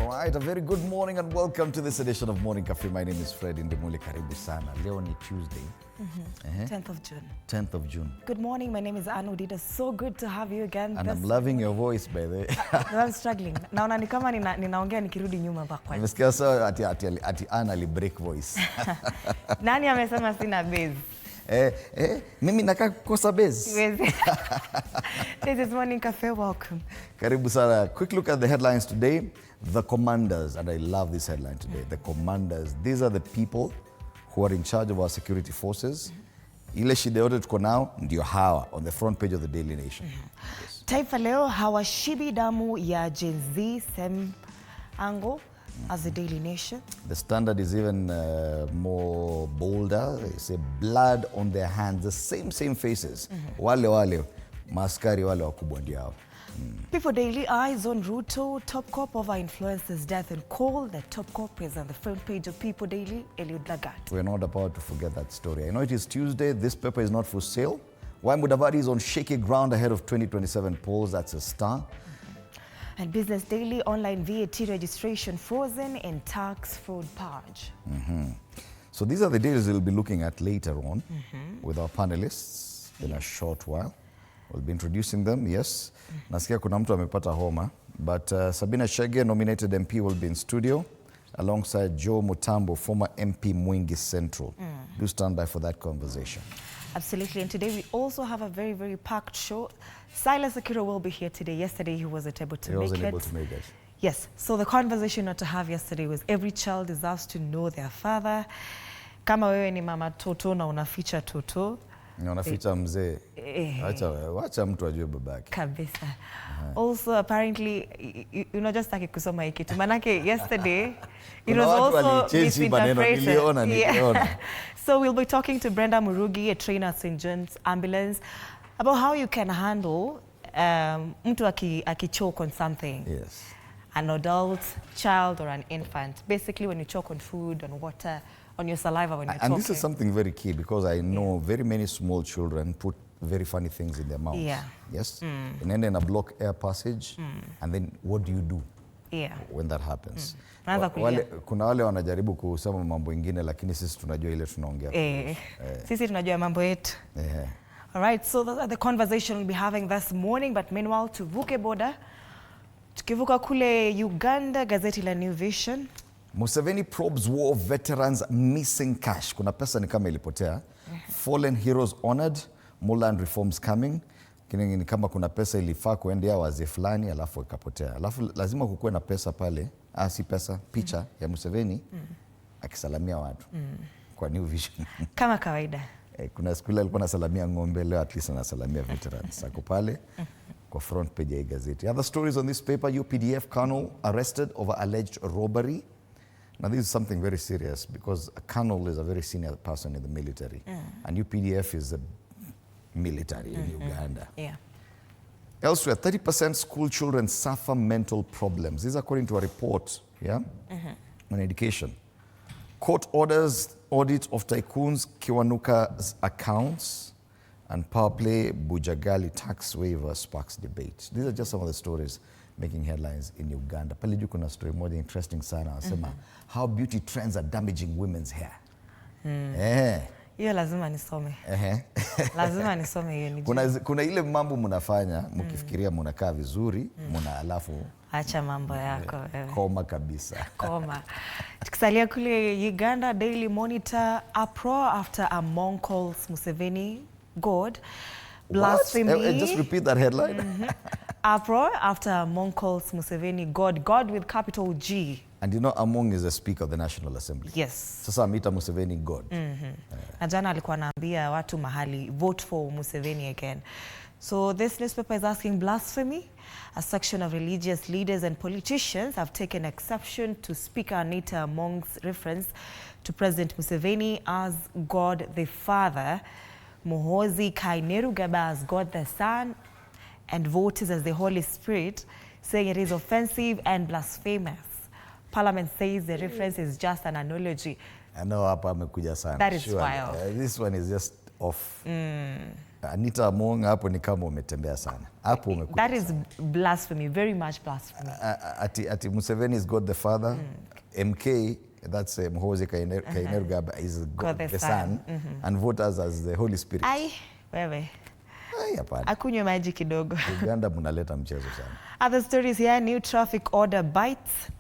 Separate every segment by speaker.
Speaker 1: All right, a very good morning and welcome to this edition of Morning Cafe. My name is Fred Indemule. Karibu sana. Leo ni Tuesday.
Speaker 2: 10th of June.
Speaker 1: 10th of June.
Speaker 2: Good morning, my name is Anu Dita. So good to have you again.
Speaker 1: And I'm loving your voice, by the way.
Speaker 2: I'm struggling. Naona ni kama ninaongea nikirudi nyuma backward.
Speaker 1: Nimesikia sawa ati Ana li break voice.
Speaker 2: Nani amesema sina base?
Speaker 1: Mimi nakaa kukosa base.
Speaker 2: This is Morning Cafe, welcome.
Speaker 1: Karibu sana. Quick look at the headlines today. The commanders, and I love this headline today. The commanders, these are the people who are in charge of our security forces. Ile shida yote tuko nao ndio hawa on the front page of the Daily Nation. Yes.
Speaker 2: Taifa leo hawashibi damu ya Gen Z, same angle as the Daily Nation.
Speaker 1: The Standard is even more bolder. They say blood on their hands, the same faces. Wale maskari wale wakubwa ndio hao.
Speaker 2: People Daily, eyes on Ruto, top cop over influences death and call. The top cop is on the front page of People Daily, Eliud Lagat.
Speaker 1: We're not about to forget that story. I know it is Tuesday, this paper is not for sale. Why Mudavadi is on shaky ground ahead of 2027 polls, that's a star.
Speaker 2: And Business Daily, online VAT registration frozen and tax fraud purge.
Speaker 1: So these are the details we'll be looking at later on with our panelists in a short while. We'll be introducing them, yes. Nasikia kuna mtu amepata homa, but Sabina Chege, nominated MP, will be in studio alongside Joe Mutambo, former MP Mwingi Central. Do stand by for that conversation.
Speaker 2: Absolutely, and today we also have a very, very packed show. Silas Akiro will be here today. Yesterday he wasn't able to make it. Yes, so the conversation not to have yesterday was every child deserves to know their father. Kama wewe ni mama toto na unaficha toto.
Speaker 1: Unaficha mzee. Wacha mtu ajue babake.
Speaker 2: Kabisa. Also apparently just like kusoma hiki tu. Manake yesterday it was also misinterpreted. Yeah. So we'll be talking to Brenda Murugi, a trainer at St. John's Ambulance, about how you can handle mtu akichoke on something.
Speaker 1: Yes.
Speaker 2: An adult, child or an infant. Basically when you choke on food, on water, on your saliva when you're talking.
Speaker 1: And this is something very key because I know very many small children put very funny things in their mouths.
Speaker 2: Yeah.
Speaker 1: Yes? And then in a block air passage, and then what do you do when that happens? Kuna wale wanajaribu kusema mambo ingine lakini sisi tunajua ile tunaongea.
Speaker 2: Sisi tunajua mambo yetu. All right, so those are the conversation we'll be having this morning, but meanwhile tuvuke border. Tukivuka kule Uganda, gazeti la New Vision.
Speaker 1: Museveni probes war veterans missing cash. Kuna pesa ni kama ilipotea. Fallen heroes honored. More land reforms coming. Ni kama kuna pesa ilifaa kuendea wazee fulani alafu ikapotea. Alafu lazima kukuwe na pesa pale. Si pesa, picha ya Museveni akisalamia watu. Kwa New Vision.
Speaker 2: Kama kawaida.
Speaker 1: Kuna siku ile alikuwa anasalamia ng'ombe, leo at least anasalamia veterans. Sako pale kwa front page ya gazeti. Other stories on this paper, UPDF colonel arrested over alleged robbery. Now this is something very serious because a colonel is a very senior person in the military and UPDF is the military in Uganda.
Speaker 2: Yeah.
Speaker 1: Elsewhere, 30% school children suffer mental problems. This is according to a report on education. Court orders audit of tycoons Kiwanuka's accounts and power play Bujagali tax waiver sparks debate. These are just some of the stories making headlines in Uganda. Pale juu kuna story moja interesting sana. Wasema how beauty trends are damaging women's hair.
Speaker 2: Hiyo lazima nisome. Lazima nisome hiyo nijue.
Speaker 1: Kuna ile mambo mnafanya mkifikiria mnakaa vizuri, alafu
Speaker 2: acha mambo yako wewe.
Speaker 1: Koma kabisa.
Speaker 2: Koma. Tukisalia kule Uganda, Daily Monitor, uproar after a monk calls Museveni God. Blasphemy.
Speaker 1: Just repeat that headline.
Speaker 2: Uproar after a monk calls Museveni God with capital G.
Speaker 1: And you know Among is the Speaker of the National Assembly.
Speaker 2: Yes.
Speaker 1: Sasa amita Museveni God.
Speaker 2: Na jana alikuwa anaambia watu mahali vote for Museveni again. So this newspaper is asking blasphemy. A section of religious leaders and politicians have taken exception to Speaker Anita Among's reference to President Museveni as God the Father, Muhoozi Kainerugaba as God the Son, and voters as the Holy Spirit, saying it is offensive and blasphemous. Parliament says the reference is just an analogy.
Speaker 1: I know hapa amekuja sana.
Speaker 2: That is wild.
Speaker 1: This one is just off. Anita Among hapo ni kama umetembea sana. Hapo umekuwa.
Speaker 2: That is blasphemy, very much blasphemy.
Speaker 1: Ati Museveni's God the Father, MK, that's Mhozi Kainerugaba is God the Son, and voters as the Holy Spirit.
Speaker 2: Ai, wewe.
Speaker 1: Ai, hapana.
Speaker 2: Akunywe maji kidogo.
Speaker 1: Uganda mnaleta mchezo sana.
Speaker 2: Other stories here, new traffic order bites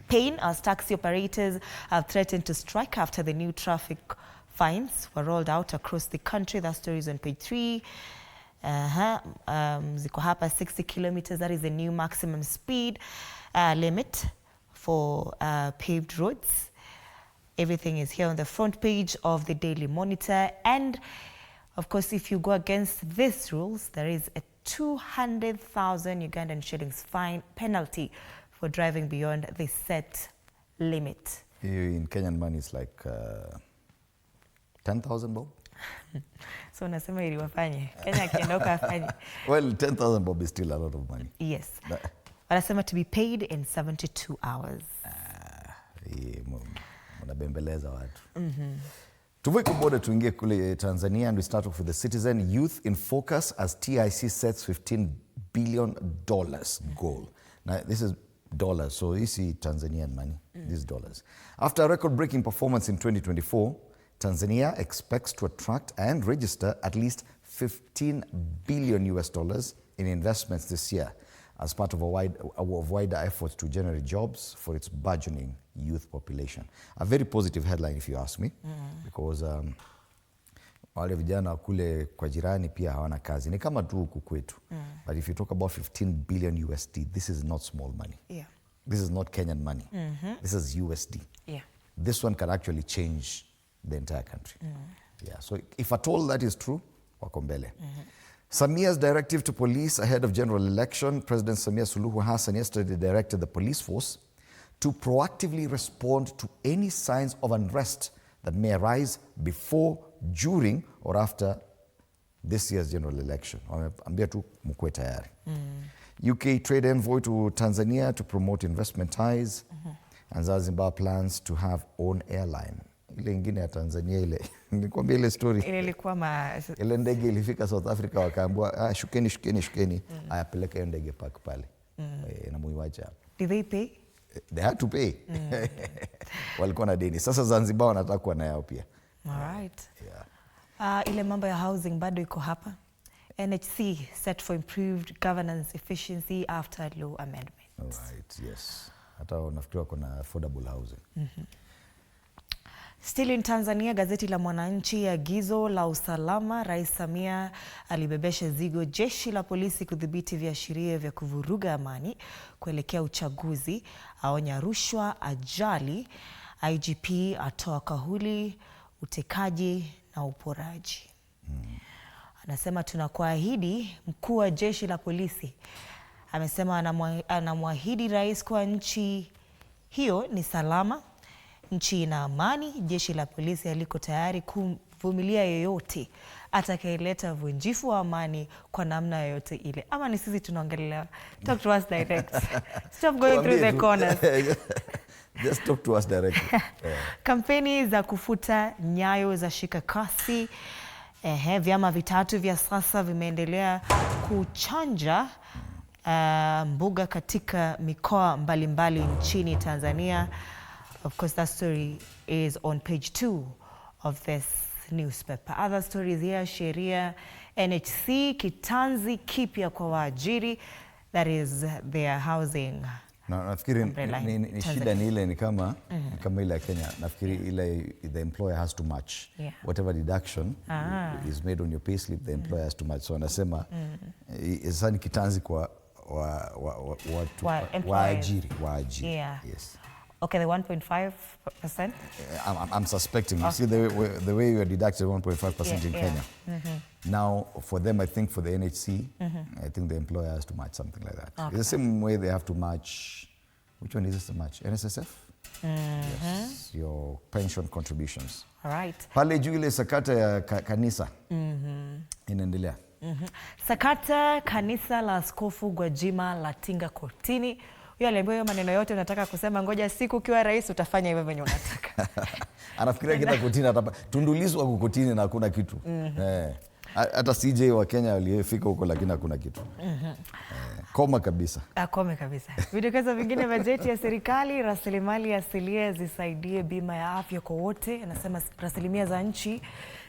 Speaker 2: pain as taxi operators have threatened to strike after the new traffic fines were rolled out across the country. That story is on page 3. Ziko hapa 60 kilometers, that is the new maximum speed limit for paved roads. Everything is here on the front page of the Daily Monitor. And of course, if you go against these rules, there is a 200,000 Ugandan shillings fine penalty for driving beyond the set limit.
Speaker 1: In Kenyan money, it's like 10,000 bob.
Speaker 2: So unasema ili wafanye Kenya kiendoka afanye.
Speaker 1: Well, 10,000 bob is still a lot of money.
Speaker 2: Yes. Wanasema to be paid in 72 hours.
Speaker 1: Mnabembeleza watu. Tuvuke border tuingie kule Tanzania, and we start off with the Citizen. Youth in focus as TIC sets $15 billion goal. Now this is dollars, so you see Tanzanian money, these dollars. After a record-breaking performance in 2024, Tanzania expects to attract and register at least $15 billion in investments this year as part of wider efforts to generate jobs for its burgeoning youth population. A very positive headline, if you ask me, because wale vijana kule kwa jirani pia hawana kazi. Ni kama tu huku kwetu. But if you talk about $15 billion USD, this is not small money. Yeah. This is not Kenyan money. This is USD. Yeah. This one can actually change the entire country. Yeah. So if at all that is true, wako mbele. Samia's directive to police ahead of general election. President Samia Suluhu Hassan yesterday directed the police force to proactively respond to any signs of unrest that may arise before, during, or after this year's general election. Wameambia tu mkuwe tayari. UK trade envoy to Tanzania to promote investment ties. And Zanzibar plans to have own airline. Ile ingine ya Tanzania ile, nilikwambia ile story. Ile ilikuwa ile ndege ilifika South Africa wakaambiwa shukeni. Ayapeleka hiyo ndege park pale. Na muiwacha.
Speaker 2: Did they pay?
Speaker 1: They had to pay. Walikuwa na deni. Sasa Zanzibar wanataka kuwa na yao pia.
Speaker 2: All right. Yeah. Ile mambo ya housing bado iko hapa. NHC set for improved governance efficiency after law amendments.
Speaker 1: All right, yes. Hata nafikiri kuna affordable housing.
Speaker 2: Still in Tanzania, gazeti la Mwananchi, agizo la usalama, Rais Samia alibebesha zigo jeshi la polisi kudhibiti viashiria vya kuvuruga amani kuelekea uchaguzi, aonya rushwa, ajali, IGP atoa kauli, utekaji na uporaji. Anasema tunakuahidi, mkuu wa jeshi la polisi amesema anamwahidi rais kwa nchi hiyo ni salama, nchi ina amani. Jeshi la polisi aliko tayari kuvumilia yoyote atakayeleta vunjifu wa amani kwa namna yoyote ile. Ama ni sisi tunaongelea? Talk to us direct. Stop going through the corners.
Speaker 1: Just talk to us directly.
Speaker 2: Kampeni za kufuta nyayo za shika kasi. Vyama vitatu vya sasa vimeendelea kuchanja mbuga katika mikoa mbalimbali nchini Tanzania. Of course, that story is on page 2 of this newspaper. Other stories here, sheria, NHC, kitanzi kipya kwa waajiri, that is their housing.
Speaker 1: Nafikiri ni shida ni ile ni kama ile ya Kenya. Nafikiri ile the employer has to match. Whatever deduction is made on your payslip, the employer has to match. So anasema sasa ni kitanzi kwa waajiri.
Speaker 2: Yeah.
Speaker 1: Yes.
Speaker 2: Okay, the 1.5%?
Speaker 1: I'm suspecting. You see the way you are deducted 1.5% in Kenya. Now, for them, I think for the NHC, I think the employer has to match something like that. It's the same way they have to match, which one is this to match? NSSF? Yes, your pension contributions.
Speaker 2: All right.
Speaker 1: Pale juu ile sakata ya kanisa inaendelea.
Speaker 2: Sakata kanisa la Askofu Gwajima latinga kortini. Huyo aliambiwa hiyo maneno yote unataka kusema, ngoja siku ukiwa rais utafanya hivyo venye unataka.
Speaker 1: Anafikiria kita kotini, Tundu Lissu wako kotini na hakuna kitu. Hata CJ wa Kenya aliyefika huko lakini hakuna kitu. Koma kabisa.
Speaker 2: Kome kabisa. Vidokezo vingine, bajeti ya serikali, rasilimali asilia zisaidie bima ya afya kwa wote. Anasema rasilimali za nchi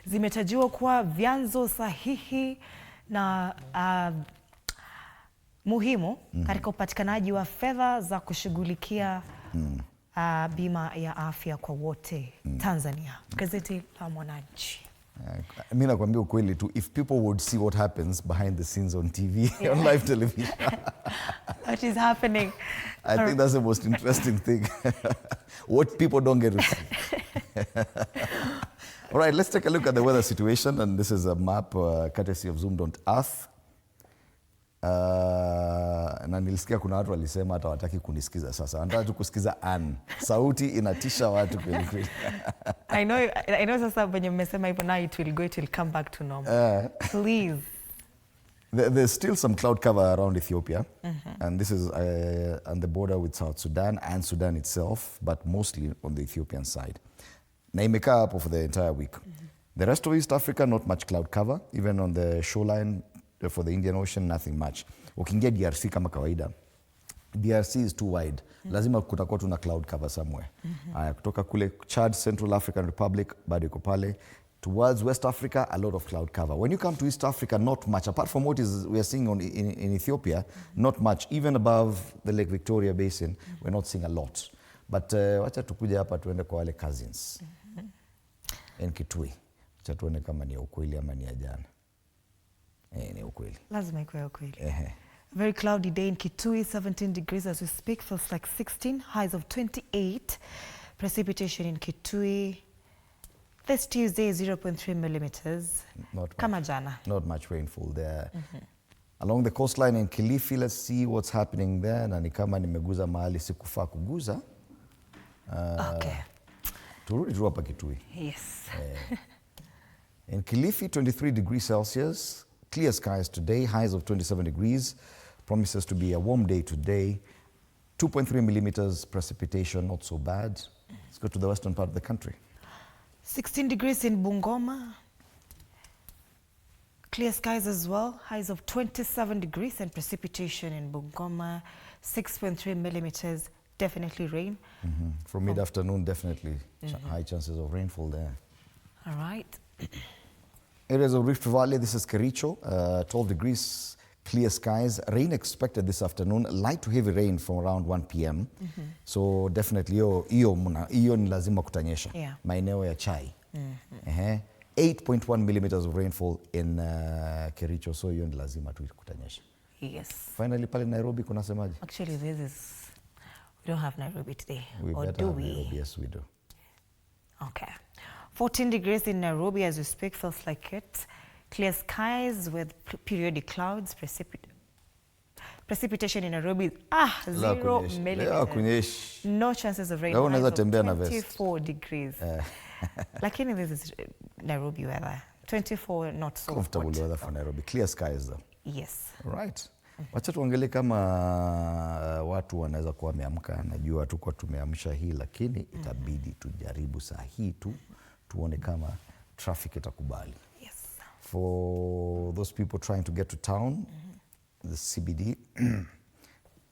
Speaker 2: zimetajiwa kuwa vyanzo sahihi na muhimu katika upatikanaji wa fedha za kushughulikia bima ya afya kwa wote Tanzania. Gazeti la Mwananchi.
Speaker 1: Mimi nakwambia ukweli tu, if people would see what happens behind the scenes on TV, on live television.
Speaker 2: What is happening?
Speaker 1: I think that's the most interesting thing. What people don't get to see. All right, let's take a look at the weather situation. And this is a map courtesy of Zoom.earth. Na nilisikia kuna watu walisema hata wataki kunisikiza sasa. Wanataka tu kusikiza sauti inatisha watu kweli kweli.
Speaker 2: I know sasa when mmesema hivyo, now it will come back to normal. Please.
Speaker 1: There's still some cloud cover around Ethiopia, and this is on the border with South Sudan and Sudan itself, but mostly on the Ethiopian side. Na imekaa hapo for the entire week. The rest of East Africa, not much cloud cover, even on the shoreline for the Indian Ocean, nothing much. Ukiingia DRC kama kawaida, DRC is too wide. Lazima kutakuwa tuna cloud cover somewhere. Kutoka kule Chad, Central African Republic, bado iko pale. Towards West Africa, a lot of cloud cover. When you come to East Africa, not much. Apart from what we are seeing in Ethiopia, not much. Even above the Lake Victoria Basin, we're not seeing a lot. But wacha tukuja hapa tuende kwa wale cousins. En Kitui. Wacha tuone kama ni ukweli ama ni jana. Ni ukweli.
Speaker 2: Lazima ikuwe ukweli. Very cloudy day in Kitui, 17 degrees as we speak, feels like 16, highs of 28. Precipitation in Kitui this Tuesday, 0.3 millimeters. Kama jana. Not
Speaker 1: much rainfall there. Along the coastline in Kilifi, let's see what's happening there. Na ni kama nimeguza mahali sikufaa kuguza.
Speaker 2: Okay.
Speaker 1: Turudi tu hapa Kitui.
Speaker 2: Yes.
Speaker 1: In Kilifi, 23 degrees Celsius. Clear skies today, highs of 27 degrees. Promises to be a warm day today. 2.3 millimeters precipitation, not so bad. Let's go to the western part of the country.
Speaker 2: 16 degrees in Bungoma. Clear skies as well. Highs of 27 degrees and precipitation in Bungoma. 6.3 millimeters. Definitely rain.
Speaker 1: From mid-afternoon, definitely high chances of rainfall there.
Speaker 2: All right.
Speaker 1: Areas of Rift Valley, this is Kericho, 12 degrees, clear skies. Rain expected this afternoon, light to heavy rain from around 1 p.m. So definitely, iyo ni lazima kutanyesha. Maeneo ya Chai. 8.1 millimeters of rainfall in Kericho, so iyo ni lazima tu kutanyesha.
Speaker 2: Yes.
Speaker 1: Finally, pale Nairobi kuna semaji?
Speaker 2: Actually, we don't have Nairobi today.
Speaker 1: Or do we? Nairobi, yes, we do.
Speaker 2: Okay. 14 degrees in Nairobi as we speak, feels like it. Clear skies with periodic clouds. Precipitation in Nairobi, 0 millimeters. No chances of rain. 24 degrees. Lakini this is Nairobi weather. 24, not so
Speaker 1: comfortable hot. Weather for Nairobi. Clear skies though.
Speaker 2: Yes.
Speaker 1: Right. Wacha tuangalie kama watu wanaweza kuwa wameamka. Najua tuko tumeamsha hii, lakini itabidi tujaribu saa hii tu tuone kama traffic itakubali.
Speaker 2: Yes.
Speaker 1: For those people trying to get to town, the CBD,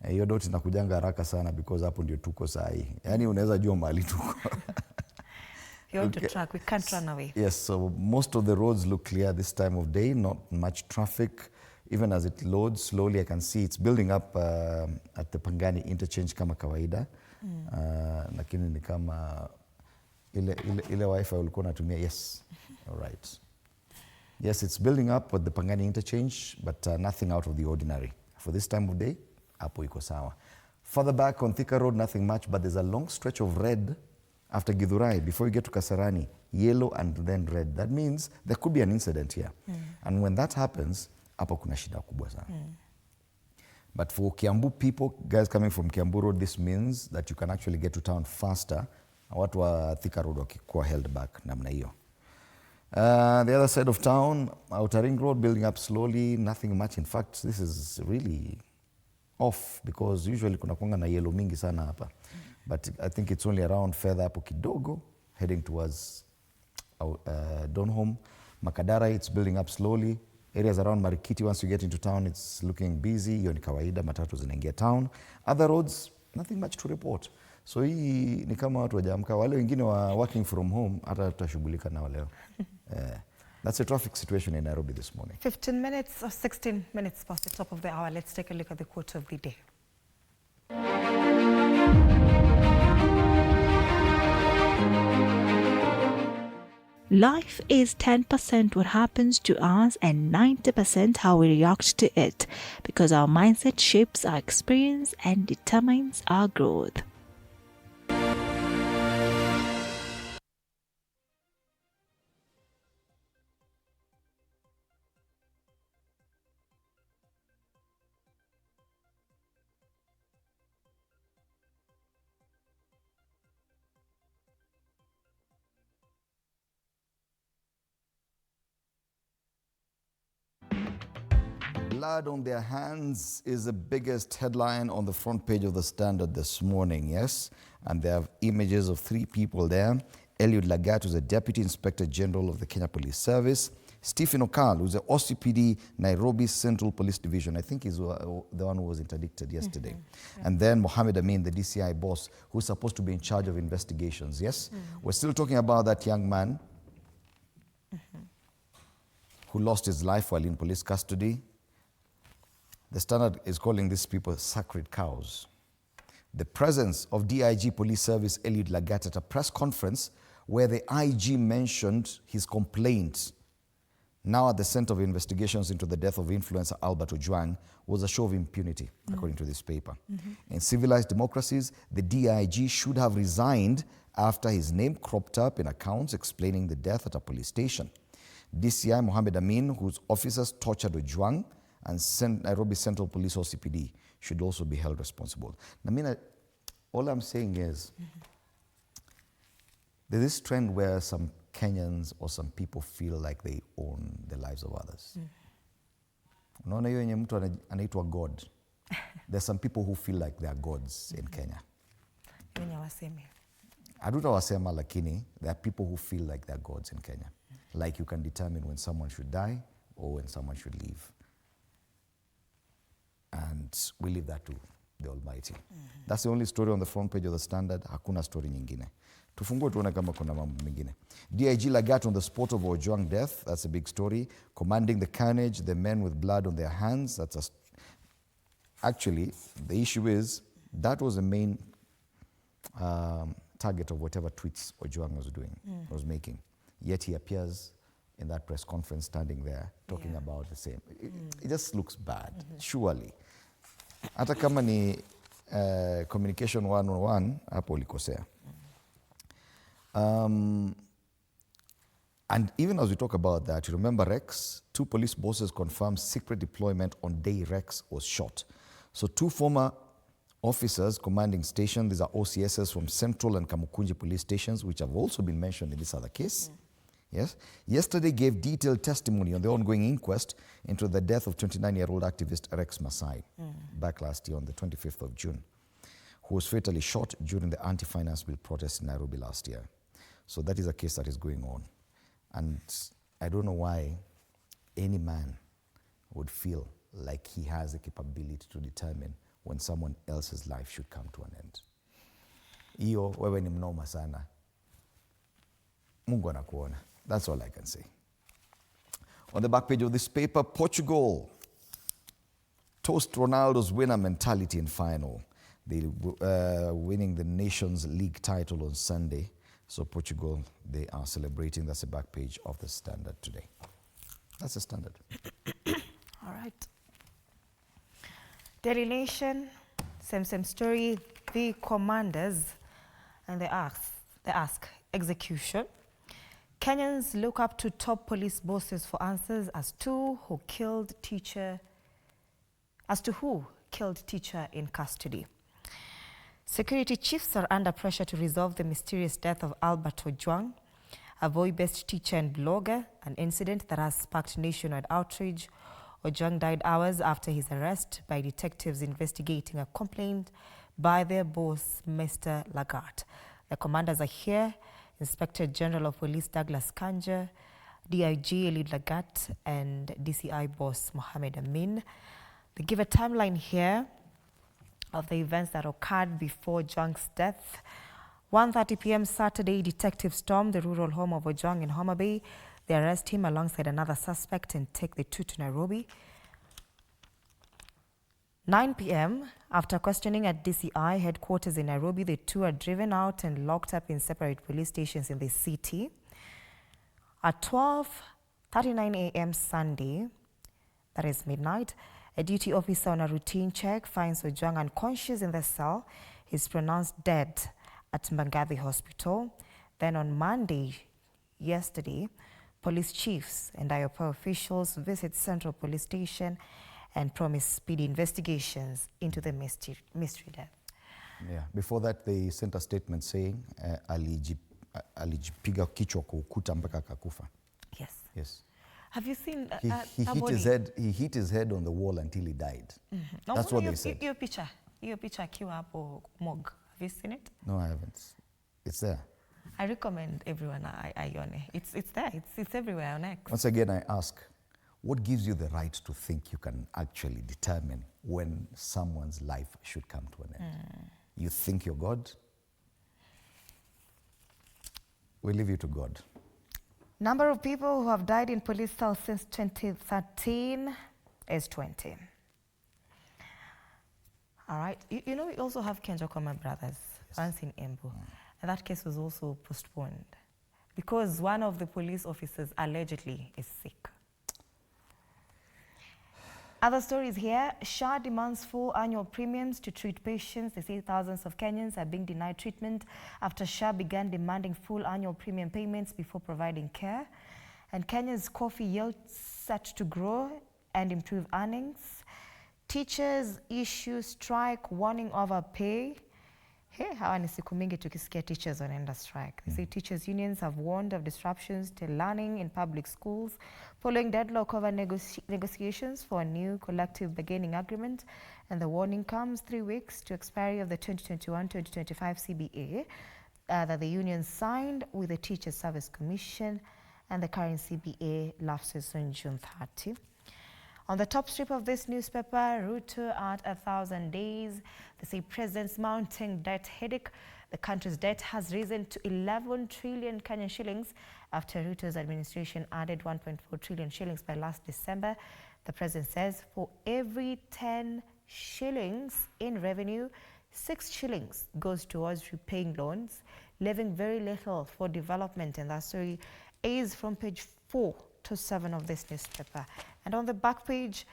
Speaker 1: hiyo doti inakujanga haraka sana because hapo ndio tuko saa hii. Yaani unaweza jua mahali tuko.
Speaker 2: You're on the track, we can't run away.
Speaker 1: Yes, so most of the roads look clear this time of day, not much traffic. Even as it loads slowly, I can see it's building up at the Pangani interchange kama kawaida. Lakini ni kama ile wifi ulikuwa unatumia. Yes, all right. Yes, it's building up at the Pangani interchange, but nothing out of the ordinary. For this time of day, hapo iko sawa. Further back on Thika Road, nothing much, but there's a long stretch of red after Githurai, before you get to Kasarani, yellow and then red. That means there could be an incident here. And when that happens, hapo kuna shida kubwa sana. But for Kiambu people, guys coming from Kiambu Road, this means that you can actually get to town faster. Watu wa Thika Road wakikuwa held back namna hiyo. The other side of town, Outer Ring Road, building up slowly, nothing much. In fact, this is really off because usually kuna kuanga na yellow mingi sana hapa. But I think it's only around further hapo kidogo, heading towards Donholm. Makadara, it's building up slowly. Areas around Marikiti, once you get into town, it's looking busy. Hiyo ni kawaida, matatu zinaingia town. Other roads, nothing much to report. So hii ni kama watu wajaamka. Wale wengine wa working from home, hata tutashughulika nao leo. That's the traffic situation in Nairobi this morning.
Speaker 2: 15 minutes or 16 minutes past the top of the hour. Let's take a look at the quote of the day.
Speaker 3: Life is 10% what happens to us and 90% how we react to it, because our mindset shapes our experience and determines our growth.
Speaker 1: Blood on their hands is the biggest headline on the front page of the Standard this morning, yes? And they have images of 3 people there. Eliud Lagat, who's the Deputy Inspector General of the Kenya Police Service. Stephen Okal, who's the OCPD Nairobi Central Police Division. I think he's the one who was interdicted yesterday. And then Mohammed Amin, the DCI boss, who's supposed to be in charge of investigations, yes? We're still talking about that young man who lost his life while in police custody. The Standard is calling these people sacred cows. The presence of DIG Police Service Eliud Lagat at a press conference where the IG mentioned his complaint, now at the center of investigations into the death of influencer Albert Ojwang, was a show of impunity, according to this paper. In civilized democracies, the DIG should have resigned after his name cropped up in accounts explaining the death at a police station. DCI Mohammed Amin, whose officers tortured Ojwang, and Nairobi Central Police OCPD should also be held responsible. I mean, all I'm saying is, there's this trend where some Kenyans or some people feel like they own the lives of others. Unaona hiyo yenye mtu anaitwa God. There's some people who feel like they are gods in Kenya. Hatutawasema, lakini there are people who feel like they are gods in Kenya. Like you can determine when someone should die or when someone should leave. And we leave that to the Almighty. That's the only story on the front page of the Standard. Hakuna story nyingine. Tufungue tuone kama kuna mambo mengine. DIG Lagat on the spot of Ojwang death. That's a big story. Commanding the carnage, the men with blood on their hands. Actually, the issue is that was the main target of whatever tweets Ojwang was making. Yet he appears in that press conference standing there talking about the same. It just looks bad, surely. Hata kama ni communication 101, hapo ulikosea. And even as we talk about that, you remember Rex? 2 police bosses confirmed secret deployment on day Rex was shot. So 2 former officers commanding stations, these are OCSs from Central and Kamukunji police stations, which have also been mentioned in this other case. Yes. Yesterday gave detailed testimony on the ongoing inquest into the death of 29-year-old activist Rex Masai back last year on the 25th of June, who was fatally shot during the anti-finance bill protest in Nairobi last year. So that is a case that is going on. And I don't know why any man would feel like he has the capability to determine when someone else's life should come to an end. Iyo, wewe ni mnoma sana. Mungu anakuona. That's all I can say. On the back page of this paper, Portugal toast Ronaldo's winner mentality in final. They winning the Nations League title on Sunday. So Portugal, they are celebrating. That's the back page of the Standard today. That's the Standard.
Speaker 2: All right. Daily Nation, same story. The commanders, and they ask execution. Kenyans look up to top police bosses for answers as to who killed teacher in custody. Security chiefs are under pressure to resolve the mysterious death of Albert Ojwang, a Voi-based teacher and blogger, an incident that has sparked nationwide outrage. Ojwang died hours after his arrest by detectives investigating a complaint by their boss, Mr. Lagat. The commanders are here. Inspector General of Police Douglas Kanja, DIG Elid Lagat and DCI boss Mohamed Amin. They give a timeline here of the events that occurred before Ojwang's death. 1:30 p.m. Saturday, detectives stormed the rural home of Ojwang in Homa Bay. They arrest him alongside another suspect and take the two to Nairobi. 9 p.m., after questioning at DCI headquarters in Nairobi, the two are driven out and locked up in separate police stations in the city. At 12:39 a.m. Sunday, that is midnight, a duty officer on a routine check finds Ojwang unconscious in the cell. He's pronounced dead at Mbagathi Hospital. Then on Monday, yesterday, police chiefs and IPOA officials visit Central Police Station and promise speedy investigations into the mystery death.
Speaker 1: Yeah. Before that, they sent a statement saying alijipiga kichwa kwa ukuta mpaka akakufa.
Speaker 2: Yes.
Speaker 1: Yes.
Speaker 2: Have you seen
Speaker 1: he hit his head on the wall until he died. That's what they said.
Speaker 2: Hiyo picha akiwa hapo morgue. Have you seen it?
Speaker 1: No, I haven't. It's there.
Speaker 2: I recommend everyone aione. It's there. It's everywhere on X.
Speaker 1: Once again, I ask, what gives you the right to think you can actually determine when someone's life should come to an end? You think you're God? We leave you to God.
Speaker 2: Number of people who have died in police cells since 2013 is 20. All right. You know, we also have Kenjokoma brothers, once in Embu. And that case was also postponed because one of the police officers allegedly is sick. Other stories here. SHA demands full annual premiums to treat patients. They say thousands of Kenyans are being denied treatment after SHA began demanding full annual premium payments before providing care. And Kenya's coffee yield set to grow and improve earnings. Teachers issue strike warning over pay. Hey, hawa ni siku mingi tukisikia teachers wanaenda strike. They say teachers unions have warned of disruptions to learning in public schools following deadlock over negotiations for a new collective bargaining agreement. And the warning comes 3 weeks to expiry of the 2021-2025 CBA that the union signed with the Teachers Service Commission, and the current CBA lapses on June 30. On the top strip of this newspaper, Ruto at 1,000 days. They say president's mounting debt headache. The country's debt has risen to 11 trillion Kenyan shillings after Ruto's administration added 1.4 trillion shillings by last December. The president says for every 10 shillings in revenue, 6 shillings goes towards repaying loans, leaving very little for development. And that story is from page 4 to 7 of this newspaper. And on the back page,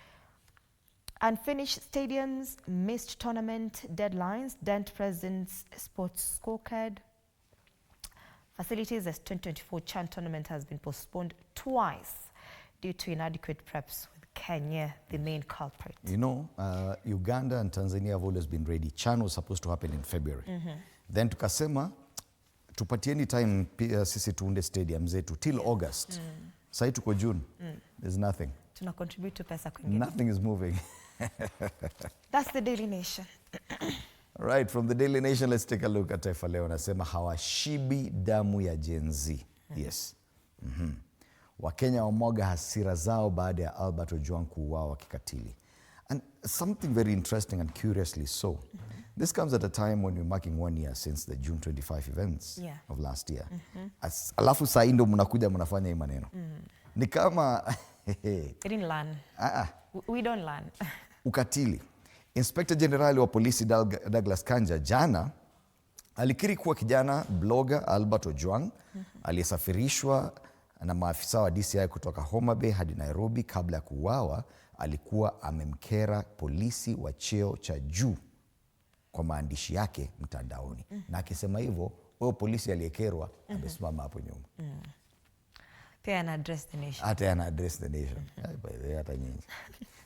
Speaker 2: unfinished stadiums, missed tournament deadlines, dent president's sports scorecard. Facilities, as 2024 CHAN tournament has been postponed twice due to inadequate preps, with Kenya the main culprit. You know,
Speaker 1: Uganda and Tanzania have always been ready. CHAN was supposed to happen in February. Then tukasema, tupatieni time sisi tuunde stadium zetu till August. Sai tuko June. There's nothing.
Speaker 2: Tuna contribute to pesa kwingine.
Speaker 1: Nothing is moving.
Speaker 2: That's the Daily Nation.
Speaker 1: All right, from the Daily Nation, let's take a look at Taifa Leo. Nasema hawashibi damu ya Gen Z. Yes. Wakenya wamwaga hasira zao baada ya Albert Ojwang kuuawa kikatili. And something very interesting and curiously so. This comes at a time when we're marking 1 year since the June 25 events of last year. Alafu saa hii ndo mnakuja mnafanya hii maneno. Ni kama
Speaker 2: We didn't learn. We don't learn.
Speaker 1: Ukatili. Inspector General wa polisi Douglas Kanja jana alikiri kuwa kijana blogger Albert Ojwang aliyesafirishwa na maafisa wa DCI kutoka Homa Bay hadi Nairobi kabla ya kuuawa alikuwa amemkera polisi wa cheo cha juu kwa maandishi yake mtandaoni. Na akisema hivyo, huyo polisi aliyekerwa amesimama hapo nyuma.
Speaker 2: Pia ana address the nation.
Speaker 1: Hata ana address the nation. Hata nyinyi.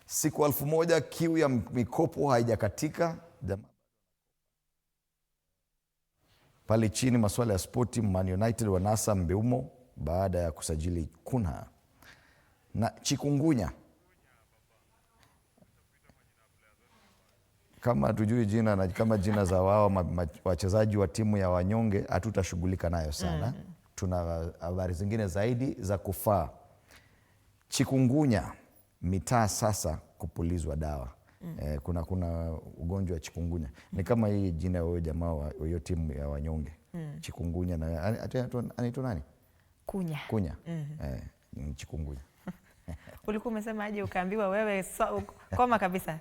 Speaker 1: Siku 1000 kiu ya mikopo haijakatika. Pale chini masuala ya spoti, Man United wanasa Mbeumo baada ya kusajili Kunha. Na chikungunya. Kama tujui jina na kama jina za wao wachezaji wa timu ya wanyonge hatutashughulika nayo sana. tuna habari zingine zaidi za kufaa. Chikungunya, mitaa sasa kupulizwa dawa. Kuna ugonjwa wa chikungunya. Ni kama hii jina ya jamaa wa hiyo timu ya wanyonge. Chikungunya na anaitwa nani? Kunya. Chikungunya.
Speaker 2: Ulikuwa umesema aje ukaambiwa wewe koma kabisa.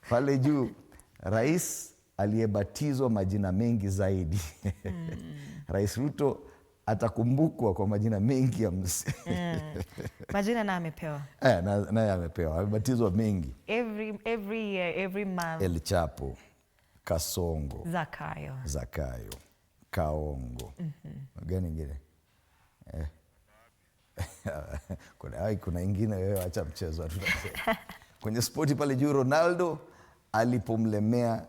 Speaker 1: Pale juu, rais aliyebatizwa majina mengi zaidi. Rais Ruto atakumbukwa kwa majina mengi ya
Speaker 2: majina na amepewa.
Speaker 1: Naye amepewa. Amebatizwa mengi.
Speaker 2: Every year, every month.
Speaker 1: El Chapo, Kasongo, Zakayo, Kaongo. Gani ingine? Kuna ingine wewe acha mchezo tunasema. Kwenye spoti pale juu, Ronaldo alipomlemea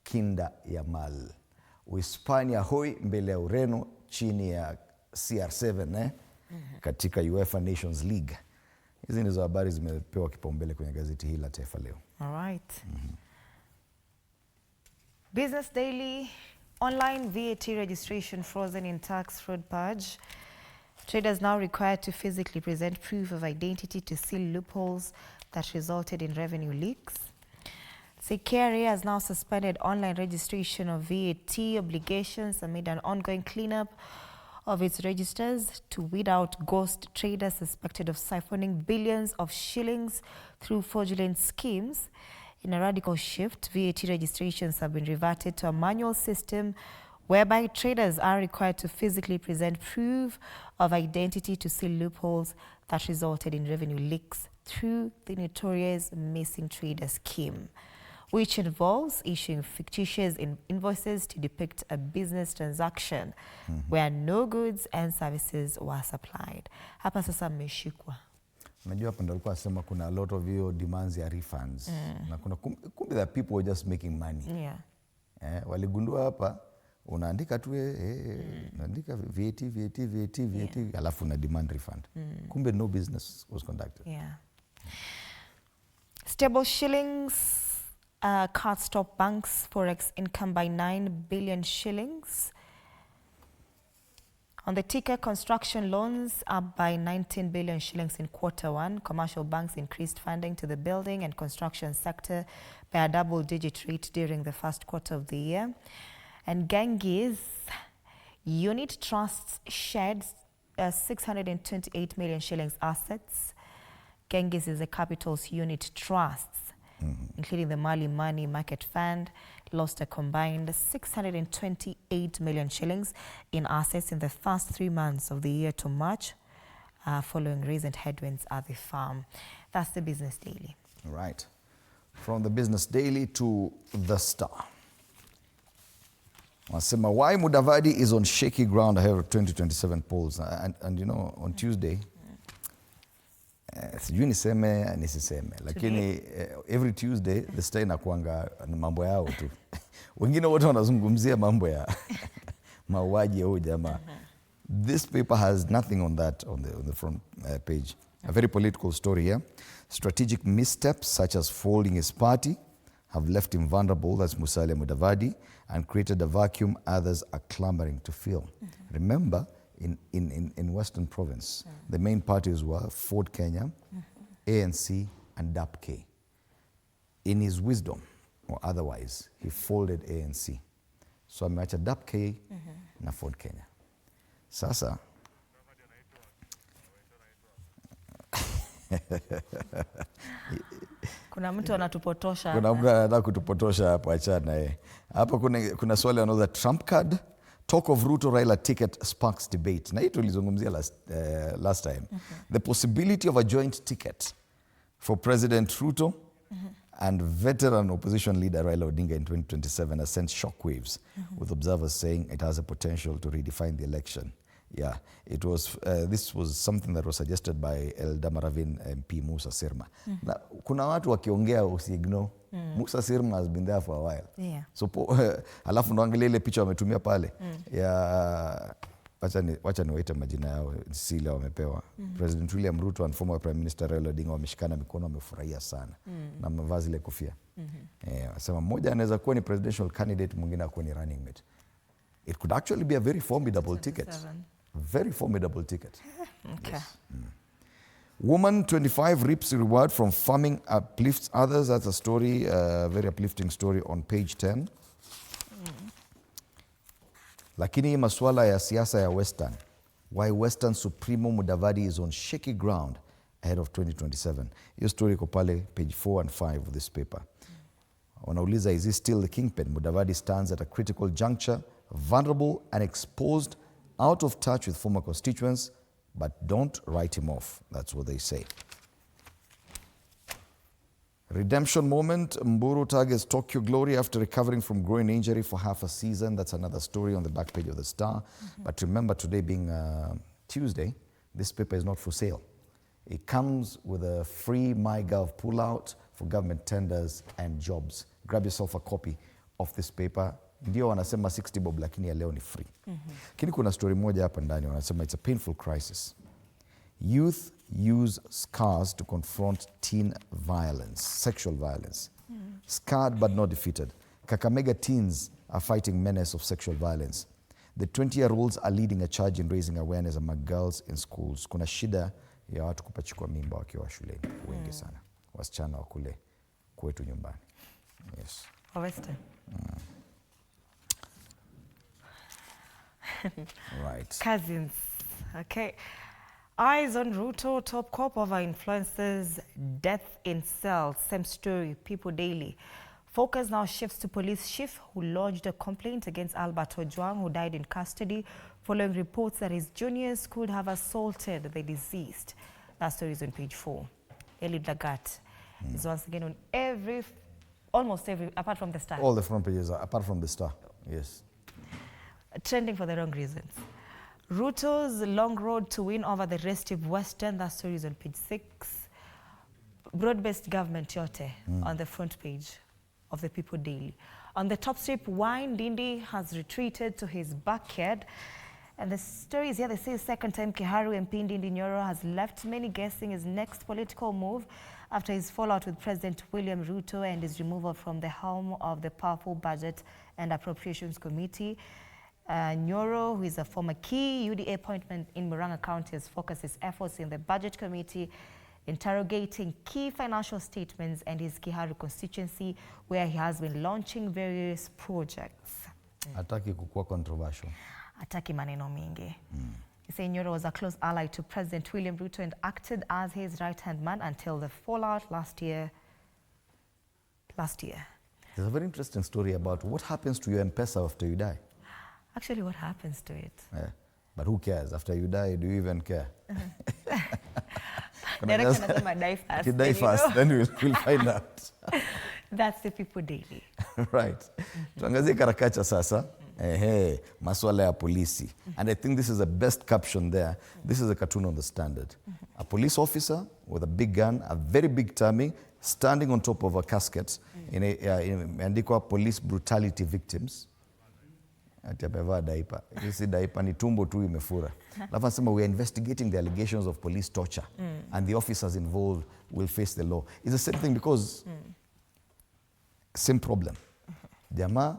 Speaker 1: kinda ya mal. Uhispania hoi mbele ya Ureno chini ya CR7 katika UEFA Nations League. Hizi ndizo habari zimepewa kipaumbele kwenye gazeti hili la Taifa Leo.
Speaker 2: All right. Business Daily, online VAT registration frozen in tax fraud purge. Traders now required to physically present proof of identity to seal loopholes that resulted in revenue leaks. KRA has now suspended online registration of VAT obligations amid an ongoing cleanup of its registers to weed out ghost traders suspected of siphoning billions of shillings through fraudulent schemes. In a radical shift, VAT registrations have been reverted to a manual system whereby traders are required to physically present proof of identity to seal loopholes that resulted in revenue leaks through the notorious missing trader scheme, which involves issuing fictitious invoices to depict a business transaction where no goods and services were supplied. Hapa sasa mmeshikwa.
Speaker 1: Unajua hapa ndio alikuwa anasema kuna a lot of your demands ya refunds. Na kuna kumbe the people were just making money.
Speaker 2: Yeah.
Speaker 1: Waligundua hapa unaandika tu unaandika VAT alafu na demand refund. Kumbe no business was conducted.
Speaker 2: Yeah. Stable shillings cuts top banks forex income by 9 billion shillings. On the ticker, construction loans up by 19 billion shillings in Q1. Commercial banks increased funding to the building and construction sector by a double-digit rate during the first quarter of the year. And Ganges unit trusts shed 628 million shillings assets. Ganges is the capital's unit trusts, including the Mali Money Market Fund, lost a combined 628 million shillings in assets in the first 3 months of the year to March, following recent headwinds at the farm. That's the Business Daily.
Speaker 1: Right. From the Business Daily to the Star. Wasema, why Mudavadi is on shaky ground ahead of 2027 polls. And you know, on Tuesday, sijui niseme nisiseme, lakini every Tuesday the Star inakuanga mambo yao tu. Wengine wote wanazungumzia mambo ya mauaji ya huyu jamaa. This paper has nothing on that on the front page. A very political story here. Strategic missteps such as folding his party have left him vulnerable, that's Musalia Mudavadi, and created a vacuum others are clamoring to fill. Remember, in Western Province, the main parties were Ford Kenya, ANC, and DAP-K. In his wisdom, or otherwise, he folded ANC. So ameacha DAP-K na Ford Kenya. Sasa,
Speaker 2: Kuna mtu anatupotosha.
Speaker 1: Kuna mtu anataka kutupotosha hapa, achana hapa. Kuna swali another Trump card. Talk of Ruto Raila ticket sparks debate. Na hii tulizungumzia last time. The possibility of a joint ticket for President Ruto and veteran opposition leader Raila Odinga in 2027 has sent shockwaves, with observers saying it has a potential to redefine the election. Yeah, it was. This was something that was suggested by Eldamaravin MP Musa Sirma. Na, kuna watu wakiongea usiignore. Musa Sirma has been there for a while.
Speaker 2: Yeah.
Speaker 1: So alafu naangalia ile picha wametumia pale ya wacha niwaite majina yao sile wamepewa. President William Ruto and former Prime Minister Raila Odinga wameshikana mikono, wamefurahia sana na mavazi ile kofia. Wasema mmoja anaweza kuwa ni presidential candidate, mwingine akuwa ni running mate. It could actually be a very formidable ticket.
Speaker 2: 27.
Speaker 1: Very formidable ticket.
Speaker 2: Okay.
Speaker 1: Yes. Woman 25 reaps reward from farming, uplifts others. That's a story, a very uplifting story on page 10. Lakini masuala ya siasa ya Western. Why Western Supremo Mudavadi is on shaky ground ahead of 2027. Hiyo story iko pale page 4 and 5 of this paper. Wanauliza, is he still the kingpin? Mudavadi stands at a critical juncture, vulnerable and exposed, out of touch with former constituents, but don't write him off. That's what they say. Redemption moment. Mburu targets Tokyo glory after recovering from groin injury for half a season. That's another story on the back page of the Star. But remember, today being Tuesday, this paper is not for sale. It comes with a free MyGov pullout for government tenders and jobs. Grab yourself a copy of this paper. Ndio wanasema 60 bob, lakini ya leo ni free. Lakini kuna story moja hapa ndani wanasema it's a painful crisis. Youth use scars to confront teen violence, sexual violence. Scarred but not defeated. Kakamega teens are fighting menace of sexual violence. The 20-year-olds are leading a charge in raising awareness among girls in schools. Kuna shida ya watu kupachikwa mimba wakiwa shuleni. Wengi sana. Wasichana wa kule kwetu nyumbani. Yes.
Speaker 2: Western.
Speaker 1: Right.
Speaker 2: Cousins. Okay. Eyes on Ruto, top cop over influencers, death in cell. Same story, People Daily. Focus now shifts to police chief who lodged a complaint against Albert Ojwang, who died in custody following reports that his juniors could have assaulted the deceased. That story is on page 4. Eli Lagat is once again on almost every, apart from the Star.
Speaker 1: All the front pages are, apart from the Star. Yes.
Speaker 2: Trending for the wrong reasons. Ruto's long road to win over the restive Western. That story is on page 6. Broad-based government yote on the front page of the People Daily. On the top strip, Wine Dindi has retreated to his backyard. And the story is here. They say second time Kiharu MP Ndindi Nyoro has left many guessing his next political move after his fallout with President William Ruto and his removal from the helm of the powerful Budget and Appropriations Committee. Nyoro, who is a former key UDA appointment in Murang'a County, has focused his efforts in the Budget Committee, interrogating key financial statements and his Kiharu constituency, where he has been launching various projects.
Speaker 1: Hataki kukuwa controversial.
Speaker 2: Hataki maneno mingi. He said Nyoro was a close ally to President William Ruto and acted as his right-hand man until the fallout last year.
Speaker 1: There's a very interesting story about what happens to your M-Pesa after you die.
Speaker 2: Actually, what happens to it?
Speaker 1: Yeah. But who cares? After you die, do you even care?
Speaker 2: Director anasema die first.
Speaker 1: You die first, then we'll find out.
Speaker 2: That's the People Daily.
Speaker 1: Right. Tuangazie karakacha sasa. Maswala ya polisi. And I think this is the best caption there. This is a cartoon on the Standard. A police officer with a big gun, a very big tummy, standing on top of a casket imeandikwa police brutality victims. Ati amevaa daipa. Hisi daipa ni tumbo tu imefura. Alafu anasema we are investigating the allegations of police torture and the officers involved will face the law. It's the same thing because same problem. Jamaa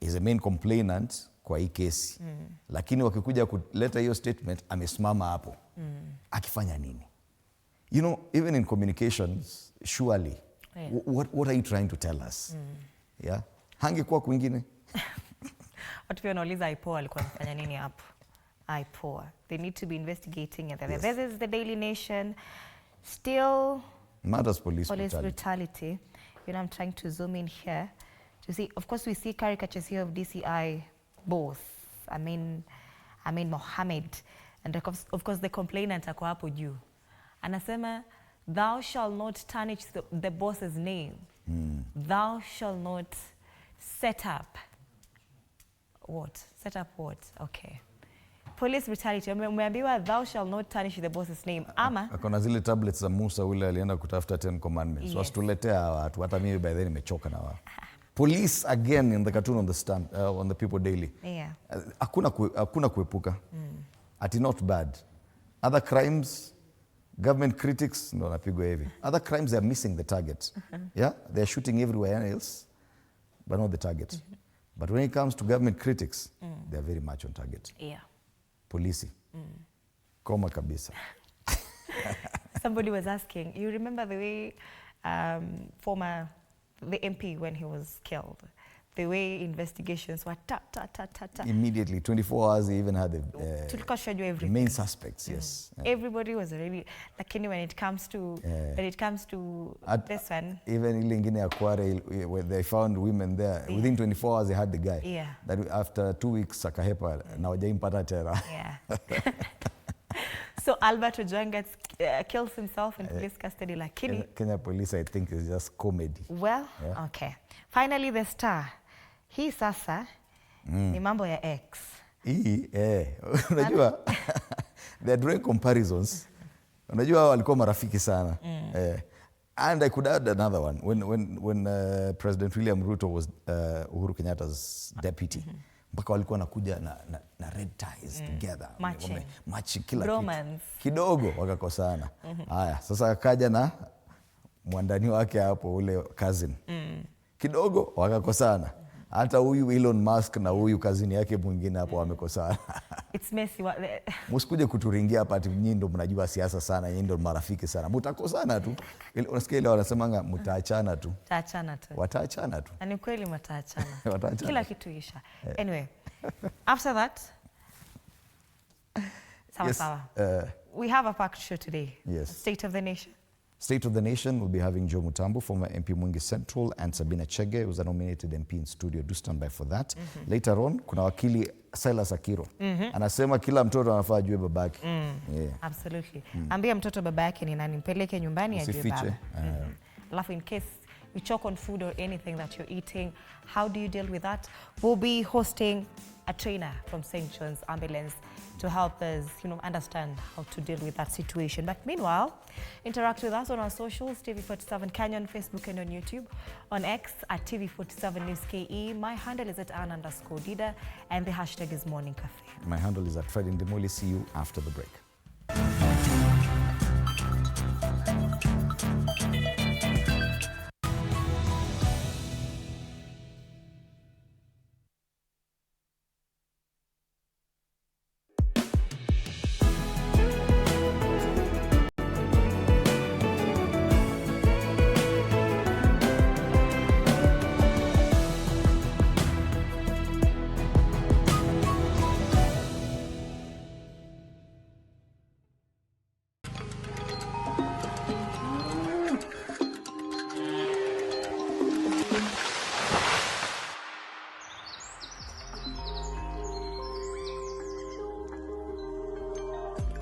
Speaker 1: is the main complainant kwa hii kesi. Lakini wakikuja kuleta hiyo statement amesimama hapo. Akifanya nini? You know, even in communications, surely, what are you trying to tell us? Yeah? Hangekuwa kwingine?
Speaker 2: Watu pia wanauliza IPOA alikuwa anafanya nini hapo? IPOA. They need to be investigating it.
Speaker 1: Yes.
Speaker 2: This is the Daily Nation. Still
Speaker 1: Matters police
Speaker 2: brutality. You know, I'm trying to zoom in here to see. Of course, we see caricatures here of DCI both. I mean Mohammed. And of course, the complainant ako hapo juu. Anasema, thou shall not tarnish the boss's name. Thou shall not set up. What? Set up what? Okay. Police brutality. Umeambiwa thou shall not tarnish the boss's name. Ama
Speaker 1: akona zile tablets za Musa ule alienda kutafuta 10 commandments.
Speaker 2: Yes.
Speaker 1: Wasituletea watu hata mimi by then nimechoka na wao. Police again in the cartoon on the stand on the People Daily.
Speaker 2: Yeah.
Speaker 1: Hakuna kuepuka. Ati not bad. Other crimes, government critics ndo napigwa hivi. Other crimes they are missing the target. Yeah? They are shooting everywhere else but not the target. But when it comes to government critics, they're very much on target.
Speaker 2: Yeah.
Speaker 1: Polisi. Koma kabisa.
Speaker 2: Somebody was asking, you remember the way the MP when he was killed, the way investigations were ta.
Speaker 1: Immediately, 24 hours, they even had the main suspects, yes.
Speaker 2: Everybody was already, lakini when it comes to this one.
Speaker 1: Even ile ingine ya Kware, where they found women there, within 24 hours they had the guy.
Speaker 2: Yeah.
Speaker 1: That after 2 weeks, akahepa, na wajaimpata tena.
Speaker 2: Yeah. So Albert Ojwang kills himself in police custody, lakini
Speaker 1: Kenya police, I think, is just comedy.
Speaker 2: Well, okay. Finally, the star. Hii sasa ni mambo ya X.
Speaker 1: Unajua, they're drawing comparisons. Unajua walikuwa marafiki sana. And I could add another one. When President William Ruto was Uhuru Kenyatta's deputy, mpaka walikuwa nakuja na red ties together. Matching kila kitu. Kidogo wakakosana. Haya, sasa akaja na mwandani wake hapo, ule cousin. Kidogo wakakosana. Hata huyu Elon Musk na huyu cousin yake mwingine hapo wamekosana.
Speaker 2: It's messy.
Speaker 1: Musikuje kuturingia hapa ati nyinyi ndo mnajua siasa sana, nyinyi ndo marafiki sana. Mutakosana tu. Unasikia ile wanasemanga mtaachana tu. Wataachana tu.
Speaker 2: Na ni kweli mtaachana.
Speaker 1: Wataachana.
Speaker 2: Kila kitu isha. Anyway, after that, sawa. We have a packed show today.
Speaker 1: Yes.
Speaker 2: State of the Nation.
Speaker 1: State of the Nation will be having Joe Mutambo, former MP Mwingi Central, and Sabina Chege, who's a nominated MP in studio. Do stand by for that. Later on, kuna wakili Silas Akiro. Anasema kila mtoto anafaa ajue babake. Yeah.
Speaker 2: Absolutely. Ambia mtoto baba yake ni nani, mpeleke nyumbani ajue baba. Alafu in case you choke on food or anything that you're eating, how do you deal with that? We'll be hosting a trainer from St. John's Ambulance to help us, understand how to deal with that situation. But meanwhile, interact with us on our socials, TV47 Kenya on Facebook and on YouTube, on X at TV47 News KE. My handle is at Ann_Dida, and the hashtag is Morning Cafe.
Speaker 1: My handle is at Fred Indemoli. See you after the break.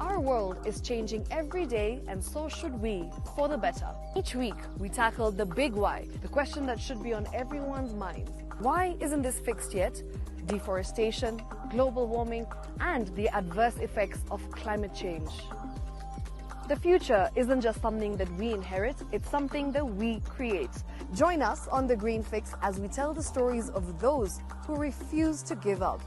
Speaker 4: Our world is changing every day, and so should we, for the better. Each week, we tackle the big why, the question that should be on everyone's mind. Why isn't this fixed yet? Deforestation, global warming, and the adverse effects of climate change. The future isn't just something that we inherit, it's something that we create. Join us on The Green Fix as we tell the stories of those who refuse to give up.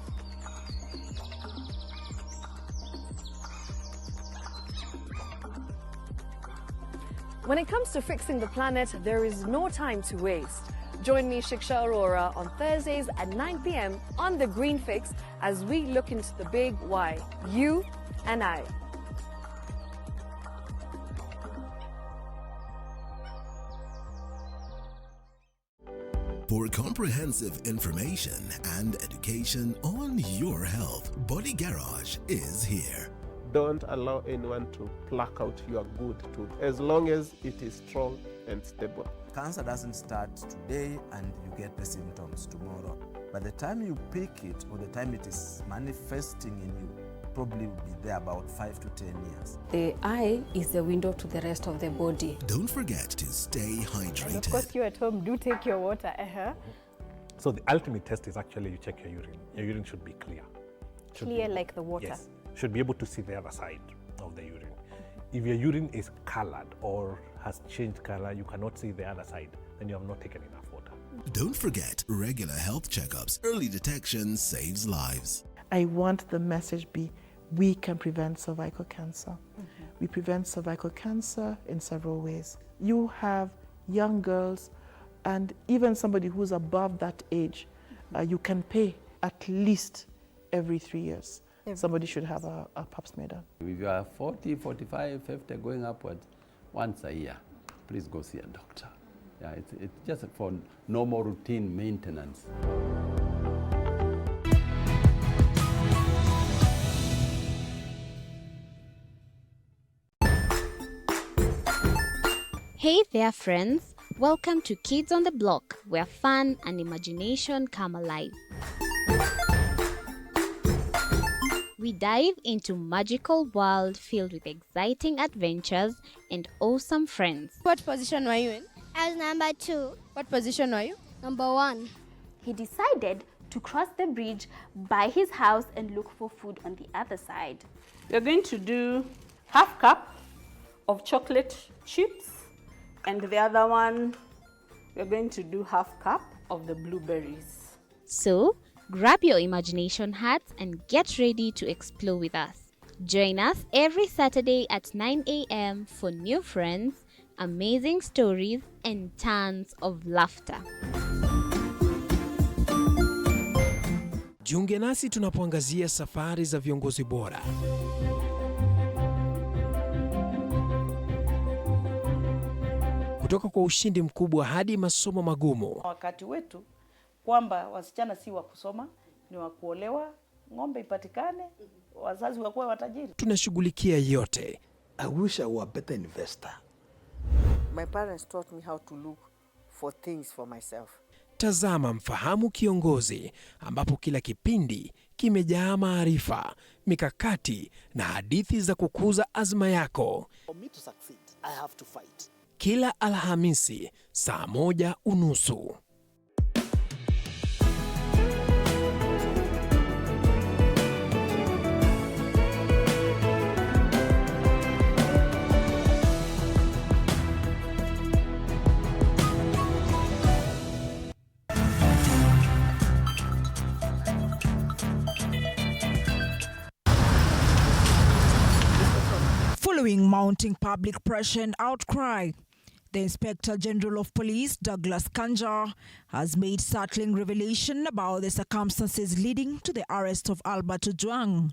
Speaker 4: When it comes to fixing the planet, there is no time to waste. Join me, Shiksha Arora, on Thursdays at 9 p.m. on The Green Fix as we look into the big why, you and I.
Speaker 5: For comprehensive information and education on your health, Body Garage is here.
Speaker 6: Don't allow anyone to pluck out your good tooth as long as it is strong and stable.
Speaker 7: Cancer doesn't start today and you get the symptoms tomorrow. By the time you pick it or the time it is manifesting in you, probably will be there about 5 to 10 years.
Speaker 8: The eye is the window to the rest of the body.
Speaker 5: Don't forget to stay hydrated.
Speaker 4: And of course, you at home do take your water.
Speaker 9: So the ultimate test is actually you check your urine. Your urine should be clear.
Speaker 4: Clear like the water.
Speaker 9: Yes. Should be able to see the other side of the urine. If your urine is colored or has changed color, you cannot see the other side, then you have not taken enough water.
Speaker 5: Don't forget regular health checkups. Early detection saves lives.
Speaker 10: I want the message be, we can prevent cervical cancer. We prevent cervical cancer in several ways. You have young girls and even somebody who's above that age You can pay at least every 3 years. Somebody should have a pap smear done.
Speaker 11: If you are 40, 45, 50, going upwards, once a year, please go see a doctor. Yeah, it's just for normal routine maintenance.
Speaker 12: Hey there, friends. Welcome to Kids on the Block, where fun and imagination come alive. We dive into magical world filled with exciting adventures and awesome friends.
Speaker 13: What position were you in?
Speaker 14: I was number 2.
Speaker 13: What position were you?
Speaker 14: Number 1.
Speaker 15: He decided to cross the bridge by his house and look for food on the other side.
Speaker 16: We're going to do half cup of chocolate chips, and the other one, we're going to do half cup of the blueberries.
Speaker 12: So, grab your imagination hats and get ready to explore with us. Join us every Saturday at 9 a.m. for new friends, amazing stories, and tons of laughter.
Speaker 17: Jiunge nasi tunapoangazia safari za viongozi bora. Kutoka kwa ushindi mkubwa hadi masomo magumu.
Speaker 18: Wakati wetu kwamba wasichana si wa kusoma, ni wa kuolewa, ng'ombe ipatikane, wazazi wakuwa watajiri.
Speaker 17: Tunashughulikia yote.
Speaker 19: I wish I were a better investor.
Speaker 20: My parents taught me how to look for things for myself.
Speaker 17: Tazama Mfahamu Kiongozi, ambapo kila kipindi kimejaa maarifa, mikakati na hadithi za kukuza azma yako.
Speaker 19: For me to succeed, I have to fight.
Speaker 17: Kila Alhamisi saa 1:30.
Speaker 21: Following mounting public pressure and outcry, the Inspector General of Police, Douglas Kanja, has made startling revelation about the circumstances leading to the arrest of Albert Ojwang.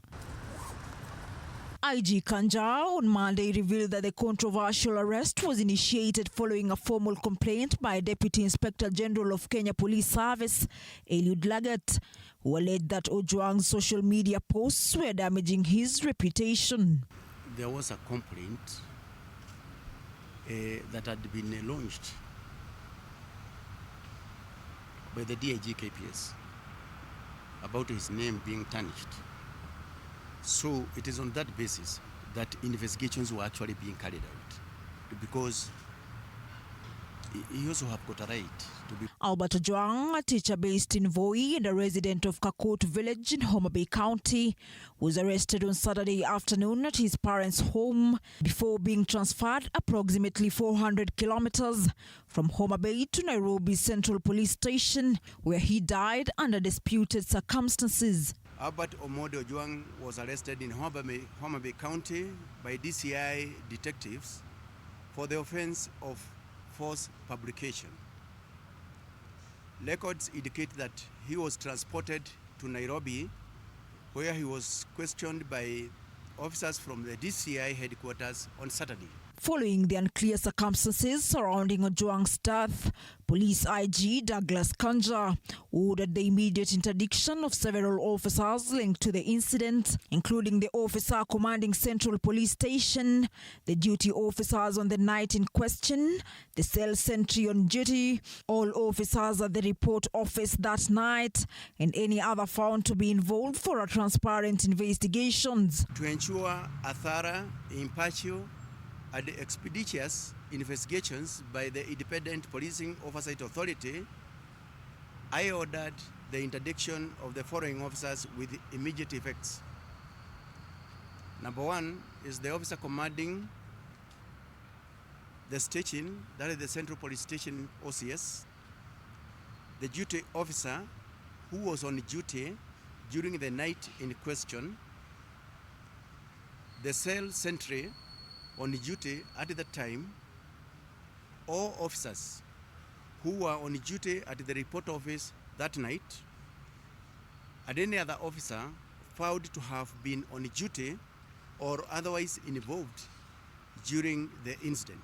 Speaker 21: IG Kanja on Monday revealed that the controversial arrest was initiated following a formal complaint by Deputy Inspector General of Kenya Police Service, Eliud Lagat, who alleged that Ojwang's social media posts were damaging his reputation.
Speaker 22: There was a complaint that had been launched by the DIG KPS about his name being tarnished. So it is on that basis that investigations were actually being carried out, because he also have got a right to be.
Speaker 21: Albert Ojwang, a teacher based in Voi and a resident of Kakot village in Homa Bay County, was arrested on Saturday afternoon at his parents' home before being transferred approximately 400 kilometers from Homa Bay to Nairobi Central Police Station, where he died under disputed circumstances.
Speaker 22: Albert Omodo Ojwang was arrested in Homa Bay County by DCI detectives for the offense of false publication. Records indicate that he was transported to Nairobi, where he was questioned by officers from the DCI headquarters on Saturday.
Speaker 21: Following the unclear circumstances surrounding Ojwang's death, Police IG Douglas Kanja ordered the immediate interdiction of several officers linked to the incident, including the officer commanding Central Police Station, the duty officers on the night in question, the cell sentry on duty, all officers at the report office that night, and any other found to be involved for a transparent investigations.
Speaker 22: To ensure a thorough, impartial, and expeditious investigations by the Independent Policing Oversight Authority, I ordered the interdiction of the following officers with immediate effects. Number 1 is the officer commanding the station, that is the Central Police Station OCS, the duty officer who was on duty during the night in question, the cell sentry on duty at the time, all officers who were on duty at the report office that night, and any other officer found to have been on duty or otherwise involved during the incident.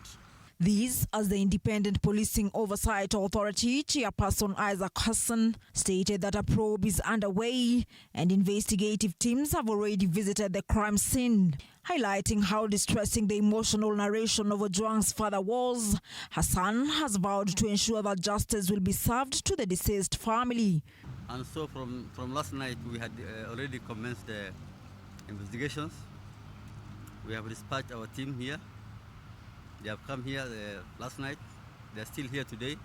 Speaker 21: These, as the Independent Policing Oversight Authority Chairperson Isaac Hassan stated that a probe is underway and investigative teams have already visited the crime scene. Highlighting how distressing the emotional narration of Ojwang's father was, Hassan has vowed to ensure that justice will be served to the deceased family.
Speaker 2: And so from last night, we had already commenced the investigations. We have dispatched our team here. They have come here last night. They are still here today.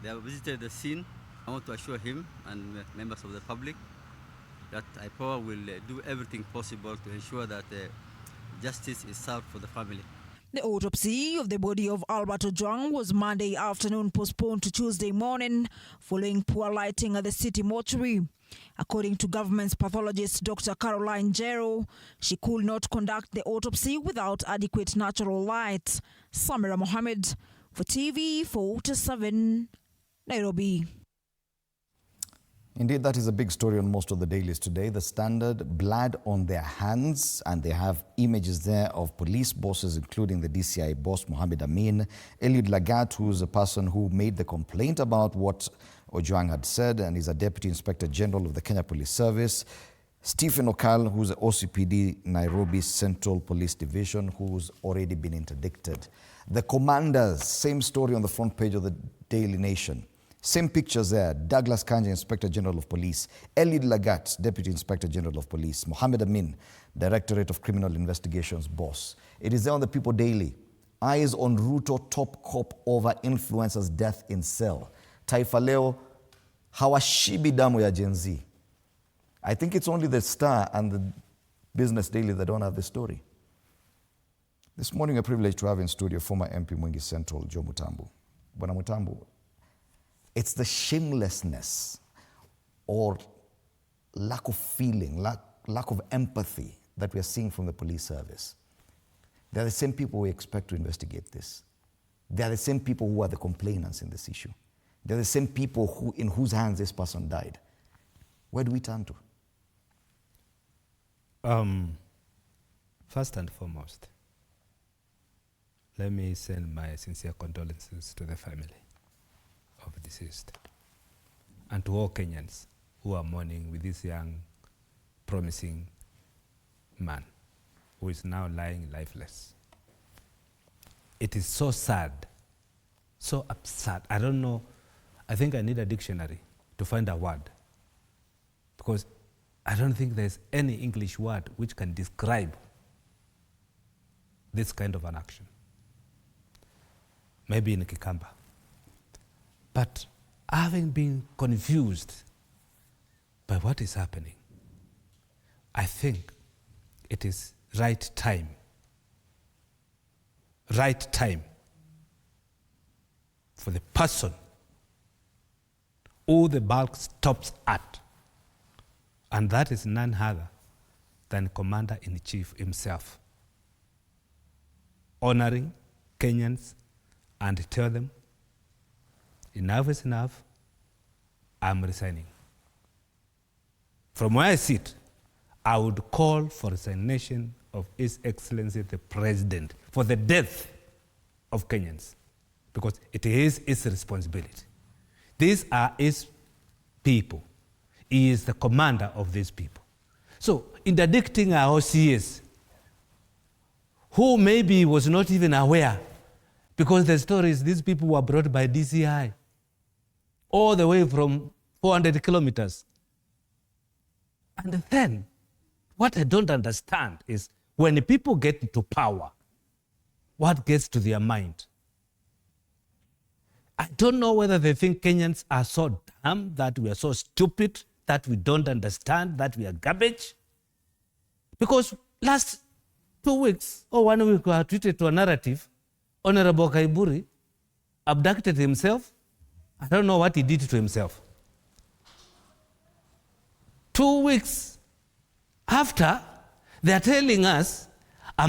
Speaker 2: They have visited the scene. I want to assure him and members of the public that IPOA will do everything possible to ensure that justice is served for the family.
Speaker 21: The autopsy of the body of Albert Ojwang was Monday afternoon postponed to Tuesday morning following poor lighting at the city mortuary. According to government's pathologist Dr. Caroline Jero, she could not conduct the autopsy without adequate natural light. Samira Mohammed for TV 47, Nairobi.
Speaker 1: Indeed, that is a big story on most of the dailies today. The Standard, blood on their hands, and they have images there of police bosses, including the DCI boss, Mohammed Amin, Eliud Lagat, who's a person who made the complaint about what Ojwang had said, and is a Deputy Inspector General of the Kenya Police Service, Stephen Okal, who's the OCPD Nairobi Central Police Division, who's already been interdicted. The commanders, same story on the front page of the Daily Nation. Same pictures there. Douglas Kanja, Inspector General of Police. Eliud Lagat, Deputy Inspector General of Police. Mohammed Amin, Directorate of Criminal Investigations boss. It is there on the People Daily. Eyes on Ruto, top cop over influencer's death in cell. Taifa Leo, hawashibi damu ya Gen Z. I think it's only the Star and the Business Daily that don't have the story. This morning, we're privileged to have in studio former MP Mwingi Central, Joe Mutambu. Bwana Mutambu, it's the shamelessness or lack of feeling, lack of empathy that we are seeing from the police service. They're the same people we expect to investigate this. They're the same people who are the complainants in this issue. They're the same people in whose hands this person died. Where do we turn to?
Speaker 3: First and foremost, let me send my sincere condolences to the family of deceased and to all Kenyans who are mourning with this young, promising man who is now lying lifeless. It is so sad, so absurd. I don't know. I think I need a dictionary to find a word, because I don't think there's any English word which can describe this kind of an action. Maybe in Kikamba. But having been confused by what is happening, I think it is right time for the person who the bulk stops at, and that is none other than Commander-in-Chief himself, honoring Kenyans and tell them, enough is enough, I'm resigning. From where I sit, I would call for resignation of His Excellency the President for the death of Kenyans, because it is his responsibility. These are his people. He is the commander of these people. So, interdicting our OCS, who maybe was not even aware, because the stories, these people were brought by DCI all the way from 400 kilometers. And then, what I don't understand is when people get into power, what gets to their mind? I don't know whether they think Kenyans are so dumb, that we are so stupid, that we don't understand, that we are garbage. Because last 2 weeks or 1 week, we are treated to a narrative. Honorable Kaiburi abducted himself. I don't know what he did to himself. 2 weeks after, they are telling us a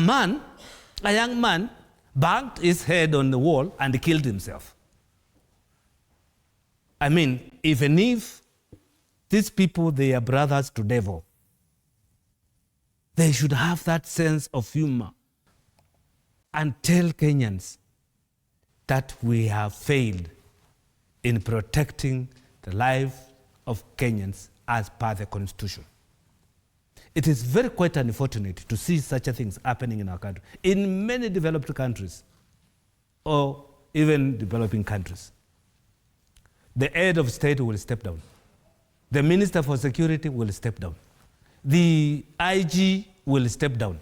Speaker 3: young man, banged his head on the wall and killed himself. I mean, even if these people, they are brothers to devil. They should have that sense of humor and tell Kenyans that we have failed in protecting the life of Kenyans as per the Constitution. It is very quite unfortunate to see such a things happening in our country, in many developed countries, or even developing countries. The head of state will step down. The Minister for Security will step down. The IG will step down.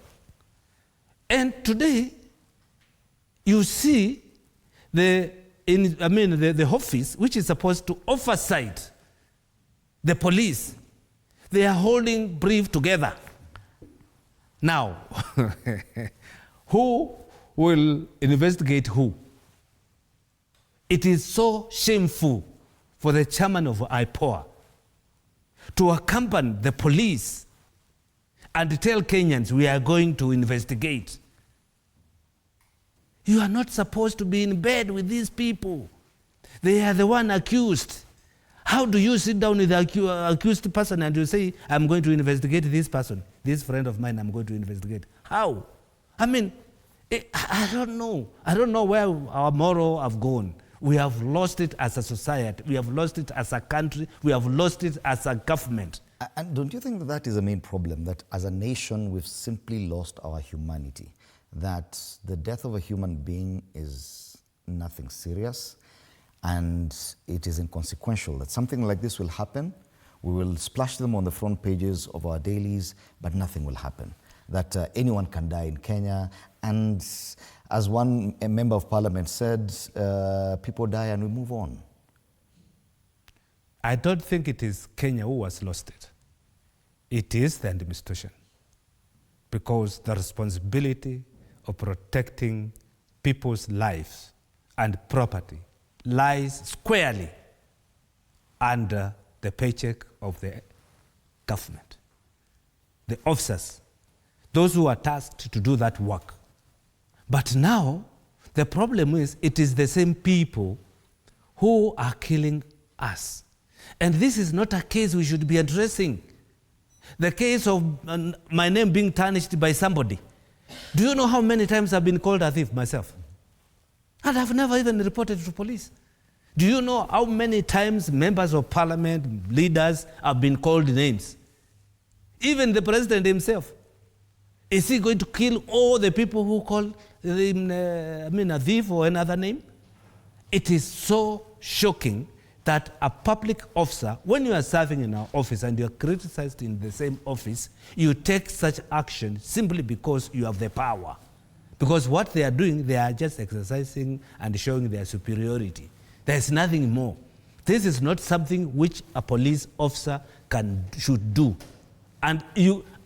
Speaker 3: And today, you see the office which is supposed to oversight the police, they are holding brief together. Now, who will investigate who? It is so shameful for the chairman of IPOA to accompany the police and tell Kenyans we are going to investigate. You are not supposed to be in bed with these people. They are the one accused. How do you sit down with the accused person and you say, I'm going to investigate this person, this friend of mine, I'm going to investigate? How? I mean, I don't know. I don't know where our moral have gone. We have lost it as a society. We have lost it as a country. We have lost it as a government.
Speaker 1: And don't you think that that is the main problem, that as a nation we've simply lost our humanity? That the death of a human being is nothing serious and it is inconsequential, that something like this will happen, we will splash them on the front pages of our dailies, but nothing will happen. That anyone can die in Kenya, and as a member of parliament said, people die and we move on.
Speaker 3: I don't think it is Kenya who has lost it. It is the administration, because the responsibility of protecting people's lives and property lies squarely under the paycheck of the government. The officers, those who are tasked to do that work. But now, the problem is, it is the same people who are killing us. And this is not a case we should be addressing. The case of my name being tarnished by somebody. Do you know how many times I've been called a thief myself? And I've never even reported to police. Do you know how many times members of parliament, leaders have been called names? Even the president himself. Is he going to kill all the people who call him a thief or another name? It is so shocking that a public officer, when you are serving in our office and you are criticized in the same office, you take such action simply because you have the power. Because what they are doing, they are just exercising and showing their superiority. There is nothing more. This is not something which a police officer should do. And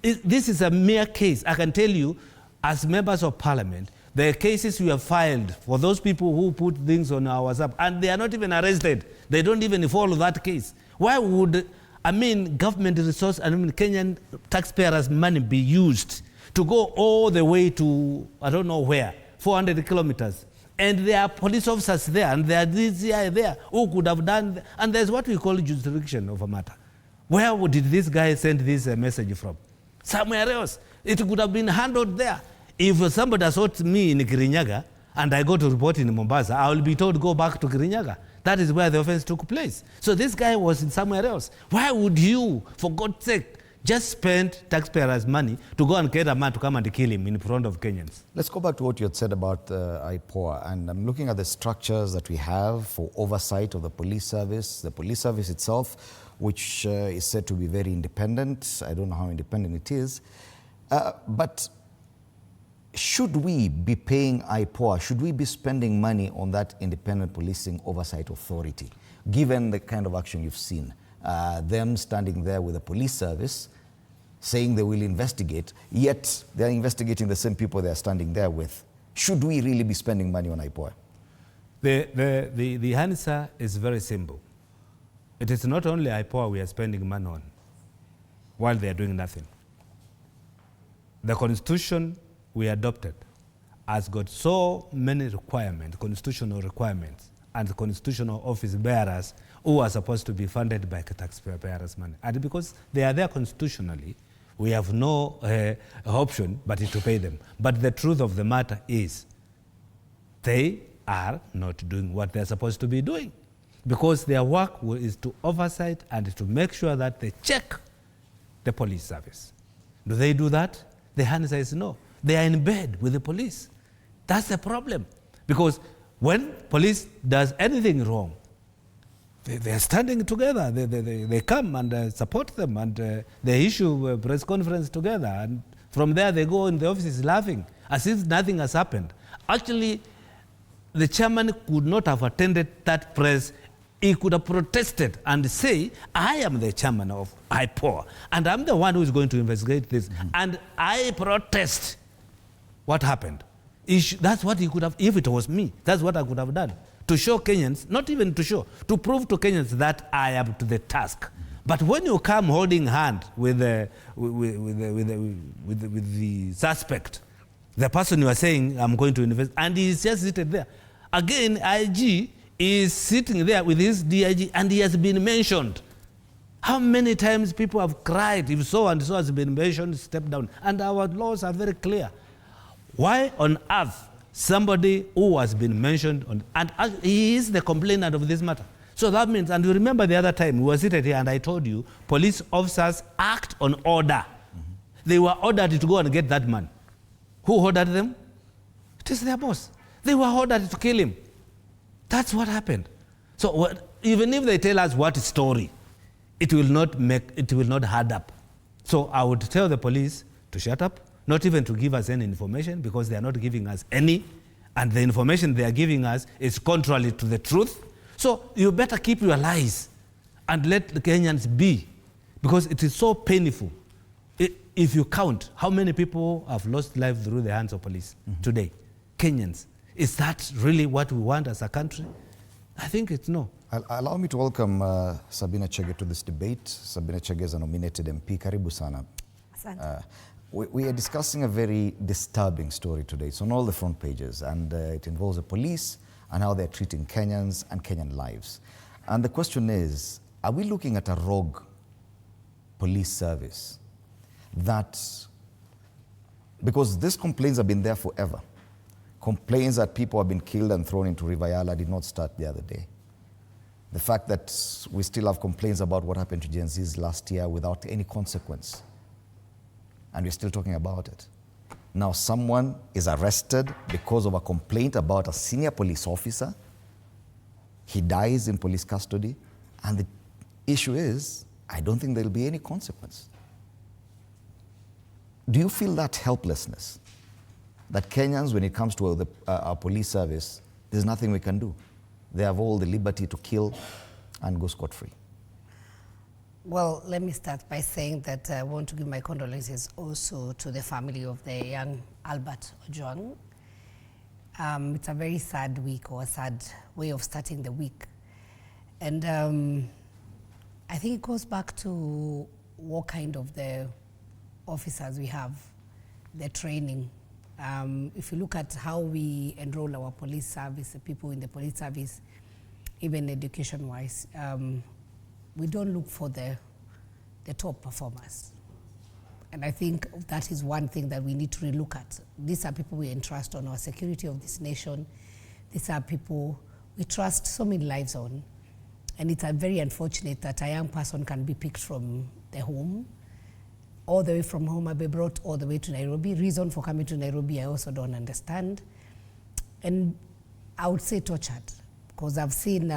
Speaker 3: this is a mere case. I can tell you, as members of parliament, the cases we have filed for those people who put things on our WhatsApp, and they are not even arrested. They don't even follow that case. Why would, government resource, Kenyan taxpayers' money be used to go all the way to, I don't know where, 400 kilometers? And there are police officers there, and there are DCI there who could have done, and there's what we call jurisdiction of a matter. Where did this guy send this message from? Somewhere else. It could have been handled there. If somebody assaults me in Kirinyaga and I go to report in Mombasa, I will be told go back to Kirinyaga. That is where the offense took place. So this guy was in somewhere else. Why would you, for God's sake, just spend taxpayers' money to go and get a man to come and kill him in front of Kenyans?
Speaker 1: Let's go back to what you had said about IPOA. And I'm looking at the structures that we have for oversight of the police service. The police service itself, which is said to be very independent. I don't know how independent it is. But should we be paying IPOA? Should we be spending money on that independent policing oversight authority, given the kind of action you've seen? Them standing there with the police service, saying they will investigate, yet they're investigating the same people they're standing there with. Should we really be spending money on IPOA?
Speaker 3: The answer is very simple. It is not only IPOA we are spending money on while they are doing nothing. The constitution we adopted has got so many requirements, constitutional requirements, and the constitutional office bearers who are supposed to be funded by taxpayers' money. And because they are there constitutionally, we have no option but to pay them. But the truth of the matter is they are not doing what they're supposed to be doing, because their work is to oversight and to make sure that they check the police service. Do they do that? The answer is no. They are in bed with the police. That's the problem. Because when police does anything wrong, they are standing together. They come and support them, and they issue a press conference together. And from there, they go in the offices laughing as if nothing has happened. Actually, the chairman could not have attended that press. He could have protested and say, I am the chairman of IPOA, and I'm the one who is going to investigate this, and I protest what happened. That's what he could have, if it was me, that's what I could have done. To show Kenyans, not even to show, to prove to Kenyans that I am to the task. But when you come holding hand with the suspect, the person you are saying, I'm going to investigate, and he's just seated there. Again, IG is sitting there with his DIG, and he has been mentioned. How many times people have cried, if so and so has been mentioned, step down. And our laws are very clear. Why on earth somebody who has been mentioned, and he is the complainant of this matter. So that means, and you remember the other time we were seated here and I told you, police officers act on order. They were ordered to go and get that man. Who ordered them? It is their boss. They were ordered to kill him. That's what happened. So even if they tell us what story, it will not add up. So I would tell the police to shut up, not even to give us any information, because they are not giving us any, and the information they are giving us is contrary to the truth. So you better keep your lies and let the Kenyans be, because it is so painful. If you count how many people have lost life through the hands of police today, Kenyans, is that really what we want as a country? I think it's no.
Speaker 1: Allow me to welcome Sabina Chege to this debate. Sabina Chege is a nominated MP. Karibu sana. We are discussing a very disturbing story today. It's on all the front pages, and it involves the police and how they're treating Kenyans and Kenyan lives. And the question is, are we looking at a rogue police service that, because these complaints have been there forever. Complaints that people have been killed and thrown into River Yala did not start the other day. The fact that we still have complaints about what happened to Gen Zs last year without any consequence, and we're still talking about it. Now someone is arrested because of a complaint about a senior police officer. He dies in police custody, and the issue is, I don't think there'll be any consequence. Do you feel that helplessness? That Kenyans, when it comes to our police service, there's nothing we can do. They have all the liberty to kill and go scot-free.
Speaker 6: Well, let me start by saying that I want to give my condolences also to the family of the young Albert Ojwang. It's a very sad week, or a sad way of starting the week. And I think it goes back to what kind of the officers we have, the training. If you look at how we enroll our police service, the people in the police service, even education-wise, we don't look for the top performers. And I think that is one thing that we need to relook at. These are people we entrust on our security of this nation. These are people we trust so many lives on. And it's very unfortunate that a young person can be picked from the home, all the way from home, be brought all the way to Nairobi. Reason for coming to Nairobi, I also don't understand. And I would say tortured, because I've seen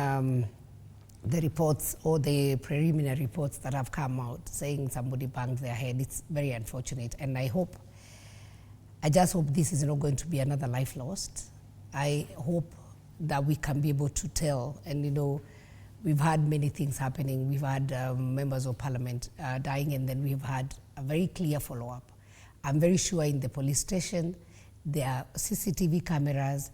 Speaker 6: the reports or the preliminary reports that have come out saying somebody banged their head. It's very unfortunate. And I just hope this is not going to be another life lost. I hope that we can be able to tell, and we've had many things happening. We've had members of parliament dying, and then we've had a very clear follow-up. I'm very sure in the police station, there are CCTV cameras.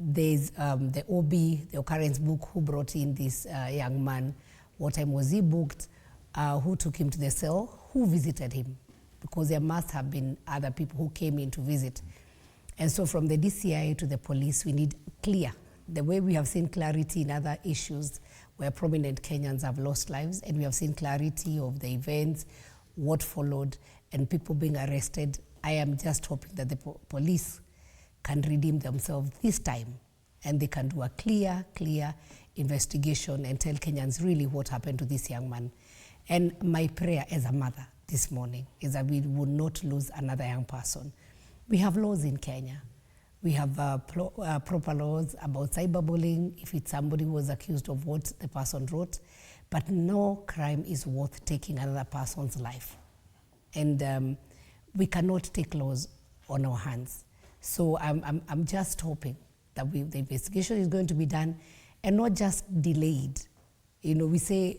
Speaker 6: There's the OB, the occurrence book, who brought in this young man. What time was he booked? Who took him to the cell? Who visited him? Because there must have been other people who came in to visit. And so from the DCI to the police, we need clear the way we have seen clarity in other issues where prominent Kenyans have lost lives, and we have seen clarity of the events, what followed, and people being arrested, I am just hoping that the police can redeem themselves this time, and they can do a clear investigation and tell Kenyans really what happened to this young man. And my prayer as a mother this morning is that we would not lose another young person. We have laws in Kenya. We have proper laws about cyberbullying, if it's somebody who was accused of what the person wrote, but no crime is worth taking another person's life. And we cannot take laws on our hands. So I'm just hoping that the investigation is going to be done and not just delayed. You know, we say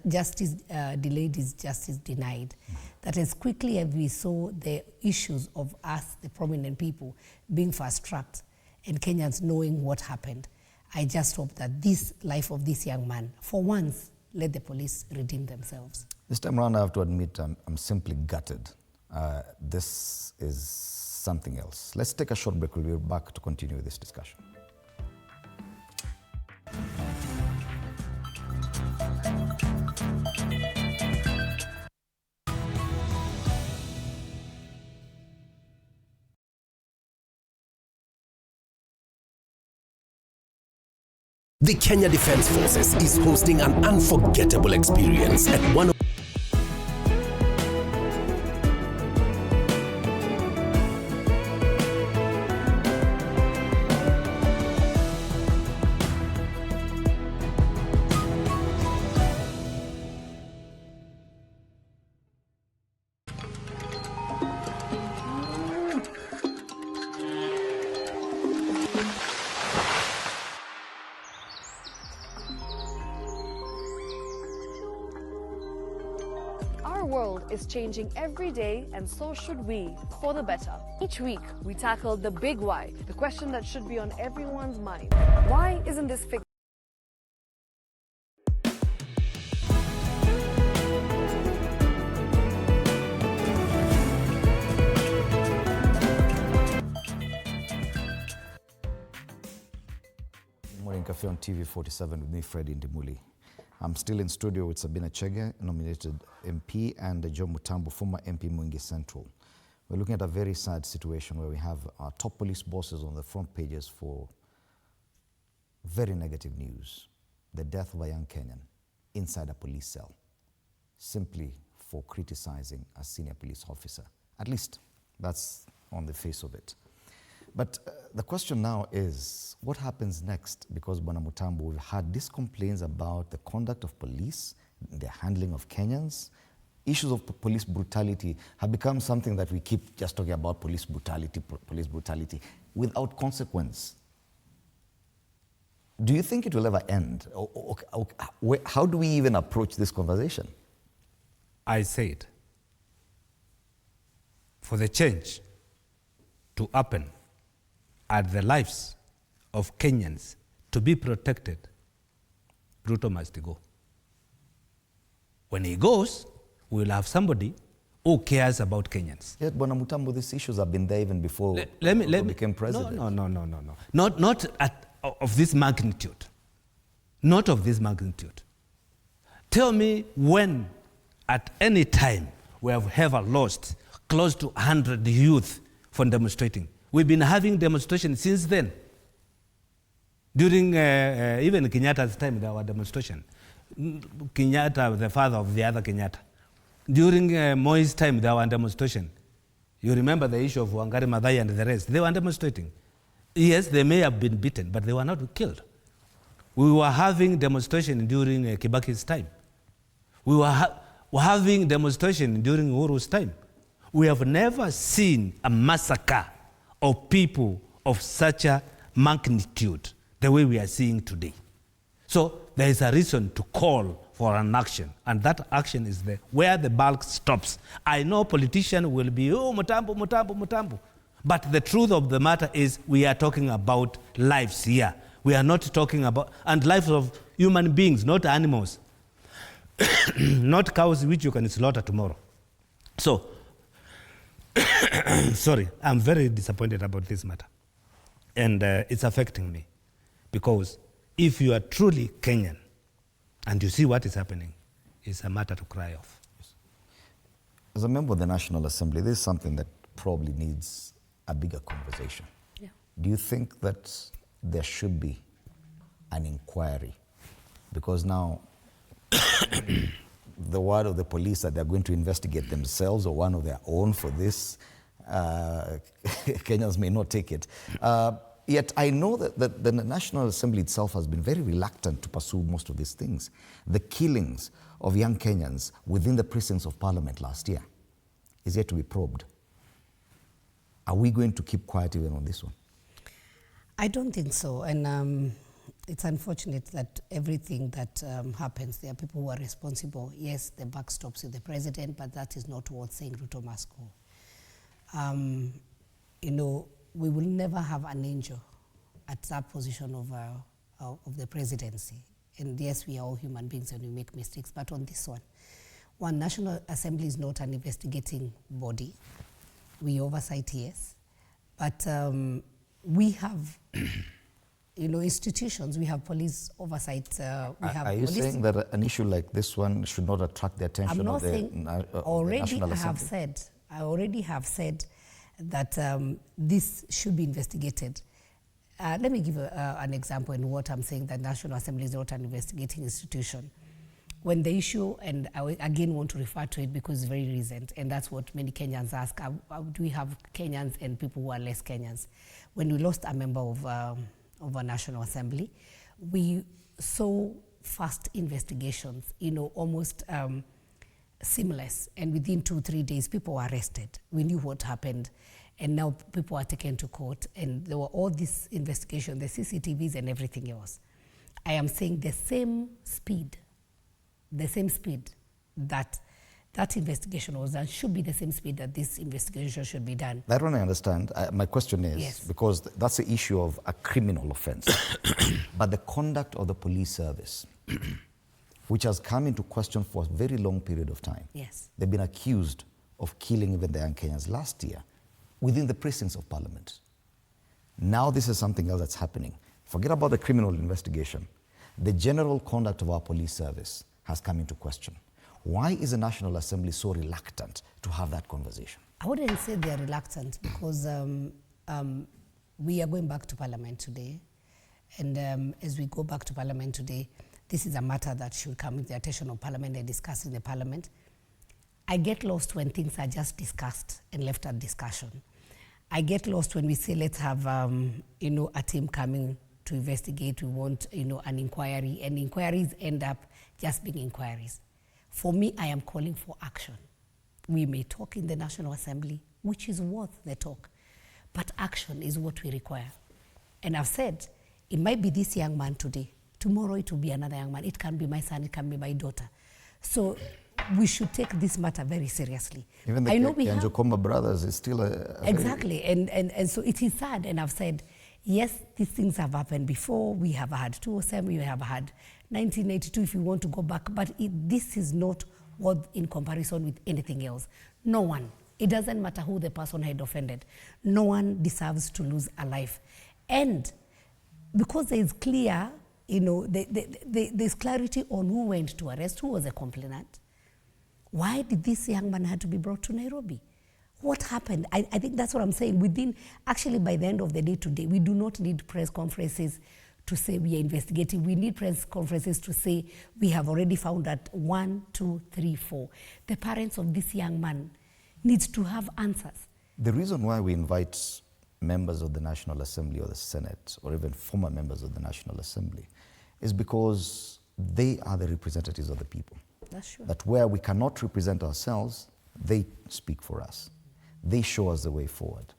Speaker 6: justice delayed is justice denied. That as quickly as we saw the issues of us, the prominent people, being fast-tracked and Kenyans knowing what happened, I just hope that this life of this young man, for once, let the police redeem themselves.
Speaker 1: This time around, I have to admit, I'm simply gutted. This is something else. Let's take a short break. We'll be back to continue this discussion.
Speaker 7: The Kenya Defence Forces is hosting an unforgettable experience at one of
Speaker 4: Our world is changing every day, and so should we, for the better. Each week, we tackle the big why, the question that should be on everyone's mind. Why isn't this fixed?
Speaker 1: Morning Cafe on TV 47 with me, Freddie Ndimuli. I'm still in studio with Sabina Chege, nominated MP, and Joe Mutambu, former MP Mwingi Central. We're looking at a very sad situation where we have our top police bosses on the front pages for very negative news. The death of a young Kenyan inside a police cell, simply for criticizing a senior police officer. At least that's on the face of it. But the question now is, what happens next? Because Bwana Mutambu, we've had these complaints about the conduct of police, the handling of Kenyans. Issues of police brutality have become something that we keep just talking about police brutality without consequence. Do you think it will ever end? How do we even approach this conversation?
Speaker 3: I said, for the change to happen, at the lives of Kenyans to be protected, Ruto must go. When he goes, we'll have somebody who cares about Kenyans.
Speaker 1: Yet, Bwana Mutambu, these issues have been there even before
Speaker 3: Ruto
Speaker 1: became president.
Speaker 3: No. Not of this magnitude. Not of this magnitude. Tell me when, at any time, we have ever lost close to 100 youth for demonstrating. We've been having demonstrations since then. During even Kenyatta's time, there were demonstrations. Kenyatta, the father of the other Kenyatta. During Moi's time, there were demonstrations. You remember the issue of Wangari Maathai and the rest. They were demonstrating. Yes, they may have been beaten, but they were not killed. We were having demonstrations during Kibaki's time. We were having demonstrations during Uhuru's time. We have never seen a massacre of people of such a magnitude the way we are seeing today. So there is a reason to call for an action, and that action is where the bulk stops. I know politicians will be, oh, Mutambu. But the truth of the matter is we are talking about lives here. We are not talking about, and lives of human beings, not animals. Not cows which you can slaughter tomorrow. So, sorry, I'm very disappointed about this matter. And it's affecting me. Because if you are truly Kenyan and you see what is happening, it's a matter to cry off.
Speaker 1: As a member of the National Assembly, this is something that probably needs a bigger conversation.
Speaker 6: Yeah.
Speaker 1: Do you think that there should be an inquiry? Because now the word of the police that they're going to investigate themselves or one of their own for this, Kenyans may not take it. Yet I know that the National Assembly itself has been very reluctant to pursue most of these things. The killings of young Kenyans within the precincts of Parliament last year is yet to be probed. Are we going to keep quiet even on this one?
Speaker 6: I don't think so. And it's unfortunate that everything that happens, there are people who are responsible. Yes, the buck stops with the president, but that is not what saying Ruto must go. You know, we will never have an angel at that position of the presidency. And yes, we are all human beings and we make mistakes, but on this one, National Assembly is not an investigating body. We oversight, yes, but we have, you know, institutions. We have police oversight. We have
Speaker 1: are you
Speaker 6: police.
Speaker 1: saying that an issue like this one should not attract the attention
Speaker 6: I'm not
Speaker 1: of the,
Speaker 6: saying,
Speaker 1: of the
Speaker 6: already
Speaker 1: National
Speaker 6: I
Speaker 1: Assembly?
Speaker 6: already have said that this should be investigated. Let me give an example in what I'm saying, that National Assembly is not an investigating institution. When the issue, and I again want to refer to it because it's very recent, and that's what many Kenyans ask, do we have Kenyans and people who are less Kenyans? When we lost a member of a National Assembly, we saw fast investigations, you know, almost seamless, and within 2-3 days, people were arrested. We knew what happened, and now people are taken to court, and there were all this investigation, the CCTVs and everything else. I am saying the same speed that that investigation was done should be the same speed that this investigation should be done.
Speaker 1: That one I understand. My question is,
Speaker 6: Yes.
Speaker 1: because that's the issue of a criminal offense, but the conduct of the police service, which has come into question for a very long period of time.
Speaker 6: Yes.
Speaker 1: They've been accused of killing even the young Kenyans last year within the precincts of Parliament. Now this is something else that's happening. Forget about the criminal investigation. The general conduct of our police service has come into question. Why is the National Assembly so reluctant to have that conversation?
Speaker 6: I wouldn't say they're reluctant because we are going back to Parliament today. And as we go back to Parliament today, this is a matter that should come to the attention of Parliament and discussed in the Parliament. I get lost when things are just discussed and left at discussion. I get lost when we say, let's have you know, a team coming to investigate. We want, you know, an inquiry, and inquiries end up just being inquiries. For me, I am calling for action. We may talk in the National Assembly, which is worth the talk, but action is what we require. And I've said, it might be this young man today. Tomorrow it will be another young man. It can be my son, it can be my daughter. So we should take this matter very seriously.
Speaker 1: Even the Njokomba brothers is still
Speaker 6: exactly, and so it is sad, and I've said, yes, these things have happened before. We have had 207, we have had 1982 if you want to go back, but this is not what in comparison with anything else. No one, it doesn't matter who the person had offended, no one deserves to lose a life. And because there is clear, you know, there's clarity on who went to arrest, who was a complainant. Why did this young man have to be brought to Nairobi? What happened? I think that's what I'm saying. Actually, by the end of the day today, we do not need press conferences to say we are investigating. We need press conferences to say we have already found that 1, 2, 3, 4. The parents of this young man needs to have answers.
Speaker 1: The reason why we invite members of the National Assembly or the Senate, or even former members of the National Assembly, is because they are the representatives of the people.
Speaker 6: That's true.
Speaker 1: That where we cannot represent ourselves, they speak for us. They show us the way forward.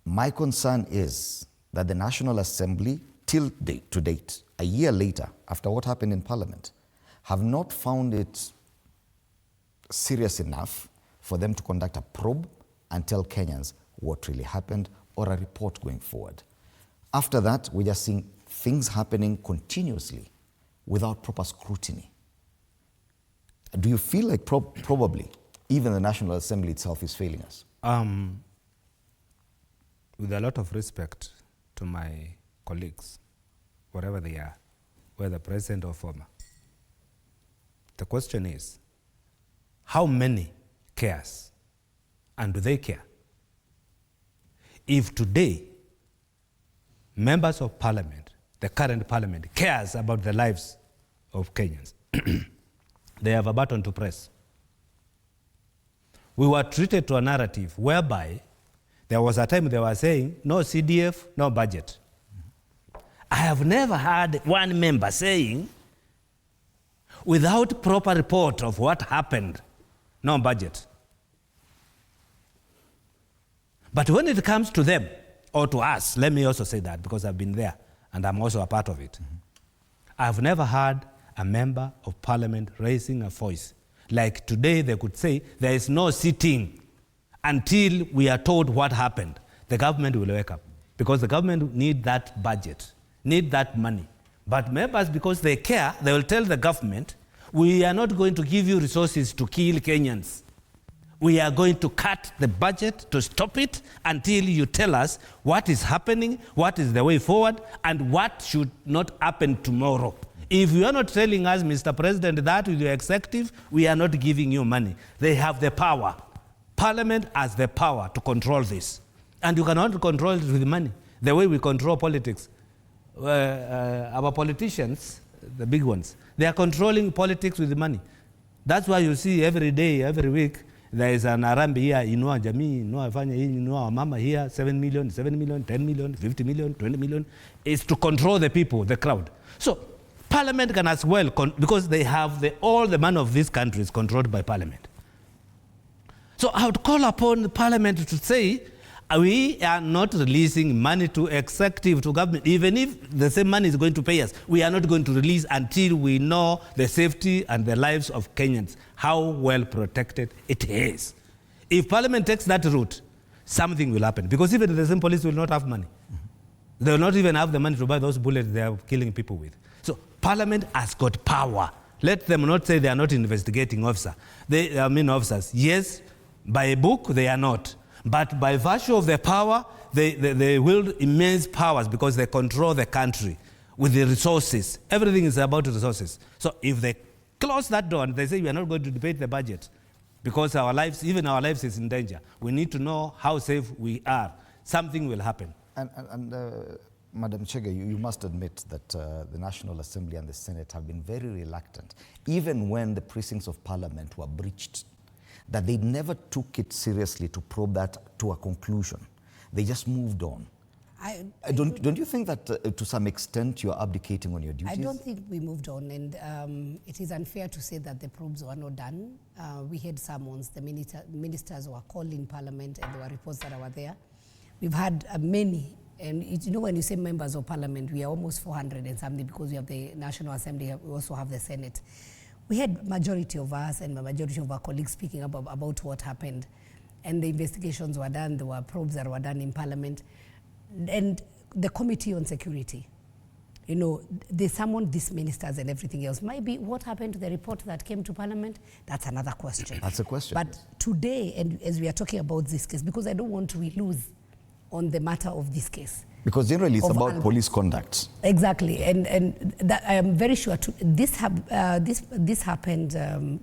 Speaker 1: My concern is that the National Assembly, to date, a year later, after what happened in Parliament, have not found it serious enough for them to conduct a probe and tell Kenyans what really happened, or a report going forward. After that, we're just seeing things happening continuously without proper scrutiny. Do you feel like probably even the National Assembly itself is failing us?
Speaker 3: With a lot of respect to my colleagues, wherever they are, whether present or former. The question is, how many cares, and do they care? If today, members of parliament, the current parliament, cares about the lives of Kenyans, they have a button to press. We were treated to a narrative whereby there was a time they were saying, no CDF, no budget. I have never heard one member saying, without proper report of what happened, no budget. But when it comes to them, or to us, let me also say that because I've been there and I'm also a part of it. I've never heard a member of parliament raising a voice. Like today they could say, there is no sitting until we are told what happened. The government will wake up because the government need that budget, need that money. But members, because they care, they will tell the government, we are not going to give you resources to kill Kenyans. We are going to cut the budget to stop it until you tell us what is happening, what is the way forward, and what should not happen tomorrow. If you are not telling us, Mr. President, that with your executive, we are not giving you money. They have the power. Parliament has the power to control this. And you cannot control it with money. The way we control politics. Our politicians, the big ones, they are controlling politics with money. That's why you see every day, every week, there is an Arambi here, Inua Jamii, Inua Afanya, Inua Mama here, 7 million, 10 million, 50 million, 20 million. It's to control the people, the crowd. So Parliament can as well, because they have all the money of this country is controlled by Parliament. So I would call upon the Parliament to say, we are not releasing money to executive, to government. Even if the same money is going to pay us, we are not going to release until we know the safety and the lives of Kenyans, how well protected it is. If Parliament takes that route, something will happen. Because even the same police will not have money. They will not even have the money to buy those bullets they are killing people with. So Parliament has got power. Let them not say they are not investigating officers. Officers. Yes, by a book, they are not. But by virtue of their power, they wield immense powers because they control the country with the resources. Everything is about resources. So if they close that door and they say we are not going to debate the budget because our lives, even our lives is in danger, we need to know how safe we are. Something will happen.
Speaker 1: And Madam Chege, you must admit that the National Assembly and the Senate have been very reluctant, even when the precincts of Parliament were breached, that they never took it seriously to probe that to a conclusion. They just moved on. Don't you think that to some extent you're abdicating on your duties?
Speaker 6: I don't think we moved on, and it is unfair to say that the probes were not done. We had summons, the ministers were called in Parliament, and there were reports that were there. We've had many, and when you say members of Parliament, we are almost 400 and something because we have the National Assembly, we also have the Senate. We had majority of us and the majority of our colleagues speaking about what happened. And the investigations were done, there were probes that were done in Parliament. And the Committee on Security, they summoned these ministers and everything else. Maybe what happened to the report that came to Parliament, that's another question.
Speaker 1: That's a question.
Speaker 6: But today, and as we are talking about this case, because I don't want to lose on the matter of this case.
Speaker 1: Because generally it's about police conduct.
Speaker 6: Exactly, and that I am very sure this happened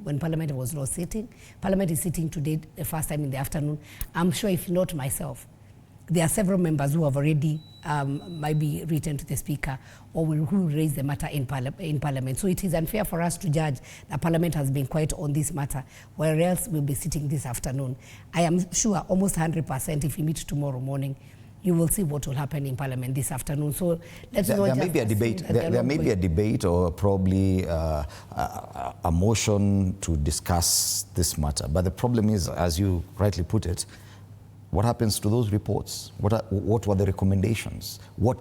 Speaker 6: when Parliament was not sitting. Parliament is sitting today, the first time in the afternoon. I'm sure, if not myself, there are several members who have already maybe written to the Speaker or who raise the matter in Parliament. So it is unfair for us to judge that Parliament has been quiet on this matter, whereas we'll be sitting this afternoon. I am sure almost 100% if we meet tomorrow morning, you will see what will happen in Parliament this afternoon. So
Speaker 1: there may be a debate. There may be a debate or probably a motion to discuss this matter. But the problem is, as you rightly put it, what happens to those reports? What were the recommendations?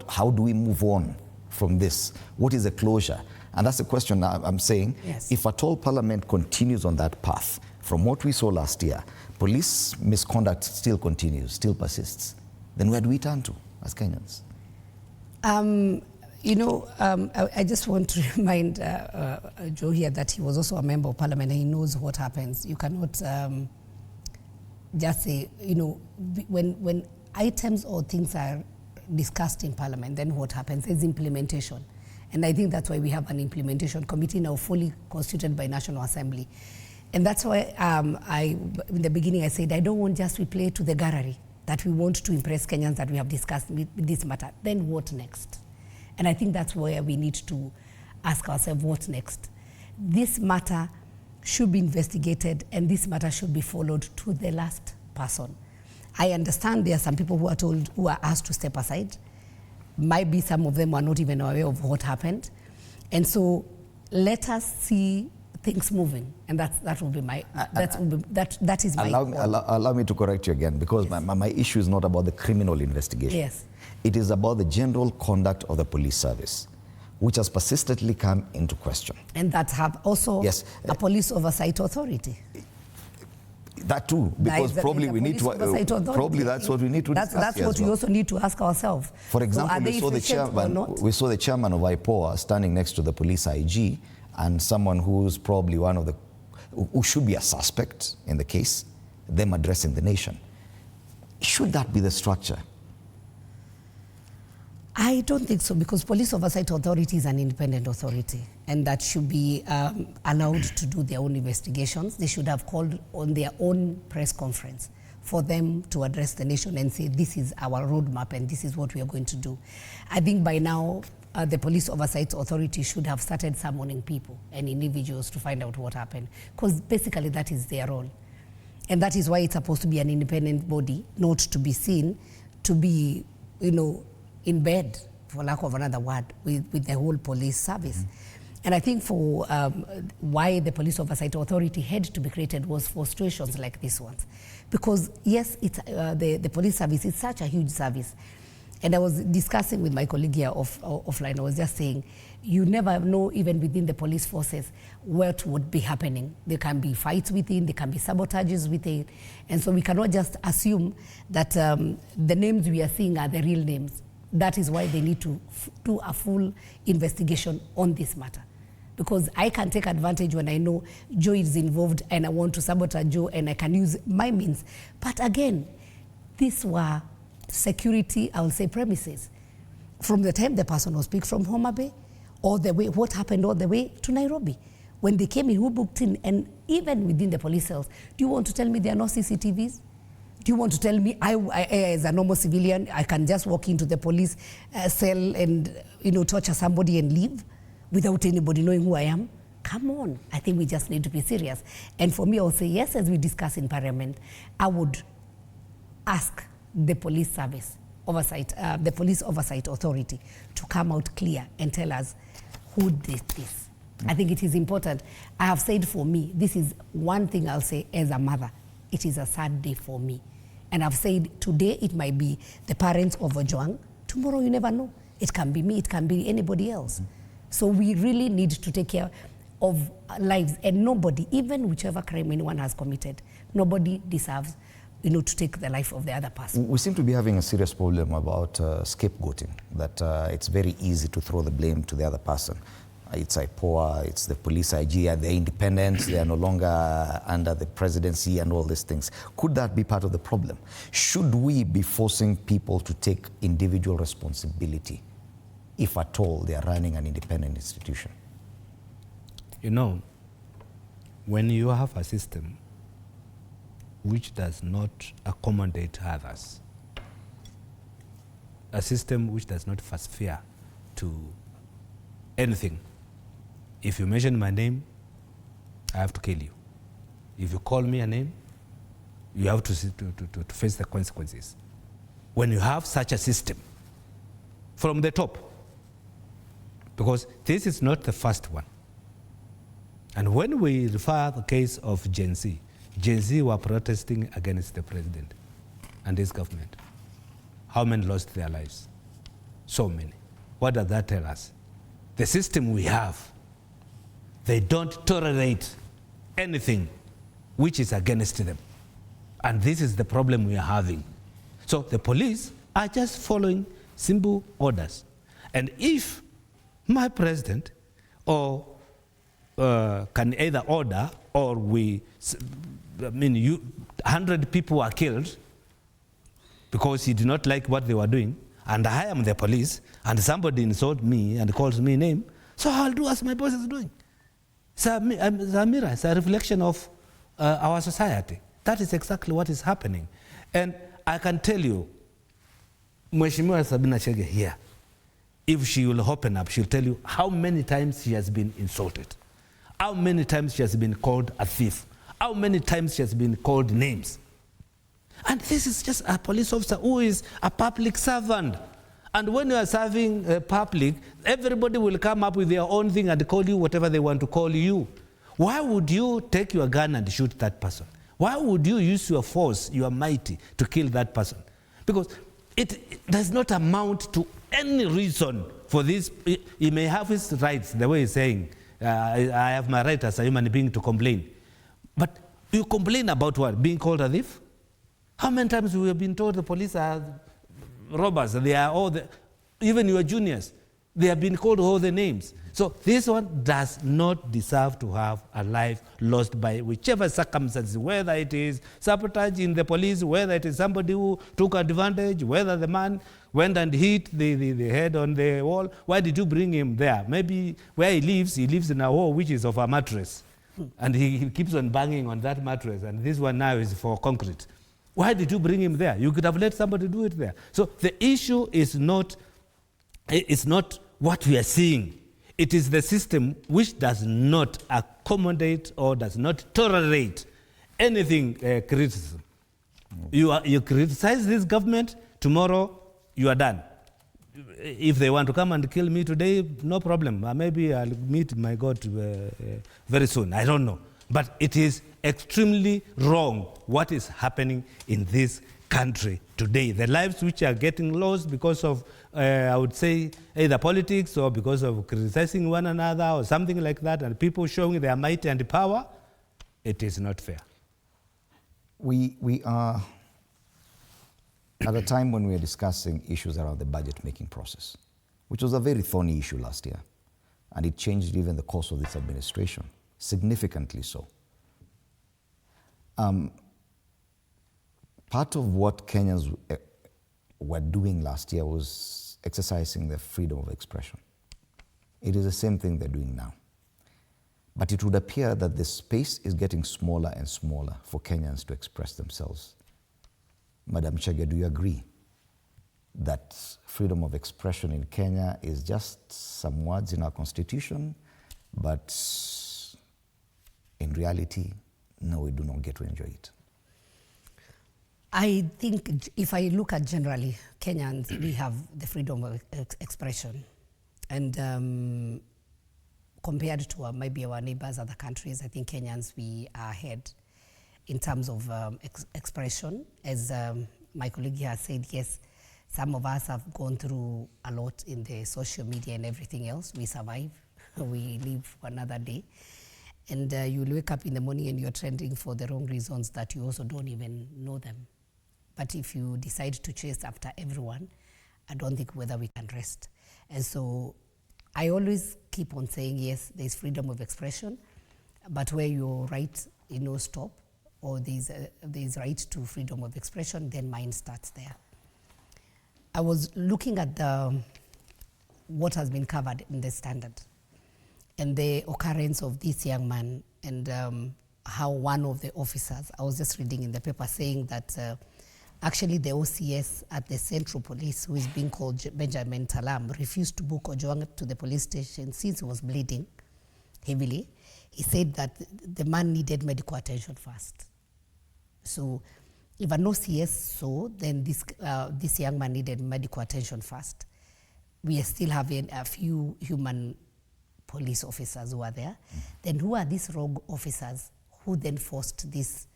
Speaker 1: How do we move on from this? What is the closure? And that's the question I'm saying.
Speaker 6: Yes.
Speaker 1: If at all Parliament continues on that path, from what we saw last year, police misconduct still continues, still persists, then where do we turn to as Kenyans?
Speaker 6: I just want to remind Joe here that he was also a member of Parliament and he knows what happens. You cannot just say, when items or things are discussed in Parliament, then what happens is implementation. And I think that's why we have an implementation committee now fully constituted by National Assembly. And that's why in the beginning I said, I don't want just to play to the gallery that we want to impress Kenyans that we have discussed with this matter. Then what next? And I think that's where we need to ask ourselves, what next? This matter should be investigated, and this matter should be followed to the last person. I understand there are some people who are asked to step aside. Might be some of them are not even aware of what happened. And so let us see things moving, and that will be my, that is my
Speaker 1: allow me to correct you again, because yes, my issue is not about the criminal investigation.
Speaker 6: Yes.
Speaker 1: It is about the general conduct of the police service, which has persistently come into question.
Speaker 6: And that have also
Speaker 1: yes,
Speaker 6: a police oversight authority.
Speaker 1: That too, because probably we need to, probably that's what we need to discuss.
Speaker 6: That's what we also need to ask ourselves.
Speaker 1: For example,
Speaker 6: so
Speaker 1: we saw the chairman of IPOA standing next to the police IG, and someone who's probably one of the, who should be a suspect in the case, them addressing the nation. Should that be the structure?
Speaker 6: I don't think so, because Police Oversight Authority is an independent authority, and that should be allowed to do their own investigations. They should have called on their own press conference for them to address the nation and say, this is our roadmap and this is what we are going to do. I think by now, the Police Oversight Authority should have started summoning people and individuals to find out what happened, because basically that is their role. And that is why it's supposed to be an independent body, not to be seen to be, in bed, for lack of another word, with the whole police service. Mm-hmm. And I think for why the Police Oversight Authority had to be created was for situations like this ones. Because yes, it's, the police service is such a huge service. And I was discussing with my colleague here offline, I was just saying, you never know, even within the police forces, what would be happening. There can be fights within, there can be sabotages within. And so we cannot just assume that the names we are seeing are the real names. That is why they need to do a full investigation on this matter. Because I can take advantage when I know Joe is involved and I want to sabotage Joe and I can use my means. But again, these were security, I will say, premises. From the time the person was picked from Homa Bay, all the way, what happened all the way to Nairobi. When they came in, who booked in? And even within the police cells, do you want to tell me there are no CCTVs? Do you want to tell me, I as a normal civilian, I can just walk into the police cell and, torture somebody and leave without anybody knowing who I am? Come on, I think we just need to be serious. And for me, I would say, yes, as we discuss in Parliament, I would ask the police service oversight, the Police Oversight Authority to come out clear and tell us who did this. I think it is important. I have said for me, this is one thing I'll say as a mother. It is a sad day for me. And I've said today it might be the parents of Ojwang. Tomorrow you never know. It can be me, it can be anybody else. So we really need to take care of lives, and nobody, even whichever crime anyone has committed, nobody deserves to take the life of the other person.
Speaker 1: We seem to be having a serious problem about scapegoating, that it's very easy to throw the blame to the other person. It's IPOA, it's the police IG, they're independent, they are no longer under the presidency and all these things. Could that be part of the problem? Should we be forcing people to take individual responsibility if at all they are running an independent institution?
Speaker 3: When you have a system which does not accommodate others, a system which does not first fear to anything. If you mention my name, I have to kill you. If you call me a name, you have to face the consequences. When you have such a system from the top, because this is not the first one. And when we refer the case of Gen Z were protesting against the president and his government. How many lost their lives? So many. What does that tell us? The system we have, they don't tolerate anything which is against them. And this is the problem we are having. So the police are just following simple orders. And if my president can either order or 100 people were killed because he did not like what they were doing, and I am the police, and somebody insults me and calls me name, so I'll do as my boss is doing. It's a mirror, it's a reflection of our society. That is exactly what is happening. And I can tell you, Mheshimiwa Sabina Chege here, if she will open up, she'll tell you how many times she has been insulted, how many times she has been called a thief, how many times she has been called names. And this is just a police officer who is a public servant. And when you are serving public, everybody will come up with their own thing and call you whatever they want to call you. Why would you take your gun and shoot that person? Why would you use your force, your mighty, to kill that person? Because it does not amount to any reason for this. He may have his rights, the way he's saying, I have my right as a human being to complain. But you complain about what? Being called a thief? How many times we have been told the police are robbers? They are all even your juniors, they have been called all the names. So this one does not deserve to have a life lost by whichever circumstances, whether it is sabotage in the police, whether it is somebody who took advantage, whether the man went and hit the head on the wall. Why did you bring him there? Maybe where he lives in a wall which is of a mattress. And he keeps on banging on that mattress, and this one now is for concrete. Why did you bring him there? You could have let somebody do it there. So the issue is not what we are seeing. It is the system which does not accommodate or does not tolerate anything criticism. You criticize this government, tomorrow you are done. If they want to come and kill me today, no problem. Maybe I'll meet my God very soon. I don't know. But it is extremely wrong what is happening in this country today. The lives which are getting lost because of, I would say, either politics or because of criticizing one another or something like that, and people showing their might and power, it is not fair.
Speaker 1: We are at a time when we are discussing issues around the budget-making process, which was a very thorny issue last year, and it changed even the course of this administration, significantly so. Part of what Kenyans were doing last year was exercising their freedom of expression. It is the same thing they're doing now. But it would appear that the space is getting smaller and smaller for Kenyans to express themselves. Madam Chege, do you agree that freedom of expression in Kenya is just some words in our constitution, but in reality, no, we do not get to enjoy it?
Speaker 6: I think if I look at generally Kenyans, we have the freedom of expression. And compared to maybe our neighbors, other countries, I think Kenyans, we are ahead in terms of expression. As my colleague has said, yes, some of us have gone through a lot in the social media and everything else. We survive, we live for another day. And you'll wake up in the morning and you're trending for the wrong reasons that you also don't even know them. But if you decide to chase after everyone, I don't think whether we can rest. And so I always keep on saying, yes, there's freedom of expression, but where your right, stop, or there's right to freedom of expression, then mine starts there. I was looking at what has been covered in the Standard, and the occurrence of this young man, and how one of the officers, I was just reading in the paper saying that actually the OCS at the Central Police, who is being called Benjamin Talam, refused to book Ojwang to the police station since he was bleeding heavily. He said that the man needed medical attention first. So if an OCS saw, then this young man needed medical attention first. We are still having a few human police officers who are there. Then who are these rogue officers who then forced this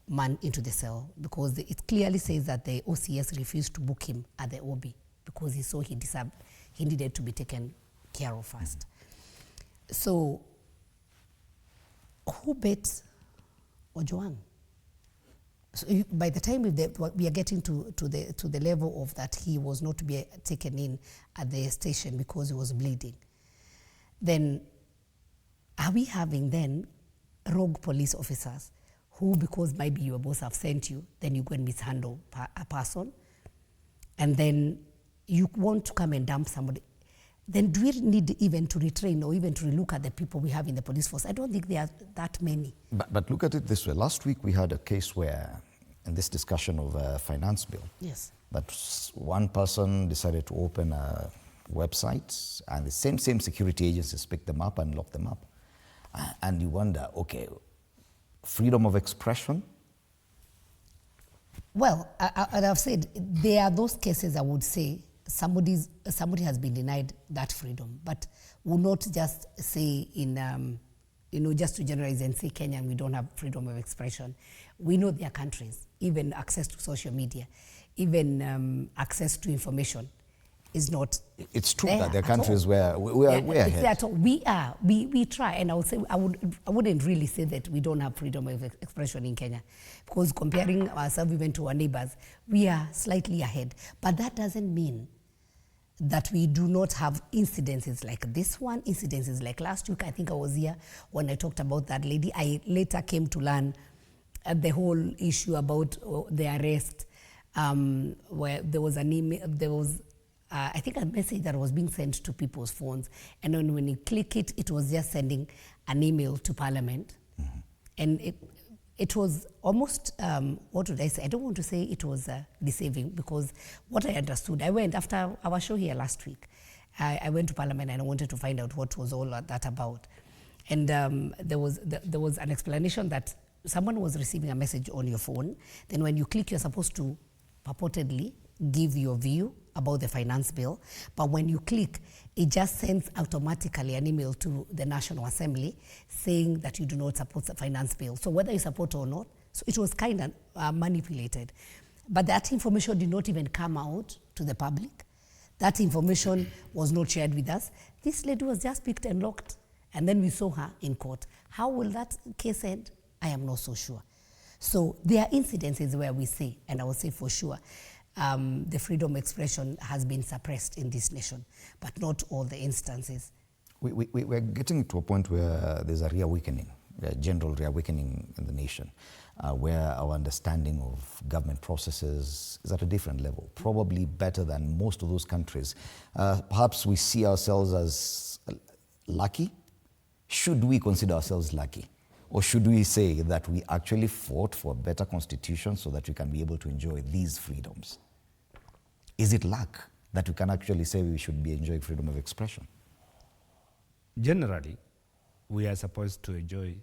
Speaker 6: man into the cell? Because it clearly says that the OCS refused to book him at the OB because he saw he needed to be taken care of first. So who bet Ojwang? So by the time we are getting to the level of that he was not to be taken in at the station because he was bleeding, then are we having then rogue police officers who, because maybe your boss have sent you, then you go and mishandle a person, and then you want to come and dump somebody, then do we need even to retrain or even to relook at the people we have in the police force? I don't think there are that many.
Speaker 1: But look at it this way. Last week we had a case where, in this discussion of a finance bill,
Speaker 6: yes,
Speaker 1: that one person decided to open a website and the same security agencies picked them up and locked them up. And you wonder, okay, freedom of expression?
Speaker 6: Well, I've said there are those cases I would say somebody has been denied that freedom, but will not just say in, just to generalize and say Kenya, we don't have freedom of expression. We know there are countries, even access to social media, even access to information is not.
Speaker 1: It's true that there are countries where we are way ahead.
Speaker 6: We try, and I would say I wouldn't really say that we don't have freedom of expression in Kenya, because comparing ourselves even to our neighbors, we are slightly ahead. But that doesn't mean that we do not have incidences like this one, incidences like last week. I think I was here when I talked about that lady. I later came to learn the whole issue about the arrest, where there was an email, I think a message that was being sent to people's phones, and then when you click it, it was just sending an email to Parliament. Mm-hmm. And it was almost, what would I say? I don't want to say it was deceiving, because what I understood, I went after our show here last week, I went to Parliament and I wanted to find out what was all that about. And there was an explanation that someone was receiving a message on your phone. Then when you click, you're supposed to purportedly give your view about the finance bill, but when you click, it just sends automatically an email to the National Assembly saying that you do not support the finance bill. So whether you support or not, so it was kind of manipulated. But that information did not even come out to the public. That information was not shared with us. This lady was just picked and locked, and then we saw her in court. How will that case end? I am not so sure. So there are incidences where we say, and I will say for sure, the freedom of expression has been suppressed in this nation, but not all the instances.
Speaker 1: We're getting to a point where there's a reawakening, a general reawakening in the nation, where our understanding of government processes is at a different level, probably better than most of those countries. Perhaps we see ourselves as lucky. Should we consider ourselves lucky? Or should we say that we actually fought for a better constitution so that we can be able to enjoy these freedoms? Is it luck that we can actually say we should be enjoying freedom of expression?
Speaker 3: Generally, we are supposed to enjoy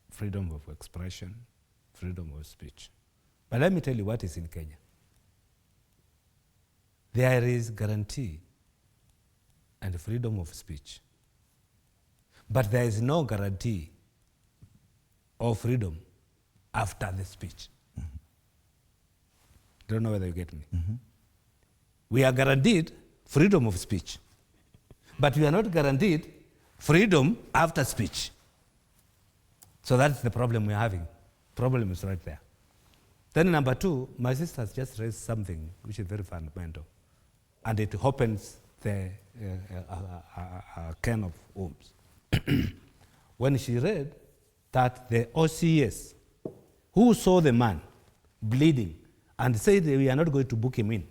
Speaker 3: freedom of expression, freedom of speech. But let me tell you what is in Kenya. There is guarantee and freedom of speech, but there is no guarantee of freedom after the speech. Mm-hmm. Don't know whether you get me. Mm-hmm. We are guaranteed freedom of speech, but we are not guaranteed freedom after speech. So that's the problem we're having. Problem is right there. Then number two, my sister has just raised something which is very fundamental, and it opens the can of worms. When she read that the OCS, who saw the man bleeding and said we are not going to book him in,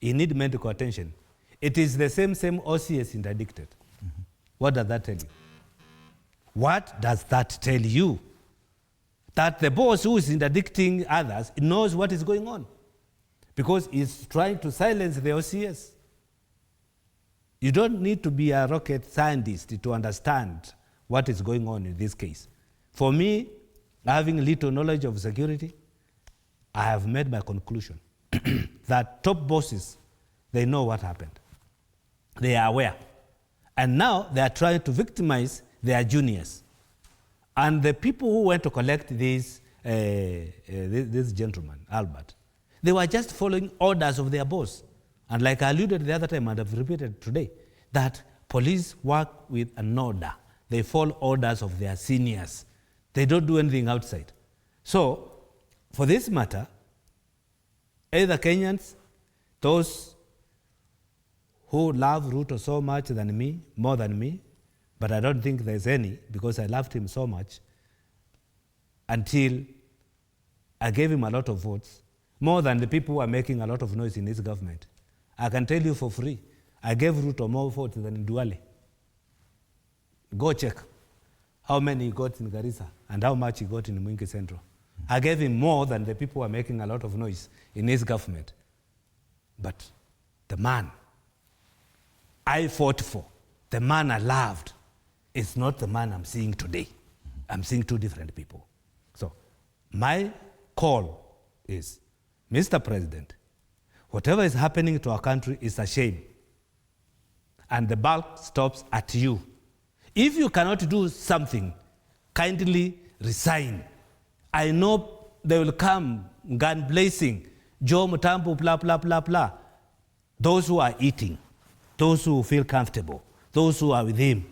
Speaker 3: he needs medical attention, it is the same OCS interdicted. Mm-hmm. What does that tell you? What does that tell you? That the boss who is interdicting others knows what is going on, because he's trying to silence the OCS. You don't need to be a rocket scientist to understand what is going on in this case. For me, having little knowledge of security, I have made my conclusion that top bosses, they know what happened. They are aware. And now they are trying to victimize their juniors. And the people who went to collect this gentleman, Albert, they were just following orders of their boss. And like I alluded the other time, and I've repeated today, that police work with an order. They follow orders of their seniors. They don't do anything outside. So, for this matter, either Kenyans, those who love Ruto so much than me, more than me, but I don't think there's any, because I loved him so much until I gave him a lot of votes, more than the people who are making a lot of noise in his government. I can tell you for free, I gave Ruto more votes than Duale. Go check how many he got in Garissa and how much he got in Mwingi Central. I gave him more than the people who are making a lot of noise in his government. But the man I fought for, the man I loved, is not the man I'm seeing today. I'm seeing two different people. So my call is, Mr. President, whatever is happening to our country is a shame. And the buck stops at you. If you cannot do something, kindly resign. I know they will come, gun blazing, Joe Mutambo, blah, blah, blah, blah. Those who are eating, those who feel comfortable, those who are with him,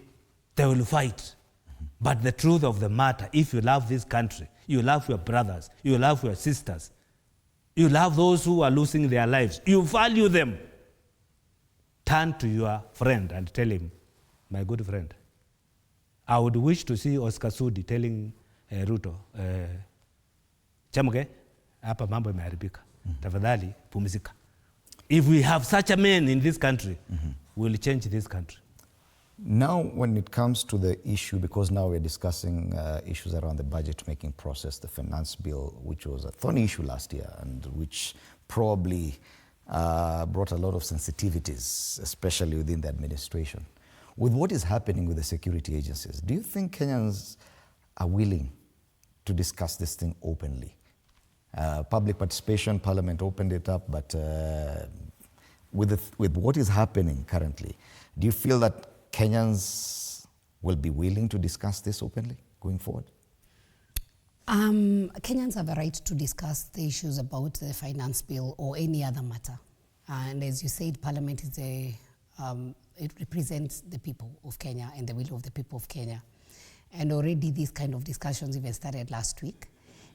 Speaker 3: they will fight. But the truth of the matter, if you love this country, you love your brothers, you love your sisters, you love those who are losing their lives, you value them, turn to your friend and tell him, my good friend, I would wish to see Oscar Sudi telling Ruto, Chamuge, hapa mambo imeharibika. Tafadhali pumzika. If we have such a man in this country, we'll change this country.
Speaker 1: Now, when it comes to the issue, because now we're discussing issues around the budget-making process, the finance bill, which was a thorny issue last year and which probably brought a lot of sensitivities, especially within the administration. With what is happening with the security agencies, do you think Kenyans are willing to discuss this thing openly? Public participation, Parliament opened it up, but with what is happening currently, do you feel that Kenyans will be willing to discuss this openly going forward?
Speaker 6: Kenyans have a right to discuss the issues about the finance bill or any other matter. And as you said, Parliament is it represents the people of Kenya and the will of the people of Kenya. And already these kind of discussions even started last week.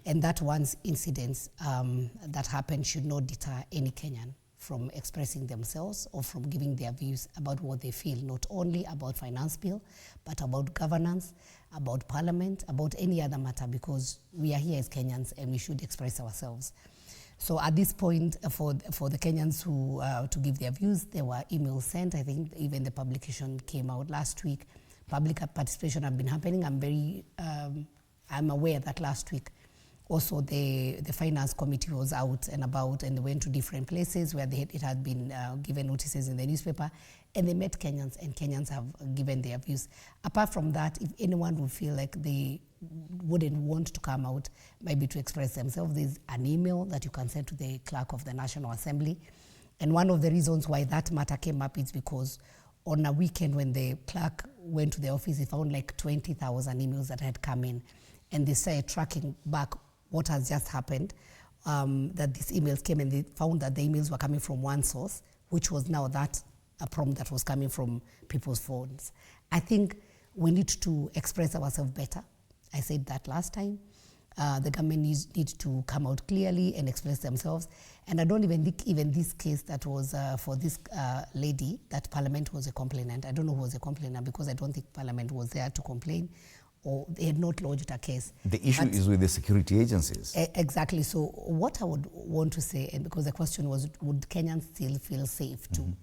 Speaker 6: And that one's incidents that happened should not deter any Kenyan from expressing themselves or from giving their views about what they feel, not only about finance bill, but about governance, about parliament, about any other matter, because we are here as Kenyans and we should express ourselves. So at this point, for the Kenyans who to give their views, there were emails sent. I think even the publication came out last week. Public participation have been happening. I'm aware that last week also the finance committee was out and about, and they went to different places where it had been given notices in the newspaper, and they met Kenyans, and Kenyans have given their views. Apart from that, if anyone would feel like they wouldn't want to come out, maybe to express themselves, there's an email that you can send to the clerk of the National Assembly. And one of the reasons why that matter came up is because on a weekend when the clerk went to the office, he found like 20,000 emails that had come in, and they started tracking back what has just happened, that these emails came, and they found that the emails were coming from one source, which was now a prompt that was coming from people's phones. I think we need to express ourselves better. I said that last time. The government needs to come out clearly and express themselves. And I don't even think even this case that was for this lady, that Parliament was a complainant. I don't know who was a complainant, because I don't think Parliament was there to complain, or they had not lodged a case. The
Speaker 1: issue is with the security agencies.
Speaker 6: Exactly. So what I would want to say, and because the question was, would Kenyans still feel safe too?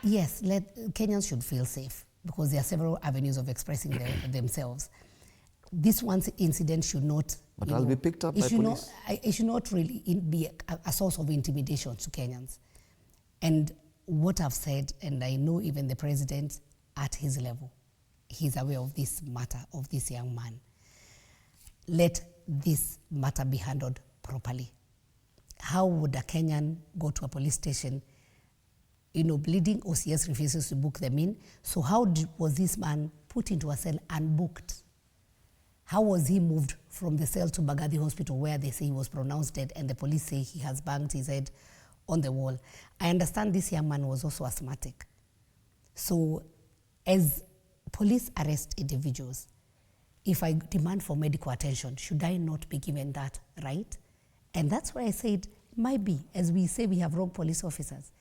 Speaker 6: Yes, Kenyans should feel safe, because there are several avenues of expressing themselves. This one incident should not...
Speaker 1: But I'll be picked up by police.
Speaker 6: It should not really be a source of intimidation to Kenyans. And what I've said, and I know even the president at his level, he's aware of this matter, of this young man. Let this matter be handled properly. How would a Kenyan go to a police station, bleeding? OCS refuses to book them in. So how was this man put into a cell and booked? How was he moved from the cell to Bagathi Hospital, where they say he was pronounced dead, and the police say he has banged his head on the wall? I understand this young man was also asthmatic. So as police arrest individuals, if I demand for medical attention, should I not be given that right? And that's why I said, might be, as we say we have rogue police officers.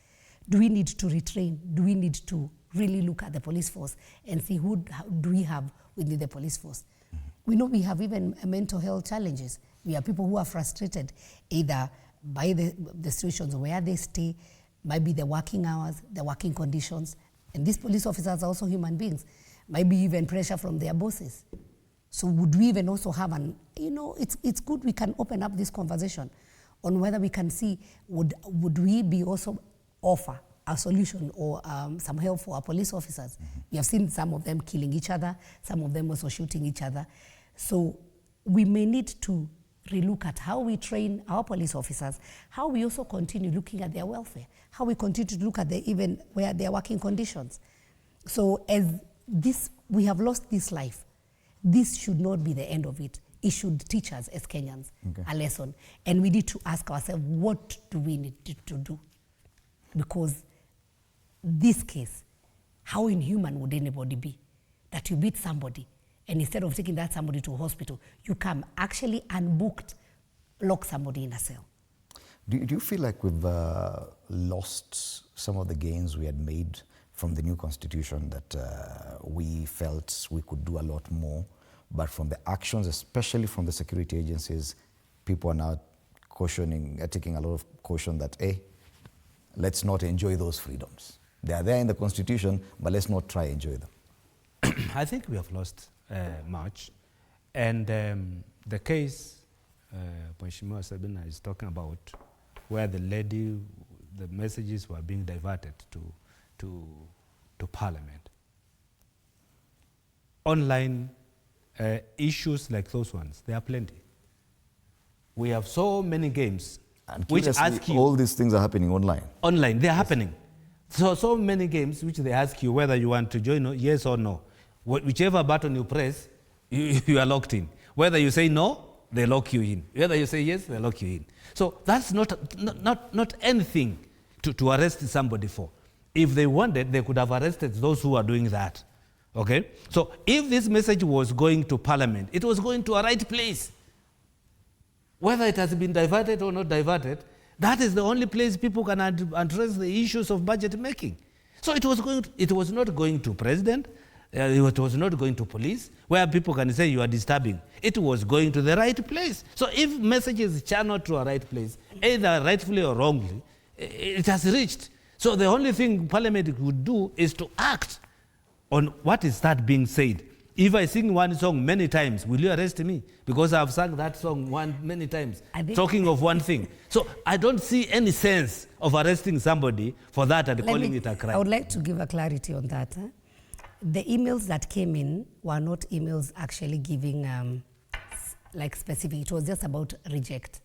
Speaker 6: Do we need to retrain? Do we need to really look at the police force and see who do we have within the police force? We know we have even mental health challenges. We have people who are frustrated, either by the situations where they stay, maybe the working hours, the working conditions. And these police officers are also human beings. Maybe even pressure from their bosses. So would we even also have it's good we can open up this conversation on whether we can see, would we be also offer a solution or some help for our police officers? We have seen some of them killing each other, some of them also shooting each other. So we may need to relook at how we train our police officers, how we also continue looking at their welfare, how we continue to look at even where their working conditions. So as this, we have lost this life, this should not be the end of it. It should teach us as Kenyans a lesson. And we need to ask ourselves, what do we need to do? Because this case, how inhuman would anybody be? That you beat somebody, and instead of taking that somebody to a hospital, you come actually unbooked, lock somebody in a cell.
Speaker 1: Do you feel like we've lost some of the gains we had made from the new constitution, that we felt we could do a lot more, but from the actions, especially from the security agencies, people are now taking a lot of caution that, let's not enjoy those freedoms. They are there in the constitution, but let's not try enjoy them.
Speaker 3: I think we have lost much. And the case Mheshimiwa Sabina is talking about, where the messages were being diverted to Parliament. Online issues like those ones, there are plenty. We have so many games which ask you...
Speaker 1: all these things are happening online.
Speaker 3: Online, they're happening. So many games which they ask you whether you want to join, yes or no. Whichever button you press, you are locked in. Whether you say no, they lock you in. Whether you say yes, they lock you in. So that's not anything to arrest somebody for. If they wanted, they could have arrested those who are doing that. Okay? So if this message was going to Parliament, it was going to a right place. Whether it has been diverted or not diverted, that is the only place people can address the issues of budget making. So it was not going to president, it was not going to police, where people can say you are disturbing. It was going to the right place. So if messages channeled to a right place, either rightfully or wrongly, it has reached. So the only thing Parliament would do is to act on what is that being said. If I sing one song many times, will you arrest me? Because I've sung that song many times, talking of one thing. So I don't see any sense of arresting somebody for that and calling it a crime.
Speaker 6: I would like to give a clarity on that. The emails that came in were not emails actually giving like specific. It was just about reject.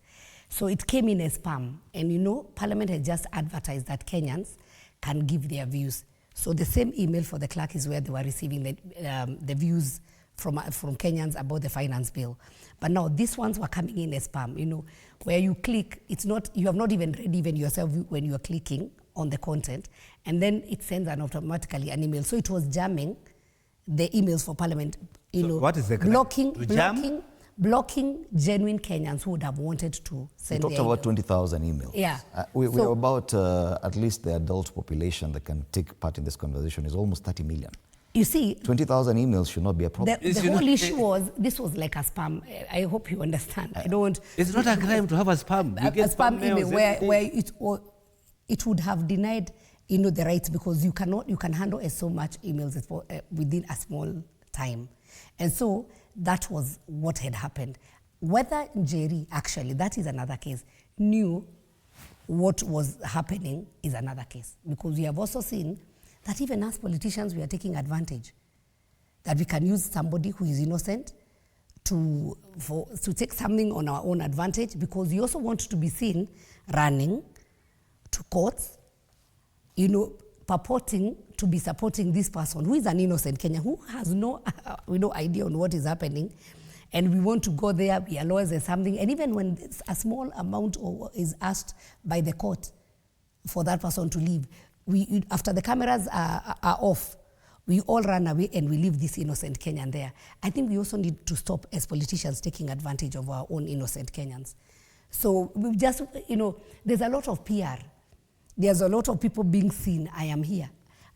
Speaker 6: So it came in as spam. And Parliament had just advertised that Kenyans can give their views. So the same email for the clerk is where they were receiving the views from Kenyans about the finance bill. But now these ones were coming in as spam, where you click, you have not even read even yourself when you are clicking on the content, and then it sends automatically an email. So it was jamming the emails for Parliament,
Speaker 3: so what is the
Speaker 6: blocking genuine Kenyans who would have wanted to send.
Speaker 1: We talked about 20,000 emails.
Speaker 6: Yeah.
Speaker 1: We're about, at least the adult population that can take part in this conversation is almost 30 million.
Speaker 6: You see,
Speaker 1: 20,000 emails should not be a problem.
Speaker 6: The whole issue was, this was like a spam. I hope you understand. I don't want...
Speaker 3: It's not a crime to have a spam.
Speaker 6: A spam email where it would have denied, the rights, because you can handle so much emails within a small time. And so that was what had happened. Whether Njeri, actually, that is another case, knew what was happening is another case. Because we have also seen that even as politicians, we are taking advantage. That we can use somebody who is innocent to take something on our own advantage, because we also want to be seen running to courts, purporting to be supporting this person who is an innocent Kenyan, who has no idea on what is happening. And we want to go there, we are lawyers or something. And even when a small amount is asked by the court for that person to leave, after the cameras are off, we all run away and we leave this innocent Kenyan there. I think we also need to stop as politicians taking advantage of our own innocent Kenyans. So we just, there's a lot of PR. There's a lot of people being seen. I am here.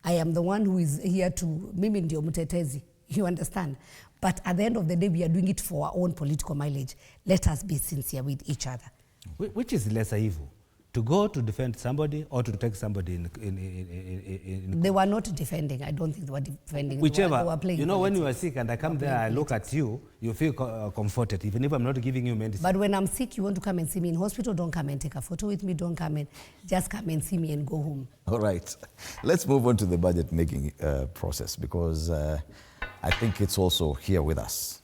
Speaker 6: I am the one who is here to, mimi ndio mtetezi. You understand? But at the end of the day, we are doing it for our own political mileage. Let us be sincere with each other.
Speaker 3: Which is lesser evil? To go to defend somebody or to take somebody in
Speaker 6: They were not defending. I don't think they were defending.
Speaker 3: Whichever.
Speaker 6: They were playing
Speaker 3: you know,
Speaker 6: politics.
Speaker 3: when you are sick and I come there, I look at you, you feel comforted, even if I'm not giving you medicine.
Speaker 6: But when I'm sick, you want to come and see me in hospital, don't come and take a photo with me, don't come and just come and see me and go home.
Speaker 1: All right. Let's move on to the budget making process, because I think it's also here with us.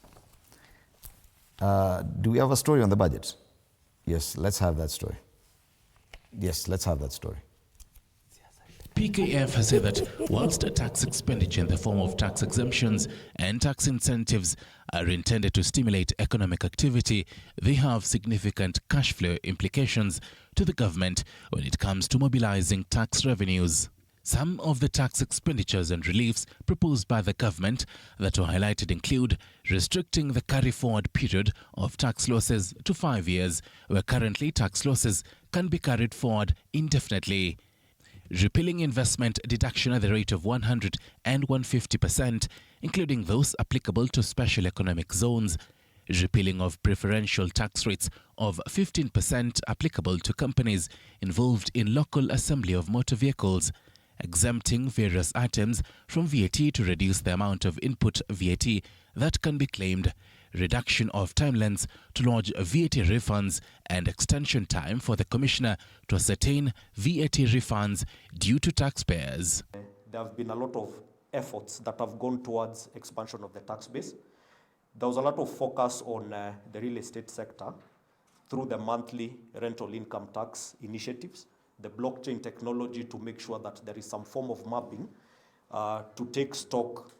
Speaker 1: Do we have a story on the budget? Yes, let's have that story. Yes, let's have that story.
Speaker 8: PKF has said that whilst tax expenditure in the form of tax exemptions and tax incentives are intended to stimulate economic activity, they have significant cash flow implications to the government when it comes to mobilizing tax revenues. Some of the tax expenditures and reliefs proposed by the government that were highlighted include restricting the carry-forward period of tax losses to 5 years, where currently tax losses can be carried forward indefinitely; repealing investment deduction at the rate of 100 and 150%, including those applicable to special economic zones; repealing of preferential tax rates of 15% applicable to companies involved in local assembly of motor vehicles; exempting various items from VAT to reduce the amount of input VAT that can be claimed; reduction of timelines to lodge VAT refunds, and extension time for the Commissioner to ascertain VAT refunds due to taxpayers.
Speaker 9: There have been a lot of efforts that have gone towards expansion of the tax base. There was a lot of focus on the real estate sector through the monthly rental income tax initiatives, the blockchain technology to make sure that there is some form of mapping to take stock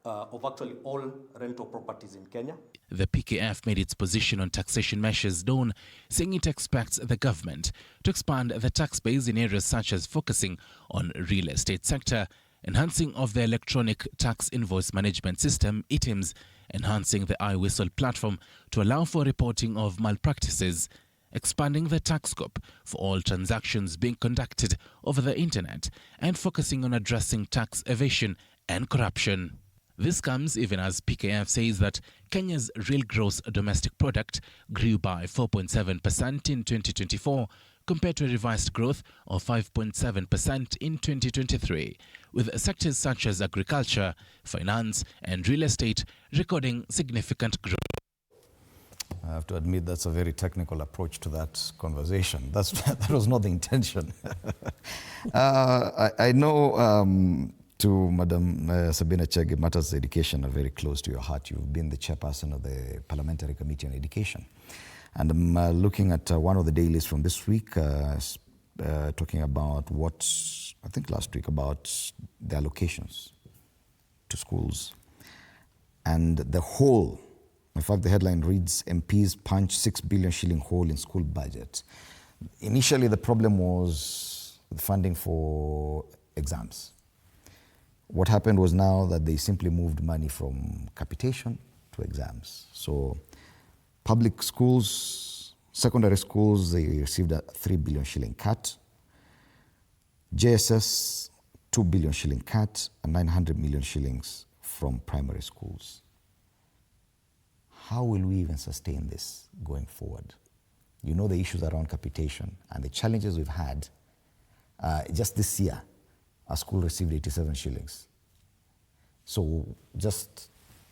Speaker 9: of actually all rental properties in Kenya.
Speaker 8: The PKF made its position on taxation measures known, saying it expects the government to expand the tax base in areas such as focusing on real estate sector, enhancing of the electronic tax invoice management system, ITIMS, enhancing the iWhistle platform to allow for reporting of malpractices, expanding the tax scope for all transactions being conducted over the internet, and focusing on addressing tax evasion and corruption. This comes even as PKF says that Kenya's real gross domestic product grew by 4.7% in 2024 compared to a revised growth of 5.7% in 2023, with sectors such as agriculture, finance and real estate recording significant growth.
Speaker 1: I have to admit that's a very technical approach to that conversation. That was not the intention. I know to Madam Sabina Chege, matters of education are very close to your heart. You've been the chairperson of the Parliamentary Committee on Education. And I'm looking at one of the dailies from this week, talking about what, I think last week, about the allocations to schools. And the whole, in fact, the headline reads, MPs punch 6 billion shilling hole in school budget. Initially, the problem was the funding for exams. What happened was now that they simply moved money from capitation to exams. So public schools, secondary schools, they received a 3 billion shilling cut. JSS, 2 billion shilling cut, and 900 million shillings from primary schools. How will we even sustain this going forward? You know the issues around capitation and the challenges we've had. Just this year, our school received 87 shillings. So just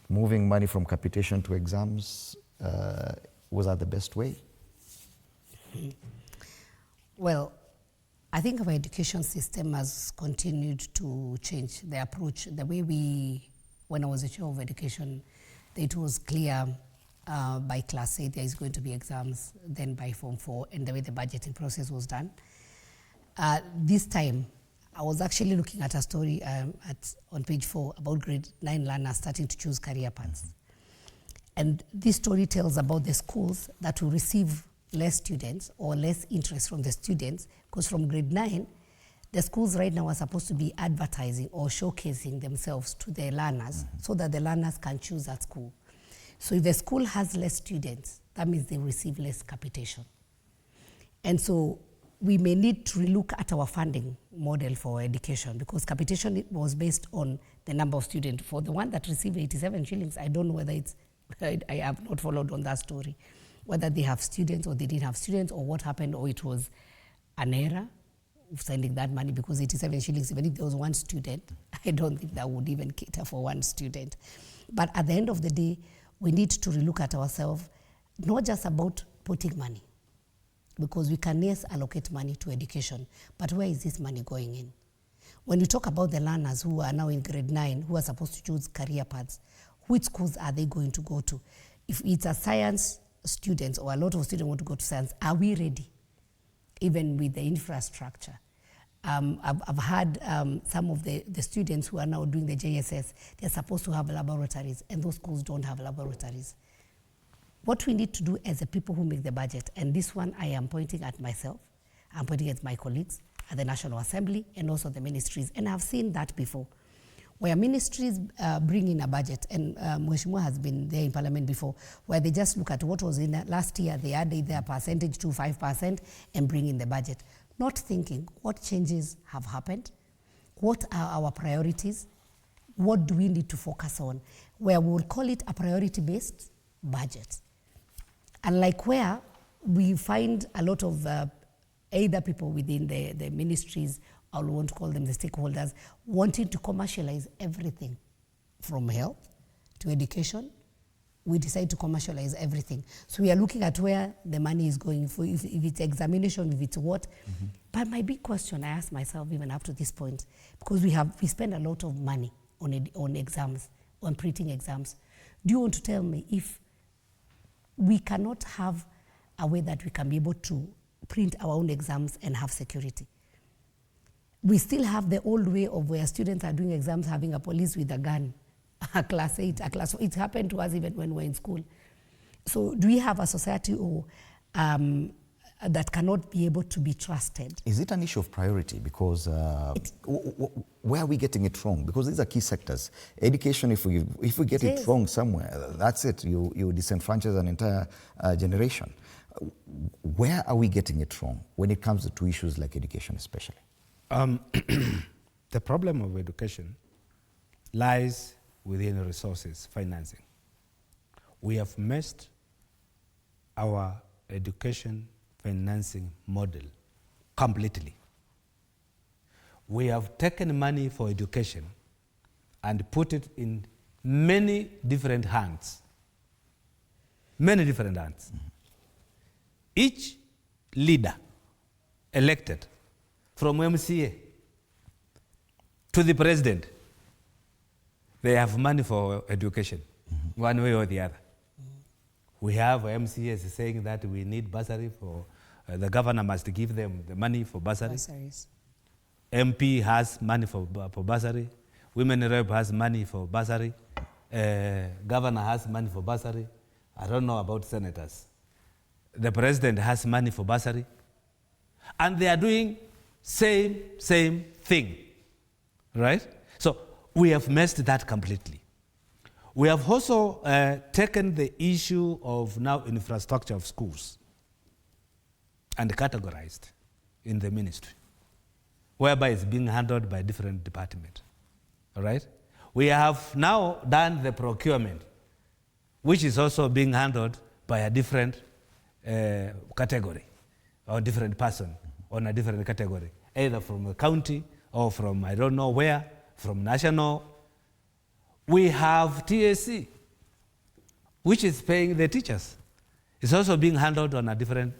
Speaker 1: moving money from capitation to exams, was that the best way?
Speaker 6: Well, I think our education system has continued to change the approach. The way when I was the chair of education, it was clear by class 8 there is going to be exams, then by Form 4, and the way the budgeting process was done. This time, I was actually looking at a story on page 4 about grade 9 learners starting to choose career paths. And this story tells about the schools that will receive less students or less interest from the students, because from grade 9, the schools right now are supposed to be advertising or showcasing themselves to the learners so that the learners can choose that school. So if the school has less students, that means they receive less capitation. And so we may need to relook at our funding model for education, because capitation was based on the number of students. For the one that received 87 shillings, I don't know whether it's, I have not followed on that story. whether they have students or they didn't have students, or what happened, or it was an error of sending that money, because 87 shillings, even if there was one student, I don't think that would even cater for one student. But at the end of the day, we need to relook at ourselves, not just about putting money, because we can, yes, allocate money to education, but where is this money going in? When you talk about the learners who are now in grade 9, who are supposed to choose career paths, which schools are they going to go to? If it's a science student, or a lot of students want to go to science, are we ready, even with the infrastructure? I've had some of the students who are now doing the JSS, they're supposed to have laboratories, and those schools don't have laboratories. What we need to do as the people who make the budget, and this one I am pointing at myself, I'm pointing at my colleagues at the National Assembly and also the ministries, and I've seen that before, where ministries bring in a budget, and Mheshimiwa has been there in Parliament before, where they just look at what was in last year, they add their percentage to 5% and bring in the budget, not thinking what changes have happened, what are our priorities, what do we need to focus on, where we will call it a priority-based budget. And like where we find a lot of either people within the ministries, or we want to call them the stakeholders, wanting to commercialize everything from health to education. We decide to commercialize everything. So we are looking at where the money is going, for if it's examination, if it's what. Mm-hmm. But my big question I ask myself even up to this point, because we spend a lot of money on exams, on printing exams. Do you want to tell me if we cannot have a way that we can be able to print our own exams and have security? We still have the old way of where students are doing exams having a police with a gun, a class 8, a class 4. It happened to us even when we were in school. So do we have a society that cannot be able to be trusted?
Speaker 1: Is it an issue of priority? Because where are we getting it wrong? Because these are key sectors. Education, if we get it wrong somewhere, that's it. You disenfranchise an entire generation. Where are we getting it wrong when it comes to issues like education especially?
Speaker 3: The problem of education lies within resources, financing. We have messed our education financing model completely. We have taken money for education and put it in many different hands. Many different hands. Mm-hmm. Each leader elected, from MCA to the president, they have money for education, mm-hmm. one way or the other. Mm-hmm. We have MCAs saying that we need bursary for, the governor must give them the money for bursaries. MP has money for bursary. Women rep has money for bursary. Governor has money for bursary. I don't know about senators. The president has money for bursary. And they are doing same thing, right? So we have messed that completely. We have also taken the issue of now infrastructure of schools and categorized in the ministry, whereby it's being handled by different departments, all right? We have now done the procurement, which is also being handled by a different category or different person on a different category, either from a county or from I don't know where, from national. We have TSC, which is paying the teachers. It's also being handled on a different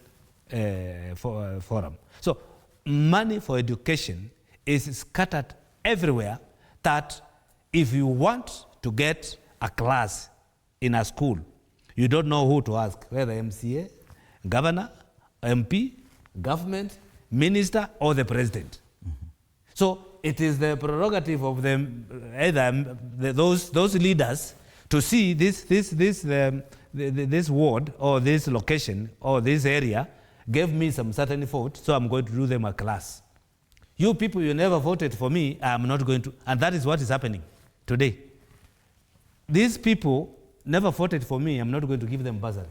Speaker 3: forum. So money for education is scattered everywhere, that if you want to get a class in a school, you don't know who to ask, whether MCA, governor, MP, government, minister, or the president. Mm-hmm. So it is the prerogative of them, either those leaders, to see this ward or this location or this area gave me some certain vote, so I'm going to do them a class. You people, you never voted for me, I'm not going to, and that is what is happening today. These people never voted for me, I'm not going to give them bursary.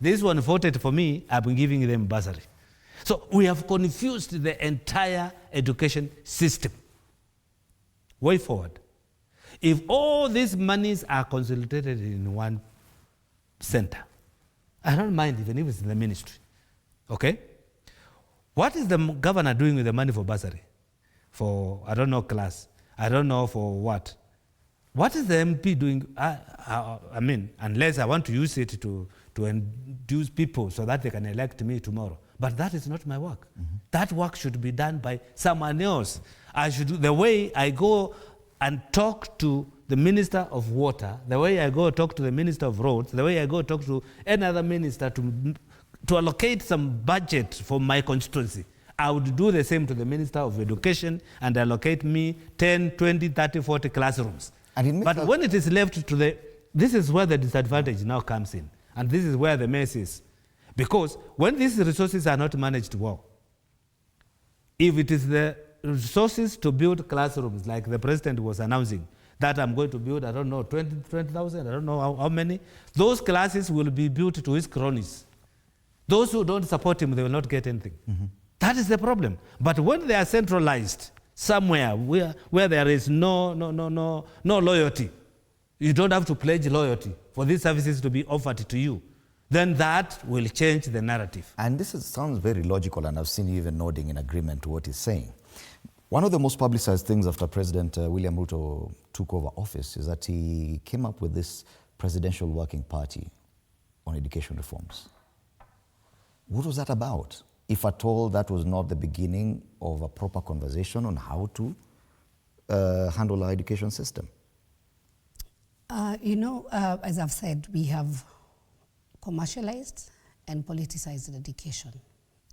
Speaker 3: This one voted for me, I've been giving them bursary. So we have confused the entire education system. Way forward, if all these monies are consolidated in one center, I don't mind even if it's in the ministry. Okay? What is the governor doing with the money for bursary? For, I don't know, class. I don't know for what. What is the MP doing? I mean, unless I want to use it to induce people so that they can elect me tomorrow. But that is not my work. That work should be done by someone else. The way I go and talk to the Minister of Water, the way I go talk to the Minister of Roads, the way I go talk to any other minister to allocate some budget for my constituency, I would do the same to the Minister of Education and allocate me 10, 20, 30, 40 classrooms. But when it is left to this is where the disadvantage now comes in. And this is where the mess is. Because when these resources are not managed well, if it is the resources to build classrooms, like the president was announcing, that I'm going to build, I don't know, 20,000, I don't know how many, those classes will be built to his cronies. Those who don't support him, they will not get anything. That is the problem. But when they are centralized somewhere where there is no loyalty, you don't have to pledge loyalty for these services to be offered to you, then that will change the narrative.
Speaker 1: And this sounds very logical, and I've seen you even nodding in agreement to what he's saying. One of the most publicized things after President William Ruto took over office is that he came up with this Presidential Working Party on education reforms. What was that about? If at all that was not the beginning of a proper conversation on how to handle our education system.
Speaker 6: As I've said, we have commercialized and politicized education.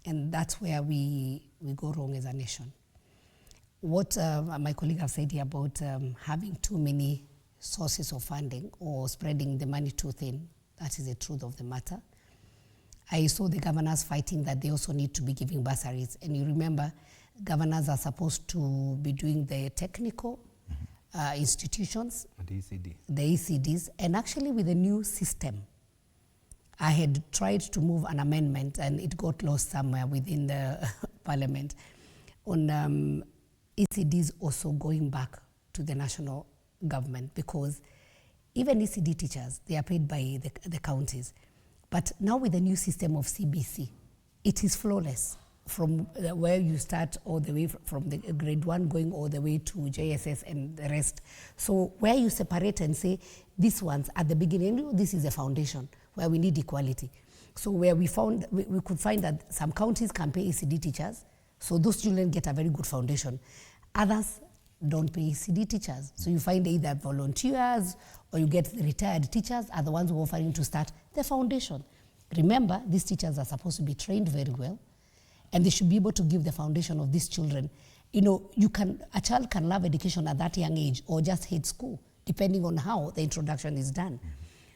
Speaker 6: And that's where we go wrong as a nation. What my colleague have said here about having too many sources of funding or spreading the money too thin, that is the truth of the matter. I saw the governors fighting that they also need to be giving bursaries. And you remember, governors are supposed to be doing the technical institutions, the ECDs, and actually with the new system, I had tried to move an amendment and it got lost somewhere within the parliament on ECDs also going back to the national government, because even ECD teachers, they are paid by the counties. But now with the new system of CBC, it is flawless from where you start all the way from the grade 1 going all the way to JSS and the rest. So where you separate and say, these ones at the beginning, this is a foundation where we need equality. So where we could find that some counties can pay ECD teachers, so those children get a very good foundation. Others don't pay ECD teachers. So you find either volunteers or you get the retired teachers are the ones who are offering to start the foundation. Remember, these teachers are supposed to be trained very well, and they should be able to give the foundation of these children. A child can love education at that young age or just hate school, depending on how the introduction is done.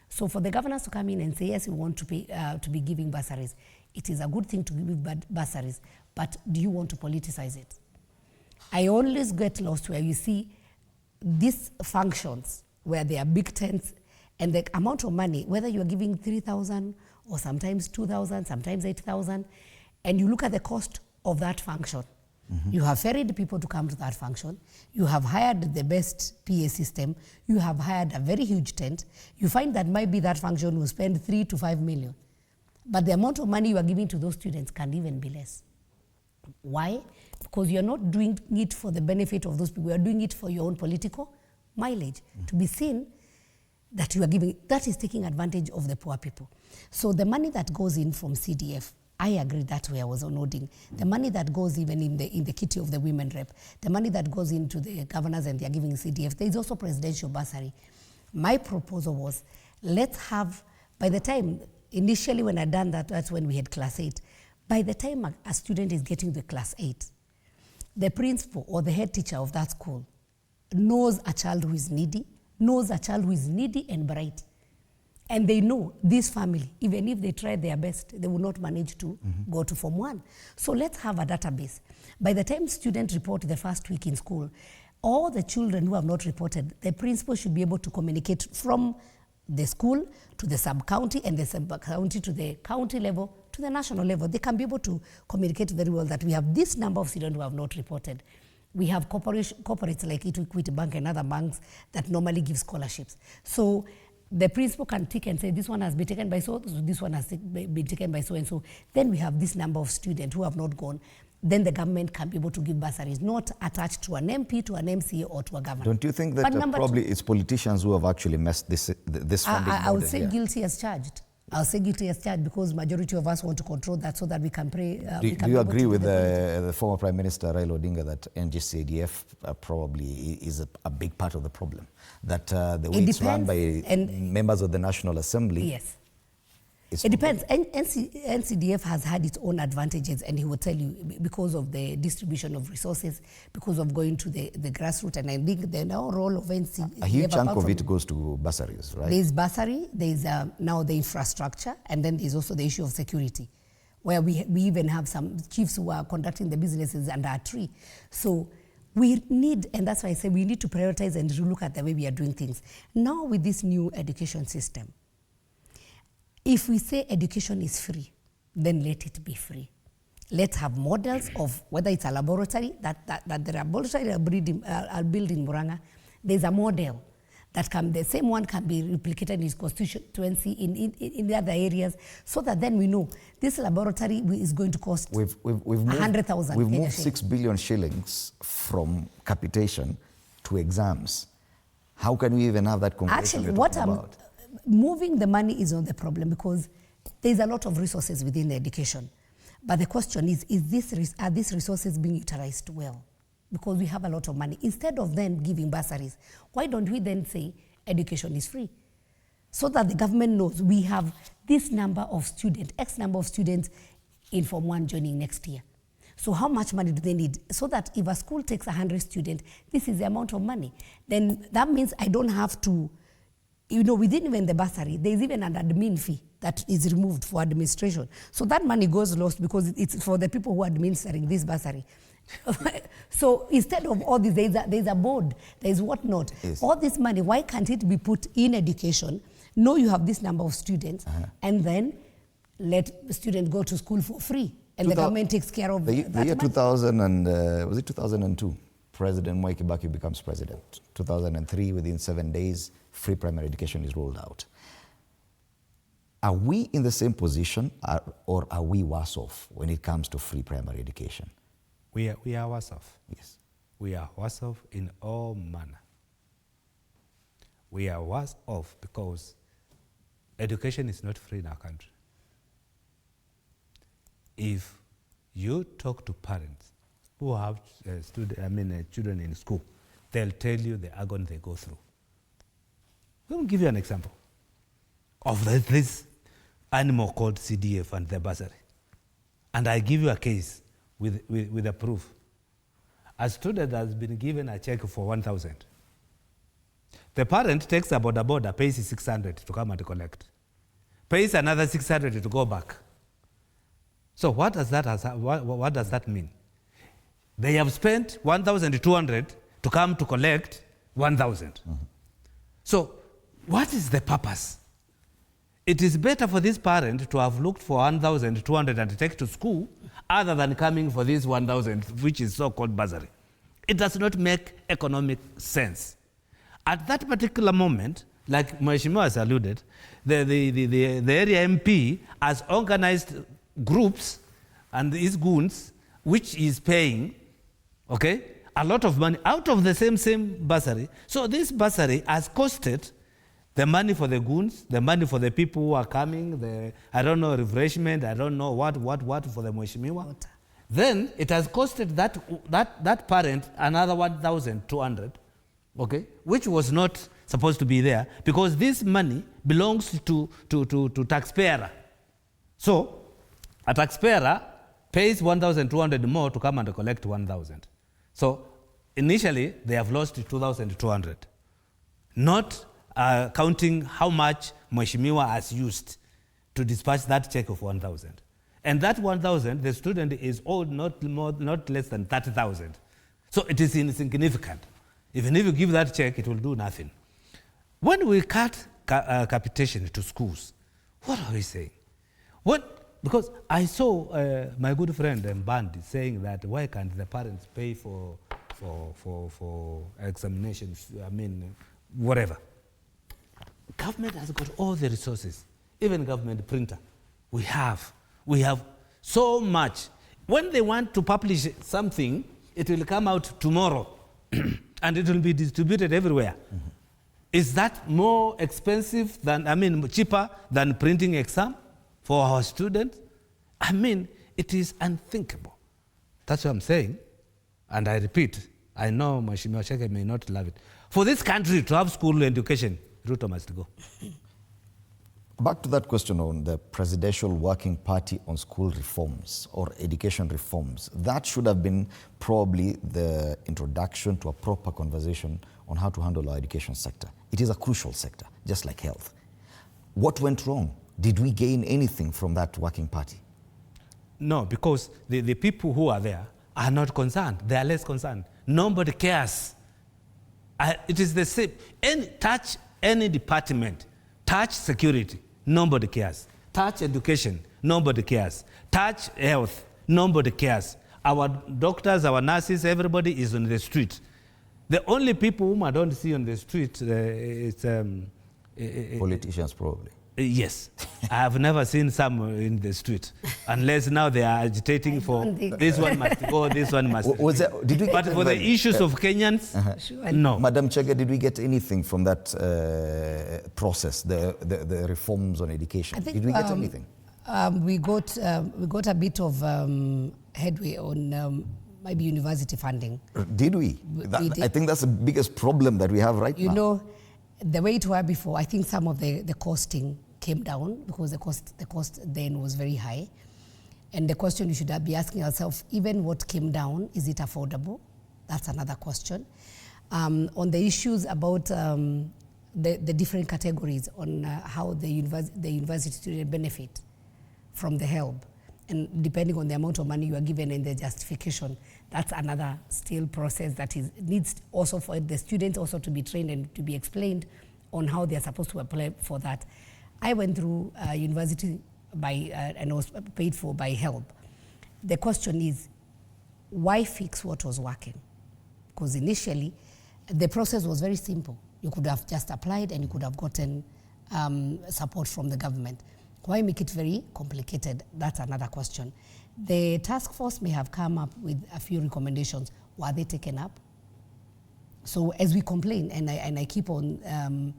Speaker 6: So for the governors to come in and say, yes, we want to be giving bursaries, it is a good thing to give bursaries, but do you want to politicize it? I always get lost where you see these functions where there are big tents and the amount of money, whether you're giving 3,000 or sometimes 2,000, sometimes 8,000, and you look at the cost of that function. You have ferried people to come to that function. You have hired the best PA system. You have hired a very huge tent. You find that maybe that function will spend 3 to 5 million. But the amount of money you are giving to those students can even be less. Why? Because you're not doing it for the benefit of those people. You are doing it for your own political mileage. To be seen that you are giving, that is taking advantage of the poor people. So the money that goes in from CDF, I agree that way I was nodding. The money that goes even in the kitty of the women rep, the money that goes into the governors and they are giving CDF, there is also presidential bursary. My proposal was, let's have, by the time, initially when I done that, that's when we had class 8. By the time a student is getting to class 8, the principal or the head teacher of that school knows a child who is needy, and bright. And they know this family, even if they try their best, they will not manage to go to Form 1. So let's have a database. By the time students report the first week in school, all the children who have not reported, the principal should be able to communicate from the school to the sub-county and the sub-county to the county level to the national level. They can be able to communicate very well that we have this number of students who have not reported. We have corporates like Equity Bank and other banks that normally give scholarships. So the principal can tick and say, this one has been taken by so, this one has been taken by so and so. Then we have this number of students who have not gone. Then the government can be able to give bursaries, not attached to an MP, to an MCA, or to a governor.
Speaker 1: Don't you think that probably it's politicians who have actually messed this funding
Speaker 6: I would say
Speaker 1: here?
Speaker 6: guilty as charged. I'll say guilty as charged because majority of us want to control that so that we can pray.
Speaker 1: Do you agree with the former Prime Minister Raila Odinga that NGCDF probably is a big part of the problem? That the way it's run by members of the National Assembly.
Speaker 6: Yes. It depends. NCDF has had its own advantages, and he will tell you because of the distribution of resources, because of going to the grassroots, and I think the now role of NCDF.
Speaker 1: A huge chunk of it goes to bursaries, right?
Speaker 6: There's bursary, there's now the infrastructure, and then there's also the issue of security, where we even have some chiefs who are conducting the businesses under a tree. So we need, and that's why I say we need to prioritize and to look at the way we are doing things. Now with this new education system, if we say education is free, then let it be free. Let's have models of whether it's a laboratory, that the laboratory are built in Muranga. There's a model that the same one can be replicated in its constituency in the other areas, so that then we know this laboratory is going to cost 100,000.
Speaker 1: We've moved 6 billion shillings from capitation to exams. How can we even have that conversation?
Speaker 6: Actually, moving the money is not the problem because there's a lot of resources within the education. But the question is are these resources being utilized well? Because we have a lot of money. Instead of then giving bursaries, why don't we then say education is free? So that the government knows we have this number of students, X number of students in Form 1 joining next year. So how much money do they need? So that if a school takes 100 students, this is the amount of money. Then that means I don't have to, within even the bursary, there's even an admin fee that is removed for administration. So that money goes lost because it's for the people who are administering this bursary. So instead of all this, there's a board, there's whatnot. Yes. All this money, why can't it be put in education? Know you have this number of students, and then let the student go to school for free, and the government takes care of
Speaker 1: the year 2000 and was it 2002? President Mwai Kibaki becomes president. 2003, within 7 days, free primary education is rolled out. Are we in the same position, or are we worse off when it comes to free primary education?
Speaker 3: We are worse off. Yes. We are worse off in all manner. We are worse off because education is not free in our country. If you talk to parents who have children in school, they'll tell you the agony they go through. Let me give you an example of this animal called CDF and the bursary. And I give you a case with a proof. A student has been given a check for 1,000. The parent takes a border, pays 600 to come and collect, pays another 600 to go back. So what does that mean? They have spent 1,200 to come to collect 1,000. So what is the purpose? It is better for this parent to have looked for 1,200 and take to school other than coming for this 1,000, which is so-called bursary. It does not make economic sense. At that particular moment, like Mheshimiwa has alluded, the area MP has organized groups and his goons, which is paying, a lot of money out of the same bursary. So this bursary has costed the money for the goons, the money for the people who are coming, refreshment, I don't know what for the Mheshimiwa. Then it has costed that parent another 1,200, which was not supposed to be there because this money belongs to taxpayer. So a taxpayer pays 1,200 more to come and collect 1,000. So initially they have lost 2,200, not counting how much Mheshimiwa has used to dispatch that check of 1,000. And that 1,000, the student is owed not less than 30,000. So it is insignificant. Even if you give that check, it will do nothing. When we cut capitation to schools, what are we saying? Because I saw my good friend Mbandi saying that why can't the parents pay for examinations, whatever. Government has got all the resources, even government printer. We have so much. When they want to publish something, it will come out tomorrow and it will be distributed everywhere. Mm-hmm. Is that more expensive than, cheaper than printing exam for our students? It is unthinkable. That's what I'm saying. And I repeat, I know Mheshimiwa Sheke may not love it. For this country to have school education, Ruto must go.
Speaker 1: Back to that question on the Presidential Working Party on school reforms or education reforms. That should have been probably the introduction to a proper conversation on how to handle our education sector. It is a crucial sector, just like health. What went wrong? Did we gain anything from that working party?
Speaker 3: No, because the people who are there are not concerned. They are less concerned. Nobody cares. It is the same. Touch any department, touch security, nobody cares. Touch education, nobody cares. Touch health, nobody cares. Our doctors, our nurses, everybody is on the street. The only people whom I don't see on the street is...
Speaker 1: politicians, probably.
Speaker 3: Yes. I have never seen some in the street, unless now they are agitating for this one must go, this one must But for the issues of Kenyans, no.
Speaker 1: Madam Chege, did we get anything from that process, the reforms on education? Did we get anything?
Speaker 6: We got a bit of headway on maybe university funding.
Speaker 1: Did we? I think that's the biggest problem that we have right now.
Speaker 6: You know, the way it was before, I think some of the costing came down because the cost then was very high. And the question you should be asking yourself, even what came down, is it affordable? That's another question. On the issues about the different categories on how the university student benefit from the help, and depending on the amount of money you are given in the justification, that's another still process that needs also for the students also to be trained and to be explained on how they are supposed to apply for that. I went through university and was paid for by help. The question is, why fix what was working? Because initially, the process was very simple. You could have just applied and you could have gotten support from the government. Why make it very complicated? That's another question. The task force may have come up with a few recommendations. Were they taken up? So as we complain, and I keep on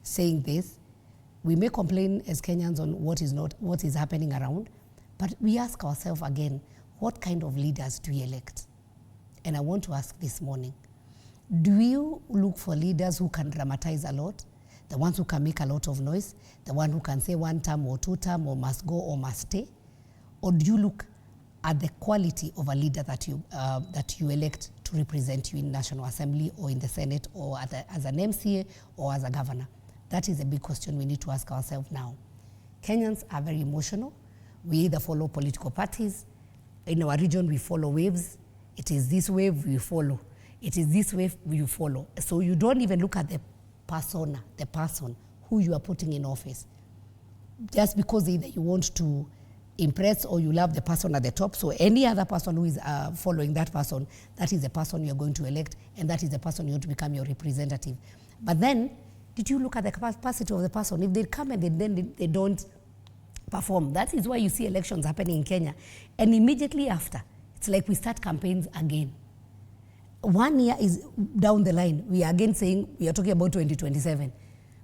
Speaker 6: saying this, we may complain as Kenyans on what is happening around, but we ask ourselves again, what kind of leaders do we elect? And I want to ask this morning, do you look for leaders who can dramatize a lot? The ones who can make a lot of noise? The one who can say 1 term or 2 term or must go or must stay? Or do you look at the quality of a leader that you elect to represent you in National Assembly or in the Senate or as an MCA or as a governor? That is a big question we need to ask ourselves now. Kenyans are very emotional. We either follow political parties. In our region, we follow waves. It is this wave we follow. It is this wave you follow. So you don't even look at the persona, the person who you are putting in office. Just because either you want to impress or you love the person at the top. So any other person who is following that person, that is the person you're going to elect, and that is the person you want to become your representative. But then, did you look at the capacity of the person? If they come and then they don't perform, that is why you see elections happening in Kenya. And immediately after, it's like we start campaigns again. 1 year is down the line. We are again saying, we are talking about 2027.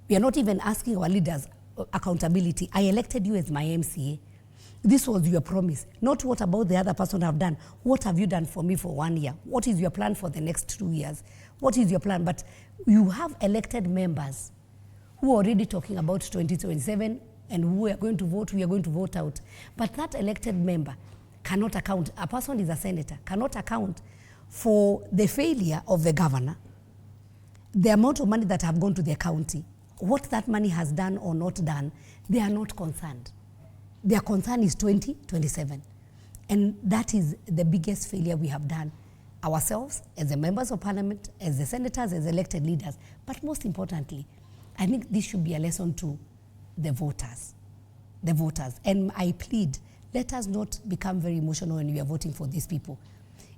Speaker 6: We are not even asking our leaders accountability. I elected you as my MCA. This was your promise. Not what about the other person have done. What have you done for me for 1 year? What is your plan for the next 2 years? What is your plan? But you have elected members who are already talking about 2027 and who are going to vote, we are going to vote out. But that elected member cannot account. A person is a senator, cannot account for the failure of the governor, the amount of money that have gone to their county, what that money has done or not done. They are not concerned. Their concern is 2027. And that is the biggest failure we have done ourselves as the members of parliament, as the senators, as elected leaders. But most importantly, I think this should be a lesson to the voters. The voters. And I plead, let us not become very emotional when we are voting for these people.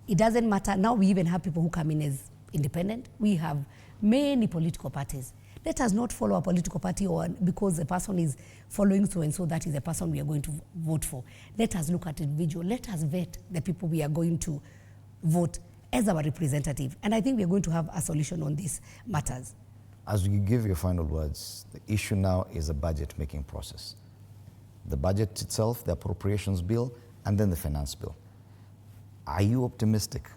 Speaker 6: It doesn't matter. Now we even have people who come in as independent. We have many political parties. Let us not follow a political party or because the person is following so and so, that is the person we are going to vote for. Let us look at individual. Let us vet the people we are going to vote as our representative. And I think we are going to have a solution on these matters.
Speaker 1: As you give your final words, the issue now is a budget-making process. The budget itself, the appropriations bill, and then the finance bill. Are you optimistic,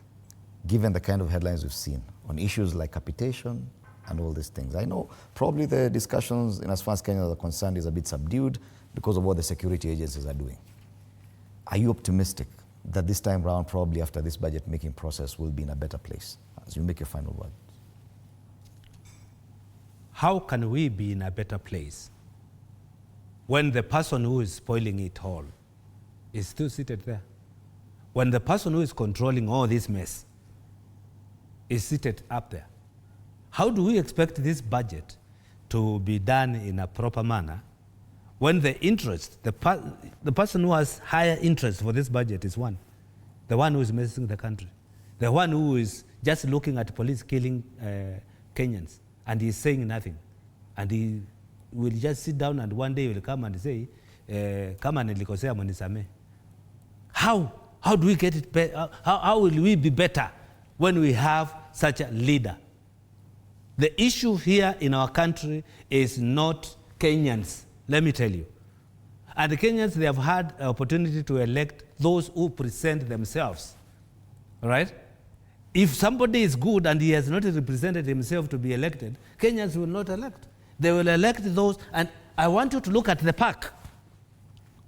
Speaker 1: given the kind of headlines we've seen on issues like capitation and all these things? I know probably the discussions, in as far as Kenyans are concerned, is a bit subdued because of what the security agencies are doing. Are you optimistic that this time round, probably after this budget-making process, we'll be in a better place? As you make your final word.
Speaker 3: How can we be in a better place when the person who is spoiling it all is still seated there? When the person who is controlling all this mess is seated up there? How do we expect this budget to be done in a proper manner when the interest, the person who has higher interest for this budget is the one who is messing the country, the one who is just looking at police killing Kenyans, and he is saying nothing. And he will just sit down and one day he will come and say, kama nilikosea mnisame. How do we get it better? How will we be better when we have such a leader? The issue here in our country is not Kenyans, let me tell you. And the Kenyans, they have had an opportunity to elect those who present themselves, right? If somebody is good and he has not represented himself to be elected, Kenyans will not elect. They will elect those, and I want you to look at the park.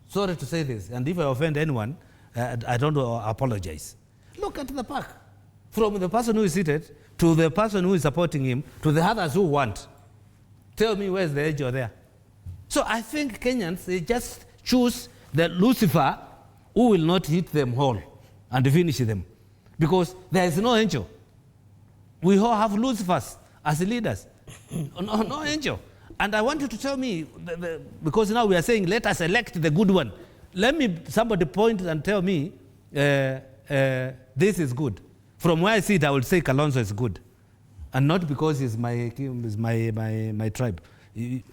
Speaker 3: Sorry to say this, and if I offend anyone, I don't apologize. Look at the park. From the person who is seated, to the person who is supporting him, to the others who want. Tell me where's the edge there. So I think Kenyans, they just choose the Lucifer who will not hit them whole and finish them. Because there is no angel. We all have Lucifers as leaders. No angel. And I want you to tell me, because now we are saying, let us elect the good one. Let me, somebody point and tell me, this is good. From where I see it, I will say Kalonzo is good. And not because he's my tribe.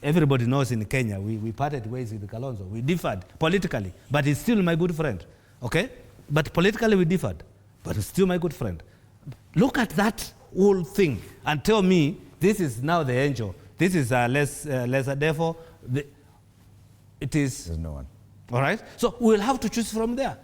Speaker 3: Everybody knows in Kenya, we parted ways with Kalonzo. We differed politically, but he's still my good friend. Okay? But politically we differed, but he's still my good friend. Look at that whole thing and tell me, this is now the angel. This is lesser, therefore, it is...
Speaker 1: There's no one.
Speaker 3: All right? So we'll have to choose from there.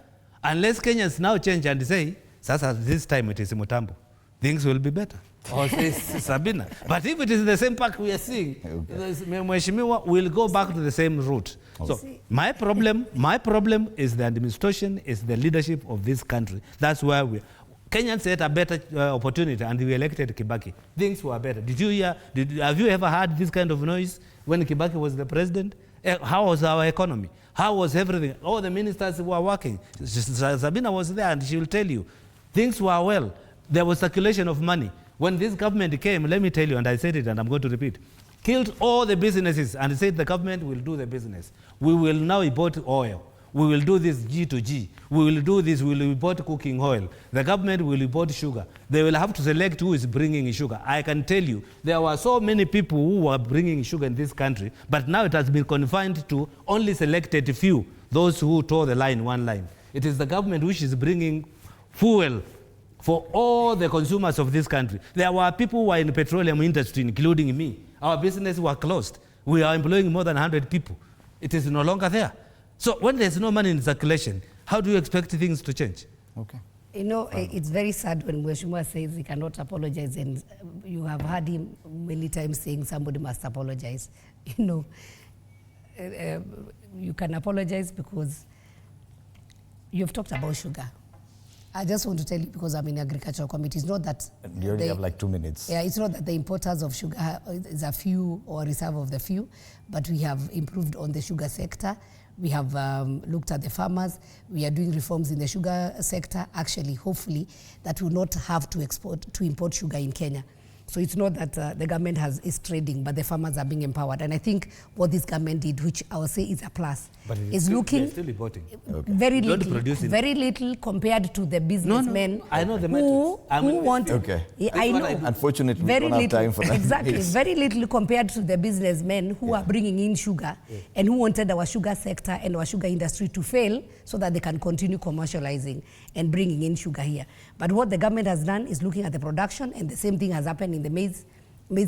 Speaker 3: Unless Kenyans now change and say, Sasa, this time it is Mutambo, things will be better. Or say Sabina. But if it is the same pack we are seeing, Mheshimiwa will go back to the same route. Okay. So my problem is the administration, is the leadership of this country. That's why Kenyans had a better opportunity and we elected Kibaki. Things were better. Did you hear, have you ever heard this kind of noise when Kibaki was the president? How was our economy? How was everything? All the ministers were working. Sabina was there and she will tell you, things were well. There was circulation of money. When this government came, let me tell you, and I said it and I'm going to repeat, killed all the businesses and said the government will do the business. We will now import oil. We will do this G2G. We will do this, we will import cooking oil. The government will import sugar. They will have to select who is bringing sugar. I can tell you, there were so many people who were bringing sugar in this country, but now it has been confined to only selected few, those who tore the line, one line. It is the government which is bringing fuel for all the consumers of this country. There were people who were in the petroleum industry, including me. Our businesses were closed. We are employing more than 100 people. It is no longer there. So when there's no money in circulation, how do you expect things to change?
Speaker 1: Okay.
Speaker 6: You know, it's very sad when Mheshimiwa says he cannot apologize, and you have heard him many times saying somebody must apologize. You know, you can apologize because you've talked about sugar. I just want to tell you, because I'm in agricultural committee, it's not that...
Speaker 1: You only have like 2 minutes.
Speaker 6: Yeah, it's not that the importers of sugar is a few or reserve of the few, but we have improved on the sugar sector. We have looked at the farmers. We are doing reforms in the sugar sector. Actually, hopefully, that will not have to import sugar in Kenya. So it's not that the government is trading, but the farmers are being empowered. And I think what this government did, which I will say is a plus, is looking
Speaker 3: still importing.
Speaker 6: very little compared to the businessmen
Speaker 3: I know the
Speaker 6: who want.
Speaker 1: Okay.
Speaker 6: I know.
Speaker 1: Unfortunately, we
Speaker 6: Very
Speaker 1: don't have
Speaker 6: little,
Speaker 1: time for that.
Speaker 6: exactly.
Speaker 1: Yes.
Speaker 6: Very little compared to the businessmen who are bringing in sugar and who wanted our sugar sector and our sugar industry to fail so that they can continue commercializing and bringing in sugar here. But what the government has done is looking at the production, and the same thing has happened in the maize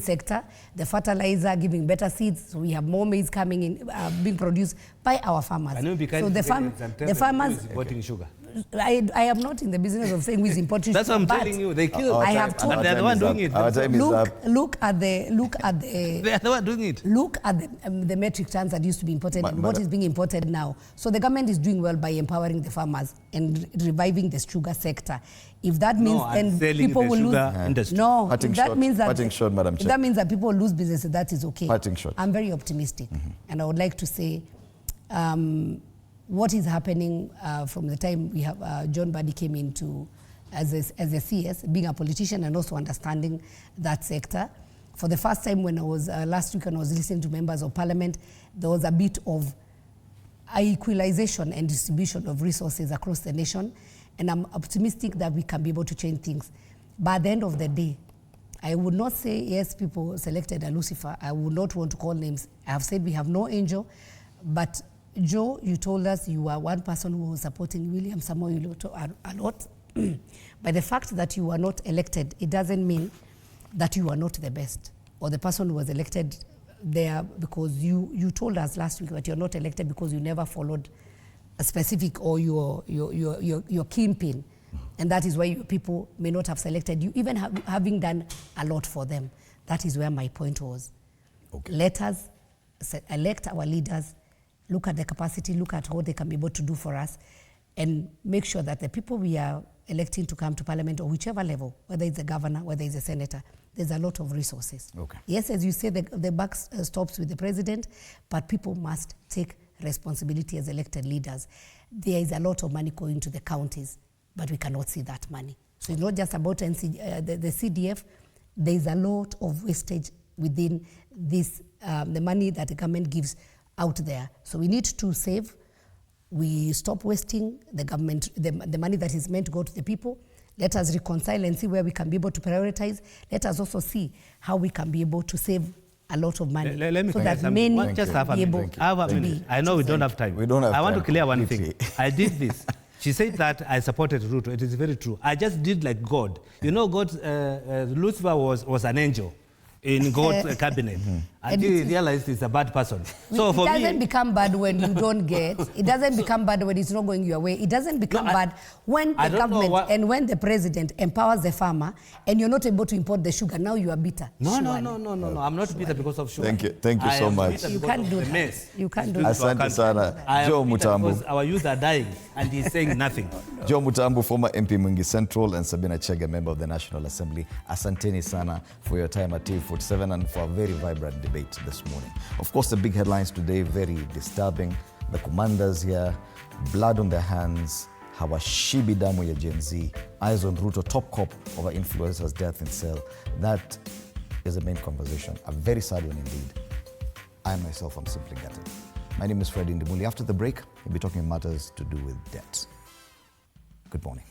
Speaker 6: sector, the fertilizer, giving better seeds, so we have more maize coming in, being produced by our farmers.
Speaker 3: So
Speaker 6: the farmers
Speaker 3: importing sugar.
Speaker 6: I am not in the business of saying who is importing
Speaker 3: That's
Speaker 6: sugar.
Speaker 3: what I'm telling you. They kill.
Speaker 6: I have told.
Speaker 3: And they're the one doing it.
Speaker 1: Our time is up.
Speaker 6: Look at the.
Speaker 3: They are the one doing it.
Speaker 6: Look at the metric tons that used to be imported and what is being imported now. So the government is doing well by empowering the farmers and reviving the sugar sector. If that means people will lose. No, if that means that that means that people will lose businesses, that is okay. I'm very optimistic, and I would like to say. What is happening from the time we have John Buddy came into as a CS, being a politician and also understanding that sector. For the first time when I was last week and I was listening to members of parliament, there was a bit of equalization and distribution of resources across the nation, and I'm optimistic that we can be able to change things. But at the end of the day, I would not say yes, people selected a Lucifer. I would not want to call names. I have said we have no angel, but Joe, you told us you are one person who was supporting William Samoei Ruto a lot. But the fact that you are not elected, it doesn't mean that you are not the best, or the person who was elected there because you told us last week that you're not elected because you never followed a specific or your kingpin. And that is why your people may not have selected you, even having done a lot for them. That is where my point was. Okay. Let us elect our leaders, look at the capacity, look at what they can be able to do for us, and make sure that the people we are electing to come to parliament or whichever level, whether it's a governor, whether it's a senator, there's a lot of resources. Okay. Yes, as you say, the buck stops with the president, but people must take responsibility as elected leaders. There is a lot of money going to the counties, but we cannot see that money. So it's not just about the CDF. There is a lot of wastage within this, the money that the government gives out there. So we need to save. We stop wasting the government, the money that is meant to go to the people. Let us reconcile and see where we can be able to prioritize. Let us also see how we can be able to save a lot of money.
Speaker 3: Let me
Speaker 6: so that many
Speaker 3: just have a minute. I know we don't have time. I want to clear one thing. I did this. She said that I supported Ruto. It is very true. I just did like God. You know, God, Lucifer was an angel in God's cabinet until he realized he's a bad person. So for me,
Speaker 6: it doesn't become bad when you don't get. It doesn't become bad when it's not going your way. It doesn't become bad when the government and when the president empowers the farmer and you're not able to import the sugar. Now you are bitter.
Speaker 3: No. I'm not bitter because of sugar.
Speaker 1: Thank you so much.
Speaker 6: You can't do that. You can't do that.
Speaker 1: Asante sana. Joe Mutambu.
Speaker 3: Because our youth are dying and he's saying nothing.
Speaker 1: Joe Mutambu, former MP Mwingi Central, and Sabina Chege, member of the National Assembly. Asanteni sana for your time at TV47 and for a very vibrant debate this morning. Of course, the big headlines today, very disturbing. The commanders here, blood on their hands, hawashibi damu ya Gen Z, eyes on Ruto, top cop over influencer's death in cell. That is the main conversation. A very sad one indeed. I myself am simply gutted. My name is Freddie Ndimuli. After the break, we'll be talking matters to do with debt. Good morning.